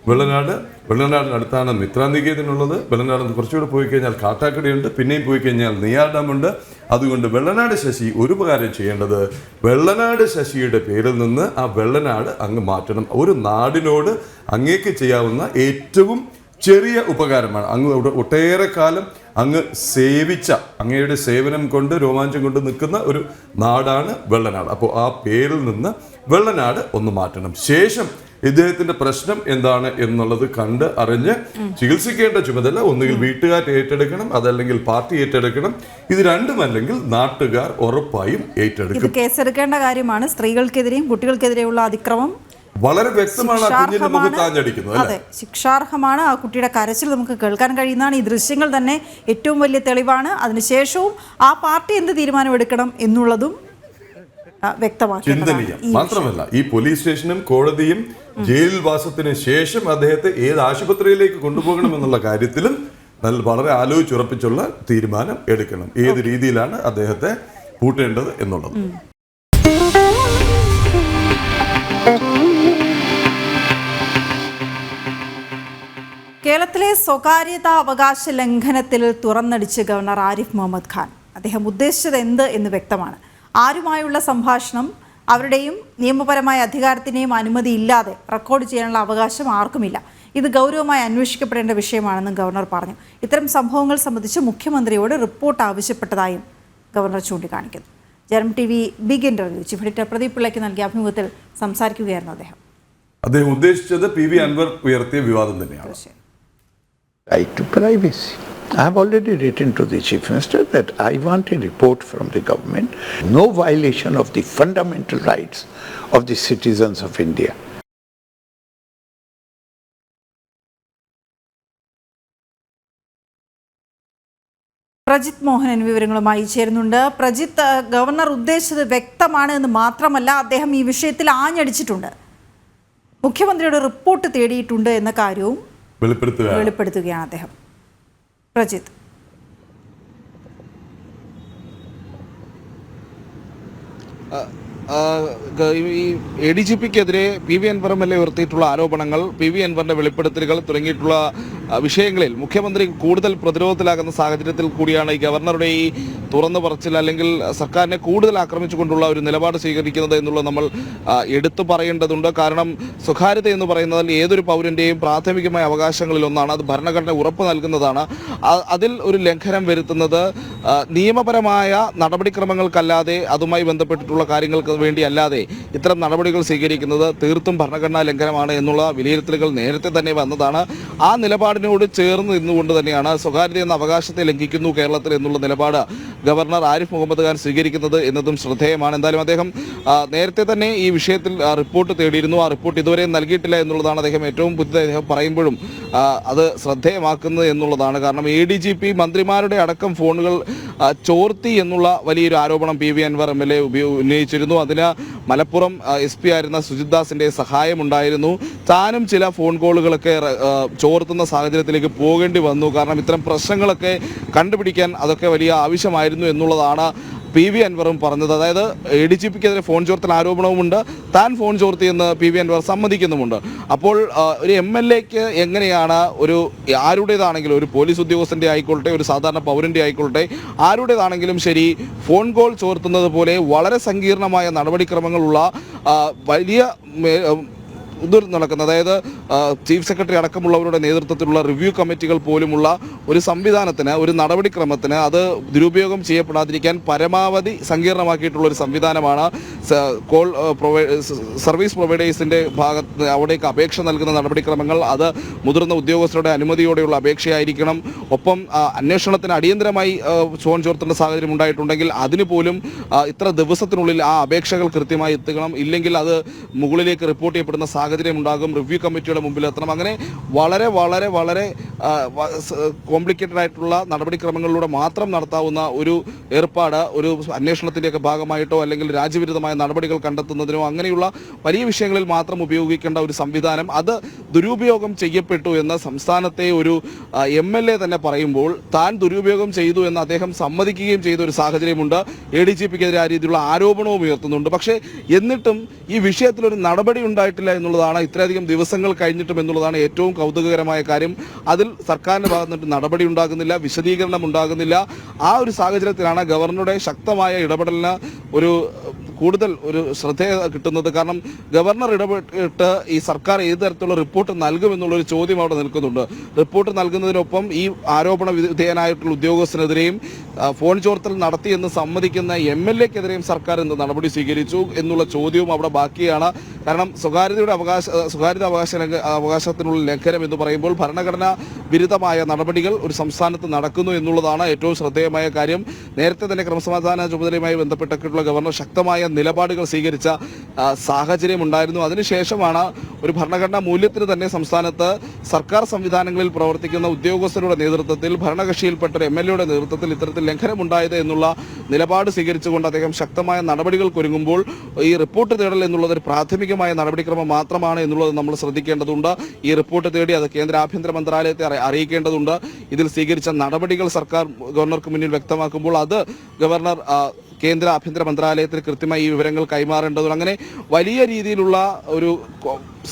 വെള്ളനാടിനടുത്താണ് മിത്രാനികേതനുള്ളത്. വെള്ളനാട് കുറച്ചുകൂടെ പോയി കഴിഞ്ഞാൽ കാട്ടാക്കടയുണ്ട്. പിന്നെയും പോയി കഴിഞ്ഞാൽ നെയ്യാർ ഡാമുണ്ട്. അതുകൊണ്ട് വെള്ളനാട് ശശി ഒരു കാര്യം ചെയ്യേണ്ടത്, വെള്ളനാട് ശശിയുടെ പേരിൽ നിന്ന് ആ വെള്ളനാട് അങ്ങ് മാറ്റണം. ഒരു നാടിനോട് അങ്ങേക്ക് ചെയ്യാവുന്ന ഏറ്റവും ചെറിയ ഉപകാരമാണ്. അങ്ങ് ഒട്ടേറെ കാലം അങ്ങ് സേവിച്ച, അങ്ങയുടെ സേവനം കൊണ്ട് രോമാഞ്ചം കൊണ്ട് നിൽക്കുന്ന ഒരു നാടാണ് വെള്ളനാട്. അപ്പോൾ ആ പേരിൽ നിന്ന് വെള്ളനാട് ഒന്ന് മാറ്റണം. ശേഷം ഇദ്ദേഹത്തിന്റെ പ്രശ്നം എന്താണ് എന്നുള്ളത് കണ്ട് അറിഞ്ഞ് ചികിത്സിക്കേണ്ട ചുമതല ഒന്നുകിൽ വീട്ടുകാർ ഏറ്റെടുക്കണം, അതല്ലെങ്കിൽ പാർട്ടി ഏറ്റെടുക്കണം. ഇത് രണ്ടുമല്ലെങ്കിൽ നാട്ടുകാർ ഉറപ്പായും ഏറ്റെടുക്കും. ഇത് കേസെടുക്കേണ്ട കാര്യമാണ്. സ്ത്രീകൾക്കെതിരെയും കുട്ടികൾക്കെതിരെയുള്ള അതിക്രമം വളരെ വ്യക്തമാണ്. അതെ, ശിക്ഷാർഹമാണ്. ആ കുട്ടിയുടെ കരച്ചിൽ നമുക്ക് കേൾക്കാൻ കഴിയുന്നതാണ്. ഈ ദൃശ്യങ്ങൾ തന്നെ ഏറ്റവും വലിയ തെളിവാണ്. അതിനുശേഷവും ആ പാർട്ടി എന്ത് തീരുമാനമെടുക്കണം എന്നുള്ളതും ചിന്തനീയം. മാത്രമല്ല, ഈ പോലീസ് സ്റ്റേഷനും കോടതിയും ജയിൽ വാസത്തിന് ശേഷം അദ്ദേഹത്തെ ഏത് ആശുപത്രിയിലേക്ക് കൊണ്ടുപോകണം എന്നുള്ള കാര്യത്തിലും വളരെ ആലോചിച്ചുറപ്പിച്ചുള്ള തീരുമാനം എടുക്കണം. ഏത് രീതിയിലാണ് അദ്ദേഹത്തെ പൂട്ടേണ്ടത് എന്നുള്ളത്. കേരളത്തിലെ സ്വകാര്യതാ അവകാശ ലംഘനത്തിൽ തുറന്നടിച്ച് ഗവർണർ ആരിഫ് മുഹമ്മദ് ഖാൻ. അദ്ദേഹം ഉദ്ദേശിച്ചത് എന്ത് എന്ന് വ്യക്തമാണ്. ആരുമായുള്ള സംഭാഷണം അവരുടെയും നിയമപരമായ അധികാരത്തിൻ്റെയും അനുമതി ഇല്ലാതെ റെക്കോർഡ് ചെയ്യാനുള്ള അവകാശം ആർക്കുമില്ല. ഇത് ഗൗരവമായി അന്വേഷിക്കപ്പെടേണ്ട വിഷയമാണെന്നും ഗവർണർ പറഞ്ഞു. ഇത്തരം സംഭവങ്ങൾ സംബന്ധിച്ച് മുഖ്യമന്ത്രിയോട് റിപ്പോർട്ട് ആവശ്യപ്പെട്ടതായും ഗവർണർ ചൂണ്ടിക്കാണിക്കുന്നു. Janam TV big interview chief editor Pradeep പിള്ളയ്ക്ക് നൽകിയ അഭിമുഖത്തിൽ സംസാരിക്കുകയായിരുന്നു അദ്ദേഹം ഉദ്ദേശിച്ചത് PV അൻവർ ഉയർത്തിയ വിവാദം തന്നെയാണ്. Right to privacy. I have already written to the Chief Minister that I want a report from the government. No violation of the fundamental rights of the citizens of India. Prajith Mohanan വിവരങ്ങളുമായി ചേരുന്നുണ്ട്. പ്രജിത്ത്, ഗവർണർ ഉദ്ദേശിച്ചത് വ്യക്തമാണ് എന്ന് മാത്രമല്ല, അദ്ദേഹം ഈ വിഷയത്തിൽ ആഞ്ഞടിച്ചിട്ടുണ്ട്. മുഖ്യമന്ത്രിയുടെ റിപ്പോർട്ട് തേടിയിട്ടുണ്ട് എന്ന കാര്യവും വെളിപ്പെടുത്തുകയാണ് അദ്ദേഹം. പ്രജിത്ത്, ഈ ADGPക്കെതിരെ PV അൻവർ MLA ഉയർത്തിയിട്ടുള്ള ആരോപണങ്ങൾ, PV അൻവറിന്റെ വെളിപ്പെടുത്തലുകൾ തുടങ്ങിയിട്ടുള്ള വിഷയങ്ങളിൽ മുഖ്യമന്ത്രി കൂടുതൽ പ്രതിരോധത്തിലാകുന്ന സാഹചര്യത്തിൽ കൂടിയാണ് ഈ ഗവർണറുടെ ഈ തുറന്നു പറച്ചിൽ അല്ലെങ്കിൽ സർക്കാരിനെ കൂടുതൽ ആക്രമിച്ചുകൊണ്ടുള്ള ഒരു നിലപാട് സ്വീകരിക്കുന്നത് എന്നുള്ളത് നമ്മൾ എടുത്തു പറയേണ്ടതുണ്ട്. കാരണം സ്വകാര്യത എന്ന് പറയുന്നത് ഏതൊരു പൗരന്റെയും പ്രാഥമികമായ അവകാശങ്ങളിൽ ഒന്നാണ്. അത് ഭരണഘടന ഉറപ്പ് നൽകുന്നതാണ്. അതിൽ ഒരു ലംഘനം വരുത്തുന്നത് നിയമപരമായ നടപടിക്രമങ്ങൾക്കല്ലാതെ അതുമായി ബന്ധപ്പെട്ടിട്ടുള്ള കാര്യങ്ങൾക്ക് വേണ്ടി അല്ലാതെ ഇത്തരം നടപടികൾ സ്വീകരിക്കുന്നത് തീർത്തും ഭരണഘടനാ ലംഘനമാണ് എന്നുള്ള വിലയിരുത്തലുകൾ നേരത്തെ തന്നെ വന്നതാണ്. ആ നിലപാടിനോട് ചേർന്ന് നിന്നുകൊണ്ട് തന്നെയാണ് സ്വകാര്യത എന്ന അവകാശത്തെ ലംഘിക്കുന്നു കേരളത്തിൽ എന്നുള്ള നിലപാട് ഗവർണർ ആരിഫ് മുഹമ്മദ് ഖാൻ സ്വീകരിക്കുന്നത് എന്നതും ശ്രദ്ധേയമാണ്. എന്തായാലും അദ്ദേഹം നേരത്തെ തന്നെ ഈ വിഷയത്തിൽ റിപ്പോർട്ട് തേടിയിരുന്നു. ആ റിപ്പോർട്ട് ഇതുവരെ നൽകിയിട്ടില്ല എന്നുള്ളതാണ് അദ്ദേഹം ഏറ്റവും പുതിയതായി അദ്ദേഹം പറയുമ്പോഴും അത് ശ്രദ്ധേയമാക്കുന്നത് എന്നുള്ളതാണ്. കാരണം ADGP മന്ത്രിമാരുടെ അടക്കം ഫോണുകൾ ചോർത്തി എന്നുള്ള വലിയൊരു ആരോപണം PV അൻവർ MLA ഉന്നയിച്ചിരുന്നു. അതിന് മലപ്പുറം SP ആയിരുന്ന സുജിത് ദാസിന്റെ സഹായമുണ്ടായിരുന്നു. താനും ചില ഫോൺ കോളുകളൊക്കെ ചോർത്തുന്ന സാഹചര്യത്തിലേക്ക് പോകേണ്ടി വന്നു. കാരണം ഇത്തരം പ്രശ്നങ്ങളൊക്കെ കണ്ടുപിടിക്കാൻ അതൊക്കെ വലിയ ആവശ്യമായിരുന്നു എന്നുള്ളതാണ് PV അൻവറും പറഞ്ഞത്. അതായത് ADGPക്കെതിരെ ഫോൺ ചോർത്തൽ ആരോപണവുമുണ്ട്, താൻ ഫോൺ ചോർത്തിയെന്ന് PV അൻവർ സമ്മതിക്കുന്നുമുണ്ട്. അപ്പോൾ ഒരു MLAക്ക് എങ്ങനെയാണ് ഒരു ആരുടേതാണെങ്കിലും, ഒരു പോലീസ് ഉദ്യോഗസ്ഥൻ്റെ ആയിക്കൊള്ളട്ടെ, ഒരു സാധാരണ പൗരൻ്റെ ആയിക്കൊള്ളട്ടെ, ആരുടേതാണെങ്കിലും ശരി, ഫോൺ കോൾ ചോർത്തുന്നത് പോലെ വളരെ സങ്കീർണമായ നടപടിക്രമങ്ങളുള്ള വലിയ ഇത് നടക്കുന്നത്, അതായത് ചീഫ് സെക്രട്ടറി അടക്കമുള്ളവരുടെ നേതൃത്വത്തിലുള്ള റിവ്യൂ കമ്മിറ്റികൾ പോലുമുള്ള ഒരു സംവിധാനത്തിന്, ഒരു നടപടിക്രമത്തിന് അത് ദുരുപയോഗം ചെയ്യപ്പെടാതിരിക്കാൻ പരമാവധി സങ്കീർണമാക്കിയിട്ടുള്ള ഒരു സംവിധാനമാണ് കോൾ സർവീസ് പ്രൊവൈഡേഴ്സിൻ്റെ ഭാഗത്ത് അവിടേക്ക് അപേക്ഷ നൽകുന്ന നടപടിക്രമങ്ങൾ. അത് മുതിർന്ന ഉദ്യോഗസ്ഥരുടെ അനുമതിയോടെയുള്ള അപേക്ഷയായിരിക്കണം. ഒപ്പം അന്വേഷണത്തിന് അടിയന്തരമായി ഫോൺ ചോർത്തേണ്ട സാഹചര്യം ഉണ്ടായിട്ടുണ്ടെങ്കിൽ അതിന് പോലും ഇത്ര ദിവസത്തിനുള്ളിൽ ആ അപേക്ഷകൾ കൃത്യമായി എത്തുകണം. ഇല്ലെങ്കിൽ അത് മുകളിലേക്ക് റിപ്പോർട്ട് ചെയ്യപ്പെടുന്ന സാഹചര്യം ഉണ്ടാകും. റിവ്യൂ കമ്മിറ്റിയുടെ മുമ്പിൽ എത്തണം. അങ്ങനെ വളരെ വളരെ വളരെ കോംപ്ലിക്കേറ്റഡ് ആയിട്ടുള്ള നടപടിക്രമങ്ങളിലൂടെ മാത്രം നടത്താവുന്ന ഒരു ഏർപ്പാട് ഒരു അന്വേഷണത്തിൻ്റെയൊക്കെ ഭാഗമായിട്ടോ അല്ലെങ്കിൽ രാജ്യവിരുദ്ധമായ നടപടികൾ കണ്ടെത്തുന്നതിനോ അങ്ങനെയുള്ള വലിയ വിഷയങ്ങളിൽ മാത്രം ഉപയോഗിക്കേണ്ട ഒരു സംവിധാനം അത് ദുരുപയോഗം ചെയ്യപ്പെട്ടു എന്ന് സംസ്ഥാനത്തെ ഒരു MLA തന്നെ പറയുമ്പോൾ താൻ ദുരുപയോഗം ചെയ്തു എന്ന് അദ്ദേഹം സമ്മതിക്കുകയും ചെയ്ത ഒരു സാഹചര്യമുണ്ട്. ADGPക്കെതിരെ ആ രീതിയിലുള്ള ആരോപണവും ഉയർത്തുന്നുണ്ട്. പക്ഷേ എന്നിട്ടും ഈ വിഷയത്തിലൊരു നടപടി ഉണ്ടായിട്ടില്ല എന്നുള്ളതാണ്, ഇത്രയധികം ദിവസങ്ങൾ കഴിഞ്ഞിട്ടും എന്നുള്ളതാണ് ഏറ്റവും കൗതുകകരമായ കാര്യം. അതിൽ സർക്കാരിൻ്റെ ഭാഗത്തുനിന്ന് നടപടി ഉണ്ടാകുന്നില്ല, വിശദീകരണം ഉണ്ടാകുന്നില്ല. ആ ഒരു സാഹചര്യത്തിലാണ് ഗവർണറുടെ ശക്തമായ ഇടപെടലിന് കൂടുതൽ ഒരു ശ്രദ്ധ കിട്ടുന്നത്. കാരണം ഗവർണർ ഇടപെട്ട് ഈ സർക്കാർ ഏത് തരത്തിലുള്ള റിപ്പോർട്ട് നൽകുമെന്നുള്ളൊരു ചോദ്യം അവിടെ നിൽക്കുന്നുണ്ട്. റിപ്പോർട്ട് നൽകുന്നതിനൊപ്പം ഈ ആരോപണ വിധേയനായിട്ടുള്ള ഉദ്യോഗസ്ഥനെതിരെയും ഫോൺ ചോർത്തൽ നടത്തിയെന്ന് സമ്മതിക്കുന്ന MLAക്കെതിരെയും സർക്കാർ എന്ത് നടപടി സ്വീകരിച്ചു എന്നുള്ള ചോദ്യവും അവിടെ ബാക്കിയാണ്. കാരണം സ്വകാര്യത അവകാശത്തിനുള്ള ലംഘനം എന്ന് പറയുമ്പോൾ ഭരണഘടനാ വിരുദ്ധമായ നടപടികൾ ഒരു സംസ്ഥാനത്ത് നടക്കുന്നു എന്നുള്ളതാണ് ഏറ്റവും ശ്രദ്ധേയമായ കാര്യം. നേരത്തെ തന്നെ ക്രമസമാധാന ചുമതലയുമായി ബന്ധപ്പെട്ടിട്ടുള്ള ഗവർണർ ശക്തമായ നിലപാടുകൾ സ്വീകരിച്ച സാഹചര്യം ഉണ്ടായിരുന്നു. അതിനുശേഷമാണ് ഒരു ഭരണഘടനാ മൂല്യത്തിന് തന്നെ സംസ്ഥാനത്ത് സർക്കാർ സംവിധാനങ്ങളിൽ പ്രവർത്തിക്കുന്ന ഉദ്യോഗസ്ഥരുടെ നേതൃത്വത്തിൽ ഭരണകക്ഷിയിൽപ്പെട്ട ഒരു MLAയുടെ നേതൃത്വത്തിൽ ഇത്തരത്തിൽ ലംഘനമുണ്ടായത് എന്നുള്ള നിലപാട് സ്വീകരിച്ചുകൊണ്ട് അദ്ദേഹം ശക്തമായ നടപടികൾക്കൊരുങ്ങുമ്പോൾ ഈ റിപ്പോർട്ട് തേടൽ എന്നുള്ളത് ഒരു പ്രാഥമികമായ നടപടിക്രമം മാത്രമാണ് എന്നുള്ളത് നമ്മൾ ശ്രദ്ധിക്കേണ്ടതുണ്ട്. ഈ റിപ്പോർട്ട് തേടി അത് കേന്ദ്ര ആഭ്യന്തര മന്ത്രാലയത്തെ അറിയിക്കേണ്ടതുണ്ട്. ഇതിൽ സ്വീകരിച്ച നടപടികൾ സർക്കാർ ഗവർണർക്ക് മുന്നിൽ വ്യക്തമാക്കുമ്പോൾ അത് ഗവർണർ കേന്ദ്ര ആഭ്യന്തര മന്ത്രാലയത്തിൽ കൃത്യമായി ഈ വിവരങ്ങൾ കൈമാറേണ്ടതുണ്ട്. അങ്ങനെ വലിയ രീതിയിലുള്ള ഒരു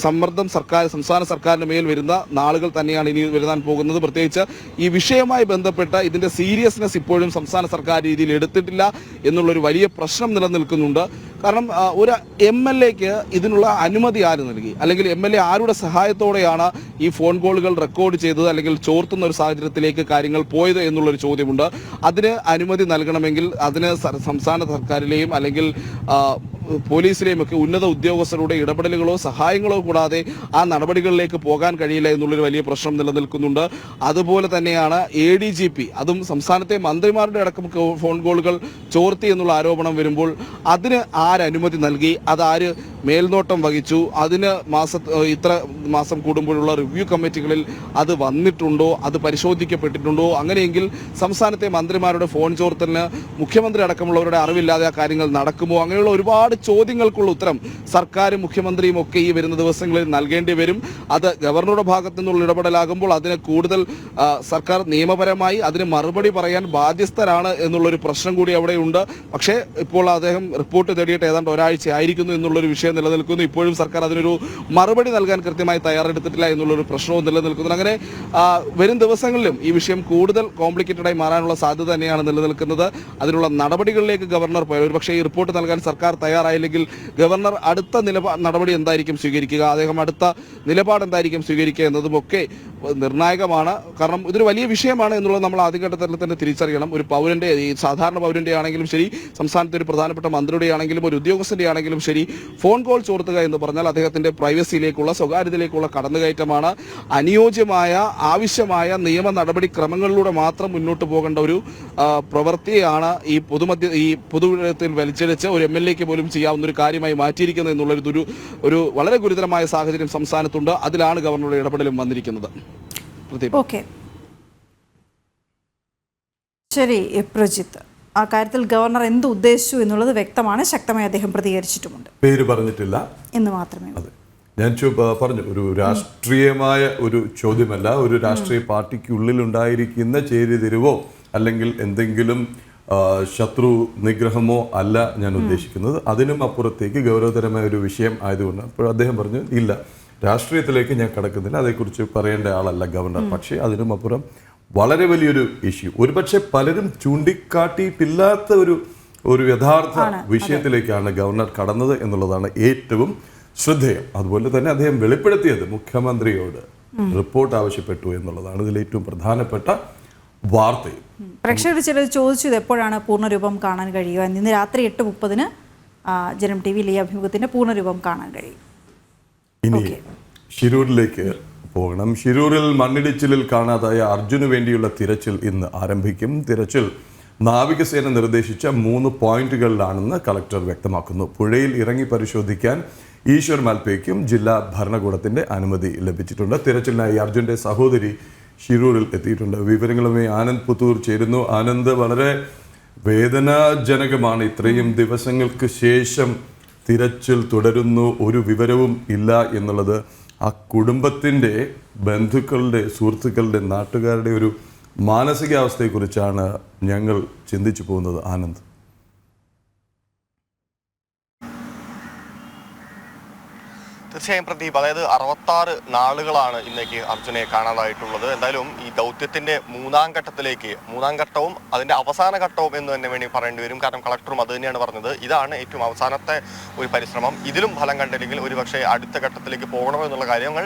സമ്മർദ്ദം സംസ്ഥാന സർക്കാരിന് മേൽ വരുന്ന നാളുകൾ തന്നെയാണ് ഇനി വരുവാൻ പോകുന്നത്. പ്രത്യേകിച്ച് ഈ വിഷയവുമായി ബന്ധപ്പെട്ട ഇതിൻ്റെ സീരിയസ്നെസ് ഇപ്പോഴും സംസ്ഥാന സർക്കാർ രീതിയിൽ എടുത്തിട്ടില്ല എന്നുള്ളൊരു വലിയ പ്രശ്നം നിലനിൽക്കുന്നുണ്ട്. കാരണം ഒരു MLAക്ക് ഇതിനുള്ള അനുമതി ആര് നൽകി, അല്ലെങ്കിൽ MLA ആരുടെ സഹായത്തോടെയാണ് ഈ ഫോൺ കോളുകൾ റെക്കോർഡ് ചെയ്തത് അല്ലെങ്കിൽ ചോർത്തുന്ന ഒരു സാഹചര്യത്തിലേക്ക് കാര്യങ്ങൾ പോയത് എന്നുള്ളൊരു ചോദ്യമുണ്ട്. അതിന് അനുമതി നൽകണമെങ്കിൽ അതിന് സംസ്ഥാന സർക്കാരിലെയും അല്ലെങ്കിൽ പോലീസിലെയും ഒക്കെ ഉന്നത ഉദ്യോഗസ്ഥരുടെ ഇടപെടലുകളോ സഹായങ്ങളോ കൂടാതെ ആ നടപടികളിലേക്ക് പോകാൻ കഴിയില്ല എന്നുള്ളൊരു വലിയ പ്രശ്നം നിലനിൽക്കുന്നുണ്ട്. അതുപോലെ തന്നെയാണ് ADGP, അതും സംസ്ഥാനത്തെ മന്ത്രിമാരുടെ അടക്കം ഫോൺ കോളുകൾ ചോർത്തി എന്നുള്ള ആരോപണം വരുമ്പോൾ അതിന് ആരനുമതി നൽകി, അതാര് മേൽനോട്ടം വഹിച്ചു, അതിന് ഇത്ര മാസം കൂടുമ്പോഴുള്ള റിവ്യൂ കമ്മിറ്റികളിൽ അത് വന്നിട്ടുണ്ടോ, അത് പരിശോധിക്കപ്പെട്ടിട്ടുണ്ടോ? അങ്ങനെയെങ്കിൽ സംസ്ഥാനത്തെ മന്ത്രിമാരുടെ ഫോൺ ചോർത്തലിന് മുഖ്യമന്ത്രി അടക്കമുള്ളവരുടെ അറിവില്ലാതെ ആ കാര്യങ്ങൾ നടക്കുമോ? അങ്ങനെയുള്ള ഒരുപാട് ചോദ്യങ്ങൾക്കുള്ള ഉത്തരം സർക്കാരും മുഖ്യമന്ത്രിയും ഒക്കെ ഈ വരുന്ന ദിവസങ്ങളിൽ നൽകേണ്ടി വരും. അത് ഗവർണറുടെ ഭാഗത്തു നിന്നുള്ള ഇടപെടലാകുമ്പോൾ അതിന് കൂടുതൽ സർക്കാർ നിയമപരമായി അതിന് മറുപടി പറയാൻ ബാധ്യസ്ഥരാണ് എന്നുള്ളൊരു പ്രശ്നം കൂടി അവിടെയുണ്ട്. പക്ഷേ ഇപ്പോൾ അദ്ദേഹം റിപ്പോർട്ട് തേടിയിട്ട് ഏതാണ്ട് ഒരാഴ്ച ആയിരിക്കുന്നു എന്നുള്ളൊരു വിഷയം നിലനിൽക്കുന്നു. ഇപ്പോഴും സർക്കാർ അതിനൊരു മറുപടി നൽകാൻ കൃത്യമായി തയ്യാറെടുത്തിട്ടില്ല എന്നുള്ളൊരു പ്രശ്നവും നിലനിൽക്കുന്നു. അങ്ങനെ വരും ദിവസങ്ങളിലും ഈ വിഷയം കൂടുതൽ കോംപ്ലിക്കേറ്റഡായി മാറാനുള്ള സാധ്യത തന്നെയാണ് നിലനിൽക്കുന്നത്. അതിനുള്ള നടപടികളിലേക്ക് ഗവർണർ പോയത് ഒരുപക്ഷേ ഈ റിപ്പോർട്ട് നൽകാൻ സർക്കാർ തയ്യാറായില്ലെങ്കിൽ ഗവർണർ അടുത്ത നടപടി എന്തായിരിക്കും സ്വീകരിക്കുക, അദ്ദേഹം അടുത്ത നിലപാട് എന്തായിരിക്കും സ്വീകരിക്കുക എന്നതുമൊക്കെ നിർണായകമാണ്. കാരണം ഇതൊരു വലിയ വിഷയമാണ് എന്നുള്ളത് നമ്മൾ ആദ്യഘട്ടത്തിൽ തന്നെ തിരിച്ചറിയണം. ഒരു പൗരന്റെ, ഈ സാധാരണ പൗരന്റെ ആണെങ്കിലും ശരി, സംസ്ഥാനത്തെ ഒരു പ്രധാനപ്പെട്ട മന്ത്രിയുടെ ആണെങ്കിലും ഒരു ഉദ്യോഗസ്ഥന്റെ ആണെങ്കിലും ശരി, ഫോൺ കോൾ ചോർത്തുക എന്ന് പറഞ്ഞാൽ അദ്ദേഹത്തിന്റെ പ്രൈവസിയിലേക്കുള്ള, സ്വകാര്യതയിലേക്കുള്ള കടന്നുകയറ്റമാണ്. അനുയോജ്യമായ ആവശ്യമായ നിയമ നടപടിക്രമങ്ങളിലൂടെ മാത്രം മുന്നോട്ട് പോകേണ്ട ഒരു പ്രവൃത്തിയാണ് ഈ പൊതുവിടത്തിൽ വലിച്ചിഴച്ച് ഒരു MLA-ക്ക് പോലും ചെയ്യാവുന്ന ഒരു കാര്യമായി മാറ്റിയിരിക്കുന്നത് എന്നുള്ളൊരു ഒരു വളരെ ഗുരുതരമായ സാഹചര്യം സംസ്ഥാനത്തുണ്ട്. അതിലാണ് ഗവർണറുടെ ഇടപെടലും വന്നിരിക്കുന്നത്. ഓക്കെ, ശരി പ്രജിത്ത്, ആ കാര്യത്തിൽ ഗവർണർ എന്ത് ഉദ്ദേശിച്ചു എന്നുള്ളത് വ്യക്തമാണ്. ശക്തമായി അദ്ദേഹം പ്രതികരിച്ചിട്ടുമുണ്ട്. പേര് പറഞ്ഞിട്ടില്ല എന്ന് മാത്രമേ. അതെ, ഞാൻ പറഞ്ഞു, ഒരു രാഷ്ട്രീയമായ ഒരു ചോദ്യമല്ല, ഒരു രാഷ്ട്രീയ പാർട്ടിക്കുള്ളിൽ ഉണ്ടായിരിക്കുന്ന ചേരിതിരിവോ അല്ലെങ്കിൽ എന്തെങ്കിലും ശത്രു നിഗ്രഹമോ അല്ല ഞാൻ ഉദ്ദേശിക്കുന്നത്. അതിനും അപ്പുറത്തേക്ക് ഗൗരവതരമായ ഒരു വിഷയം ആയതുകൊണ്ട് അപ്പോൾ അദ്ദേഹം പറഞ്ഞു, ഇല്ല, രാഷ്ട്രീയത്തിലേക്ക് ഞാൻ കടക്കുന്നില്ല, അതേക്കുറിച്ച് പറയേണ്ട ആളല്ല ഗവർണർ. പക്ഷേ അതിനും അപ്പുറം വളരെ വലിയൊരു ഇഷ്യൂ, ഒരുപക്ഷെ പലരും ചൂണ്ടിക്കാട്ടിയിട്ടില്ലാത്ത ഒരു യഥാർത്ഥ വിഷയത്തിലേക്കാണ് ഗവർണർ കടന്നത് എന്നുള്ളതാണ് ഏറ്റവും ശ്രദ്ധേയം. അതുപോലെ തന്നെ അദ്ദേഹം വെളിപ്പെടുത്തിയത് മുഖ്യമന്ത്രിയോട് റിപ്പോർട്ട് ആവശ്യപ്പെട്ടു എന്നുള്ളതാണ് ഇതിൽ ഏറ്റവും പ്രധാനപ്പെട്ട വാർത്തയും. പ്രേക്ഷകർ ചിലർ ചോദിച്ചത് എപ്പോഴാണ് പൂർണ്ണരൂപം കാണാൻ കഴിയുക. ഇന്ന് രാത്രി 8:30 ജനം TV ഈ അഭിമുഖത്തിന്റെ പൂർണ്ണരൂപം കാണാൻ കഴിയും. ഇനി ഷിരൂരിലേക്ക് പോകണം. ഷിരൂരിൽ മണ്ണിടിച്ചിലിൽ കാണാതായ അർജുന് വേണ്ടിയുള്ള തിരച്ചിൽ ഇന്ന് ആരംഭിക്കും. തിരച്ചിൽ നാവികസേന നിർദ്ദേശിച്ച 3 പോയിന്റുകളിലാണെന്ന് കളക്ടർ വ്യക്തമാക്കുന്നു. പുഴയിൽ ഇറങ്ങി പരിശോധിക്കാൻ ഈശ്വർ മാൽപേക്കും ജില്ലാ ഭരണകൂടത്തിന്റെ അനുമതി ലഭിച്ചിട്ടുണ്ട്. തിരച്ചിലിനായി അർജുന്റെ സഹോദരി ഷിരൂരിൽ എത്തിയിട്ടുണ്ട്. വിവരങ്ങളുമായി ആനന്ദ് പുത്തൂർ ചേരുന്നു. ആനന്ദ്, വളരെ വേദനാജനകമാണ്. ഇത്രയും ദിവസങ്ങൾക്ക് ശേഷം തിരച്ചിൽ തുടരുന്നു, ഒരു വിവരവും ഇല്ല എന്നുള്ളത്. ആ കുടുംബത്തിൻ്റെ, ബന്ധുക്കളുടെ, സുഹൃത്തുക്കളുടെ, നാട്ടുകാരുടെ ഒരു മാനസികാവസ്ഥയെക്കുറിച്ചാണ് ഞങ്ങൾ ചിന്തിച്ചു പോകുന്നത്. ആനന്ദ്. തീർച്ചയായും പ്രദീപ്, അതായത് 66 നാളുകളാണ് ഇന്നേക്ക് അർജുനെ കാണാതായിട്ടുള്ളത്. എന്തായാലും ഈ ദൗത്യത്തിന്റെ മൂന്നാം ഘട്ടവും അതിന്റെ അവസാന ഘട്ടവും എന്ന് തന്നെ വേണ്ടി പറയേണ്ടി വരും. കാരണം കളക്ടറും അത് തന്നെയാണ് പറഞ്ഞത്, ഇതാണ് ഏറ്റവും അവസാനത്തെ ഒരു പരിശ്രമം. ഇതിലും ഫലം കണ്ടില്ലെങ്കിൽ ഒരുപക്ഷെ അടുത്ത ഘട്ടത്തിലേക്ക് പോകണമോ എന്നുള്ള കാര്യങ്ങൾ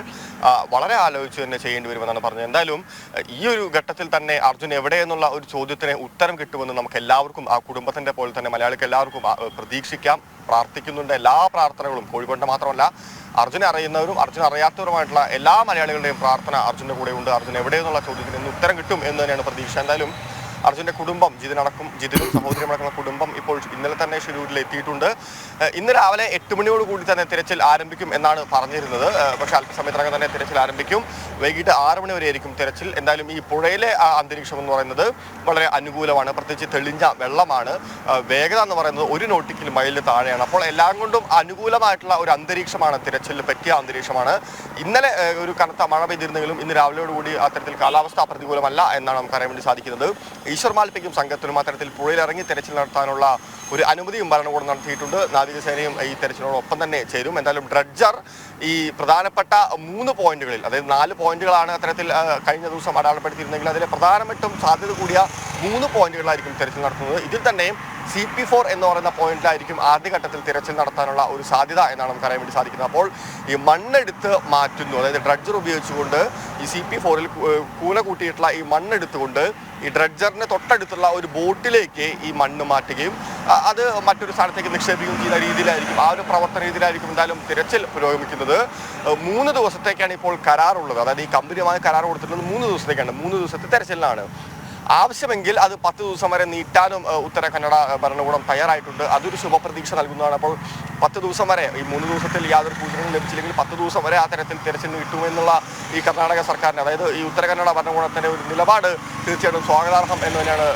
വളരെ ആലോചിച്ച് തന്നെ ചെയ്യേണ്ടി വരുമെന്നാണ് പറഞ്ഞത്. എന്തായാലും ഈ ഒരു ഘട്ടത്തിൽ തന്നെ അർജുൻ എവിടെ എന്നുള്ള ഒരു ചോദ്യത്തിന് ഉത്തരം കിട്ടുമെന്ന് നമുക്ക് എല്ലാവർക്കും, ആ കുടുംബത്തിന്റെ പോലെ തന്നെ മലയാളിക്ക് എല്ലാവർക്കും പ്രതീക്ഷിക്കാം. പ്രാർത്ഥിക്കുന്നുണ്ട്. എല്ലാ പ്രാർത്ഥനകളും കോഴിക്കോട്ടെ മാത്രമല്ല, അർജുനെ അറിയുന്നവരും അർജുൻ അറിയാത്തവരുമായിട്ടുള്ള എല്ലാ മലയാളികളുടെയും പ്രാർത്ഥന അർജുൻ്റെ കൂടെയുണ്ട്. അർജുൻ എവിടെയെന്നുള്ള ചോദ്യത്തിന് ഇന്ന് ഉത്തരം കിട്ടും എന്ന് തന്നെയാണ് പ്രതീക്ഷ. എന്തായാലും അർജുൻ്റെ കുടുംബം, ജിതിനും സഹോദരിയും അടക്കുന്ന കുടുംബം ഇപ്പോൾ ഇന്നലെ തന്നെ ഷിരൂരിൽ എത്തിയിട്ടുണ്ട്. ഇന്ന് രാവിലെ 8 മണിയോടുകൂടി തന്നെ തിരച്ചിൽ ആരംഭിക്കും എന്നാണ് പറഞ്ഞിരുന്നത്. പക്ഷേ അല്പസമയത്തിനകം തന്നെ തിരച്ചിൽ ആരംഭിക്കും. വൈകിട്ട് 6 മണി വരെ ആയിരിക്കും തിരച്ചിൽ. എന്തായാലും ഈ പുഴയിലെ അന്തരീക്ഷം എന്ന് പറയുന്നത് വളരെ അനുകൂലമാണ്. പ്രത്യേകിച്ച് തെളിഞ്ഞ വെള്ളമാണ്. വേഗത എന്ന് പറയുന്നത് 1 നോട്ടിക്കൽ മൈലിന് താഴെയാണ്. അപ്പോൾ എല്ലാം കൊണ്ടും അനുകൂലമായിട്ടുള്ള ഒരു അന്തരീക്ഷമാണ്, തിരച്ചിലിന് പറ്റിയ അന്തരീക്ഷമാണ്. ഇന്നലെ ഒരു കനത്ത മഴ പെയ്തിരുന്നെങ്കിലും ഇന്ന് രാവിലെയോടുകൂടി അത്തരത്തിൽ കാലാവസ്ഥ പ്രതികൂലമല്ല എന്നാണ് നമുക്ക് അറിയാൻ വേണ്ടി സാധിക്കുന്നത്. ഈശ്വർ മാൽപേക്കും സംഘത്തിനും അത്തരത്തിൽ പുഴയിലിറങ്ങി തെരച്ചിൽ നടത്താനുള്ള ഒരു അനുമതിയും ഭരണകൂടം നടത്തിയിട്ടുണ്ട്. നാവികസേനയും ഈ തെരച്ചിലിനോടൊപ്പം തന്നെ ചേരും. എന്തായാലും ഡ്രഡ്ജർ ഈ പ്രധാനപ്പെട്ട 3 പോയിന്റുകളിൽ, അതായത് 4 പോയിന്റുകളാണ് അത്തരത്തിൽ കഴിഞ്ഞ ദിവസം അടയാളപ്പെടുത്തിയിരുന്നെങ്കിൽ അതിലെ പ്രധാനമായിട്ടും സാധ്യത കൂടിയ 3 പോയിന്റുകളായിരിക്കും തെരച്ചിൽ നടത്തുന്നത്. ഇതിൽ തന്നെ CP4 എന്ന് പറയുന്ന പോയിന്റിലായിരിക്കും ആദ്യഘട്ടത്തിൽ തിരച്ചിൽ നടത്താനുള്ള ഒരു സാധ്യത എന്നാണ് നമുക്ക് അറിയാൻ വേണ്ടി സാധിക്കുന്നത്. അപ്പോൾ ഈ മണ്ണെടുത്ത് മാറ്റുന്നു, അതായത് ഡ്രഡ്ജർ ഉപയോഗിച്ചുകൊണ്ട് ഈ CP4-ൽ കൂന കൂട്ടിയിട്ടുള്ള ഈ മണ്ണെടുത്തുകൊണ്ട് ഈ ഡ്രഡ്ജറിന് തൊട്ടടുത്തുള്ള ഒരു ബോട്ടിലേക്ക് ഈ മണ്ണ് മാറ്റുകയും അത് മറ്റൊരു സ്ഥലത്തേക്ക് നിക്ഷേപിക്കുകയും ചെയ്യുന്ന രീതിയിലായിരിക്കും, ആ ഒരു പ്രവർത്തന രീതിയിലായിരിക്കും എന്തായാലും തിരച്ചിൽ പുരോഗമിക്കുന്നത്. 3 ദിവസത്തേക്കാണ് ഇപ്പോൾ കരാറുള്ളത്. അതായത് ഈ കമ്പനിയുമായി കരാർ കൊടുത്തിട്ടുള്ളത് 3 ദിവസത്തേക്കാണ്. 3 ദിവസത്തെ തെരച്ചിലിനാണ്. ആവശ്യമെങ്കിൽ അത് 10 ദിവസം വരെ നീട്ടാനും ഉത്തര കന്നഡ ഭരണകൂടം തയ്യാറായിട്ടുണ്ട്. അതൊരു ശുഭപ്രതീക്ഷ നൽകുന്നതാണ്. അപ്പോൾ 10 ദിവസം വരെ, ഈ 3 ദിവസത്തിൽ യാതൊരു സൂചനകളും ലഭിച്ചില്ലെങ്കിൽ 10 ദിവസം വരെ ആ തരത്തിൽ തിരച്ചിലിന് കിട്ടുമെന്നുള്ള ഈ കർണാടക സർക്കാരിന്, അതായത് ഈ ഉത്തര കന്നഡ ഭരണകൂടത്തിന്റെ ഒരു നിലപാട് തീർച്ചയായിട്ടും സ്വാഗതാർഹം എന്ന് തന്നെയാണ്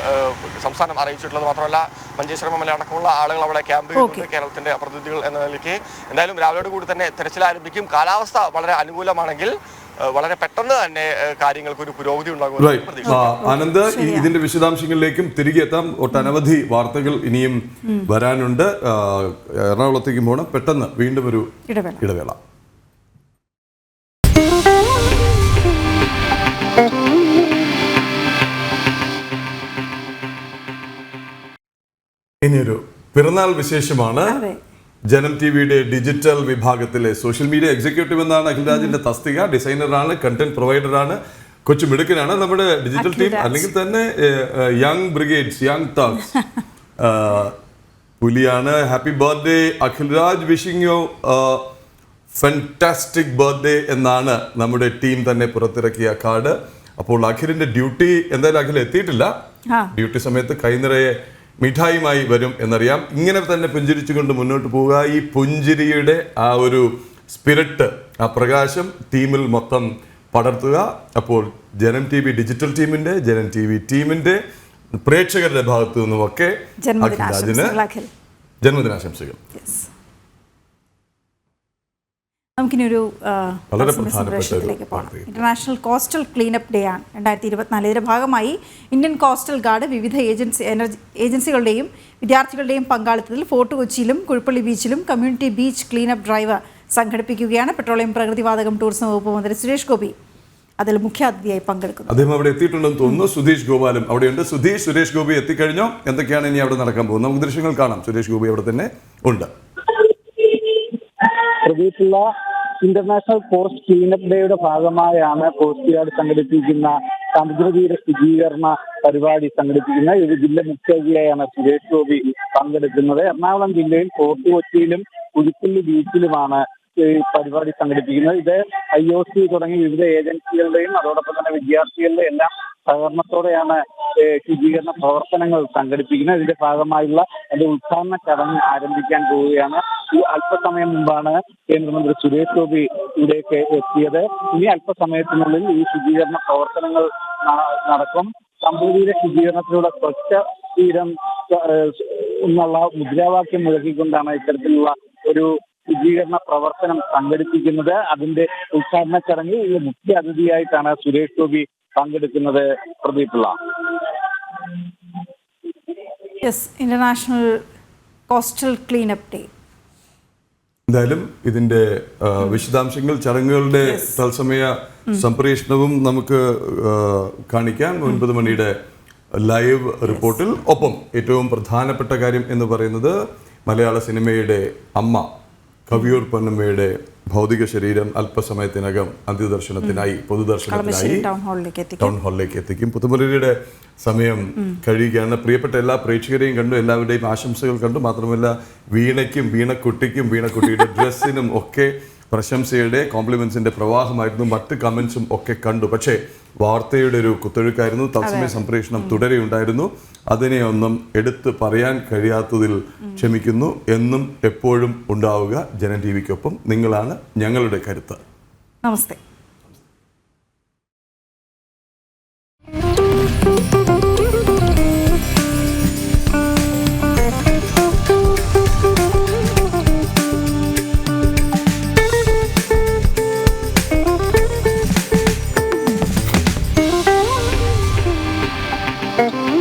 സംസ്ഥാനം അറിയിച്ചിട്ടുള്ളത്. മാത്രമല്ല മഞ്ചേശ്വരം എം എൽ എ അടക്കമുള്ള ആളുകൾ അവിടെ ക്യാമ്പ് ചെയ്യുന്നുണ്ട്, കേരളത്തിന്റെ പ്രതിനിധികൾ എന്ന നിലയ്ക്ക്. എന്തായാലും രാവിലെയോട് കൂടി തന്നെ തെരച്ചിൽ ആരംഭിക്കും. കാലാവസ്ഥ വളരെ അനുകൂലമാണെങ്കിൽ വളരെ പെട്ടെന്ന് തന്നെ കാര്യങ്ങൾക്ക് ഒരു പുരോഗതി ഉണ്ടാകും. ആനന്ദ്, ഇതിന്റെ വിശദാംശങ്ങളിലേക്കും തിരികെ എത്താം. ഒട്ടനവധി വാർത്തകൾ ഇനിയും വരാനുണ്ട്. എറണാകുളത്തേക്ക് പോകണം. പെട്ടെന്ന് വീണ്ടും ഒരു ഇടവേള. ഇനിയൊരു പിറന്നാൾ വിശേഷമാണ്. ജനം ടിവിയുടെ ഡിജിറ്റൽ വിഭാഗത്തിലെ സോഷ്യൽ മീഡിയ എക്സിക്യൂട്ടീവ് എന്നാണ് അഖിൽരാജിന്റെ തസ്തിക. ഡിസൈനറാണ്, കണ്ടന്റ് പ്രൊവൈഡറാണ്, കൊച്ചു മിടുക്കനാണ് നമ്മുടെ ഡിജിറ്റൽ ടീം. അല്ലെങ്കിൽ തന്നെ യങ് ബ്രിഗേഡ്സ്, യങ് ടോക്സ് പുലിയാണ്. Happy birthday Akhilraj, wishing you fantastic birthday എന്നാണ് നമ്മുടെ ടീം തന്നെ പുറത്തിറക്കിയ കാർഡ്. അപ്പോൾ അഖിലിന്റെ ഡ്യൂട്ടി എന്തായാലും അഖിൽ എത്തിയിട്ടില്ല. ഡ്യൂട്ടി സമയത്ത് കൈനിറയെ മിഠായിയുമായി വരും എന്നറിയാം. ഇങ്ങനെ തന്നെ പുഞ്ചിരിച്ചുകൊണ്ട് മുന്നോട്ട് പോവുക. ഈ പുഞ്ചിരിയുടെ ആ ഒരു സ്പിരിറ്റ്, ആ പ്രകാശം ടീമിൽ മൊത്തം പടർത്തുക. അപ്പോൾ ജനം ടി വി ഡിജിറ്റൽ ടീമിന്റെ, ജനം ടി വി ടീമിന്റെ, പ്രേക്ഷകരുടെ ഭാഗത്തു നിന്നുമൊക്കെ അഖിൽരാജിന് ജന്മദിനാശംസകൾ. നമുക്കിനി ഒരു വിഷയത്തിലേക്ക് പോകണം. ഇന്റർനാഷണൽ കോസ്റ്റൽ ക്ലീനപ്പ് ഡേ ആണ് 2024. ഇതിന്റെ ഭാഗമായി ഇന്ത്യൻ കോസ്റ്റൽ ഗാർഡ് വിവിധ ഏജൻസികളുടെയും വിദ്യാർത്ഥികളുടെയും പങ്കാളിത്തത്തിൽ ഫോർട്ട് കൊച്ചിയിലും കുഴുപ്പള്ളി ബീച്ചിലും കമ്മ്യൂണിറ്റി ബീച്ച് ക്ലീനപ്പ് ഡ്രൈവ് സംഘടിപ്പിക്കുകയാണ്. പെട്രോളിയം, പ്രകൃതിവാതകം, ടൂറിസം വകുപ്പ് മന്ത്രി സുരേഷ് ഗോപി അതിൽ മുഖ്യാതിഥിയായി പങ്കെടുക്കുന്നു. അദ്ദേഹം അവിടെ എത്തിയിട്ടുണ്ടെന്ന് തോന്നുന്നു. സുധീഷ് ഗോപാലും അവിടെയുണ്ട്. സുരേഷ് ഗോപി എത്തിക്കഴിഞ്ഞോ? എന്തൊക്കെയാണ് ഇനി അവിടെ നടക്കാൻ പോകുന്നത്? നമുക്ക് ദൃശ്യങ്ങൾ കാണാം. സുരേഷ് ഗോപി അവിടെ തന്നെ ഉണ്ട്. പ്രതീക്ഷയുള്ള ഇന്റർനാഷണൽ കോസ്റ്റ് ക്ലീനപ്പ് ഡേയുടെ ഭാഗമായാണ് കോസ്റ്റ് ഗാർഡ് സംഘടിപ്പിക്കുന്ന സമുദ്രതീര ശുചീകരണ പരിപാടി സംഘടിപ്പിക്കുന്നത്. ഇത് ജില്ല മുഖ്യാതിഥിയായാണ് സുരേഷ് ഗോപി പങ്കെടുക്കുന്നത്. എറണാകുളം ജില്ലയിൽ ഫോർട്ട് കൊച്ചിയിലും കുഴുപ്പള്ളി ബീച്ചിലുമാണ് ഈ പരിപാടി സംഘടിപ്പിക്കുന്നത്. ഇത് IOC തുടങ്ങി വിവിധ ഏജൻസികളുടെയും അതോടൊപ്പം തന്നെ വിദ്യാർത്ഥികളുടെയും എല്ലാം സഹകരണത്തോടെയാണ് ശുചീകരണ പ്രവർത്തനങ്ങൾ സംഘടിപ്പിക്കുന്നത്. ഇതിന്റെ ഭാഗമായുള്ള അതിന്റെ ഉദ്ഘാടന ചടങ്ങ് ആരംഭിക്കാൻ പോവുകയാണ്. ഈ അല്പസമയം മുമ്പാണ് കേന്ദ്രമന്ത്രി സുരേഷ് ഗോപി ഇവിടേക്ക് എത്തിയത്. ഇനി അല്പസമയത്തിനുള്ളിൽ ഈ ശുചീകരണ പ്രവർത്തനങ്ങൾ നടക്കും. സമുദ്രതീര ശുചീകരണത്തിലൂടെ സ്വച്ഛ തീരം എന്നുള്ള മുദ്രാവാക്യം മുഴക്കിക്കൊണ്ടാണ് ഇത്തരത്തിലുള്ള ഒരു ശുചീകരണ പ്രവർത്തനം സംഘടിപ്പിക്കുന്നത്. അതിന്റെ ഉദ്ഘാടന ചടങ്ങിൽ മുഖ്യ അതിഥിയായിട്ടാണ് സുരേഷ് ഗോപി പങ്കെടുക്കുന്നത്. Pradeep Pillai. International coastal cleanup day. എന്തായാലും ഇതിന്റെ വിശദാംശങ്ങൾ, ചടങ്ങുകളുടെ തത്സമയ സംപ്രേഷണവും നമുക്ക് കാണിക്കാം 9 മണിയുടെ ലൈവ് റിപ്പോർട്ടിൽ. ഒപ്പം ഏറ്റവും പ്രധാനപ്പെട്ട കാര്യം എന്ന് പറയുന്നത് മലയാള സിനിമയുടെ അമ്മ കവിയൂർ പൊന്നമ്മയുടെ ഭൗതിക ശരീരം അല്പസമയത്തിനകം അന്ത്യദർശനത്തിനായി, പൊതുദർശനത്തിനായി ടൗൺ ഹാളിലേക്ക് എത്തിക്കും. പുതുമുരളിയുടെ സമയം കഴിയുകയാണ്. പ്രിയപ്പെട്ട എല്ലാ പ്രേക്ഷകരെയും കണ്ടു, എല്ലാവരുടെയും ആശംസകൾ കണ്ടു. മാത്രമല്ല വീണയ്ക്കും വീണക്കുട്ടിയുടെ ഡ്രസ്സിനും ഒക്കെ പ്രശംസയുടെ, കോംപ്ലിമെന്റ്സിന്റെ പ്രവാഹമായിരുന്നു. മറ്റ് കമന്റ്സും ഒക്കെ കണ്ടു. പക്ഷേ വാർത്തയുടെ ഒരു കുത്തൊഴുക്കായിരുന്നു. തത്സമയ സംപ്രേഷണം തുടരെയുണ്ടായിരുന്നു. അതിനെ ഒന്നും എടുത്ത് പറയാൻ കഴിയാത്തതിൽ ക്ഷമിക്കുന്നു. എന്നും എപ്പോഴും ഉണ്ടാവുക ജനം ടിവിക്കൊപ്പം. നിങ്ങളാണ് ഞങ്ങളുടെ കരുത്ത്. നമസ്തേ. Mm-hmm.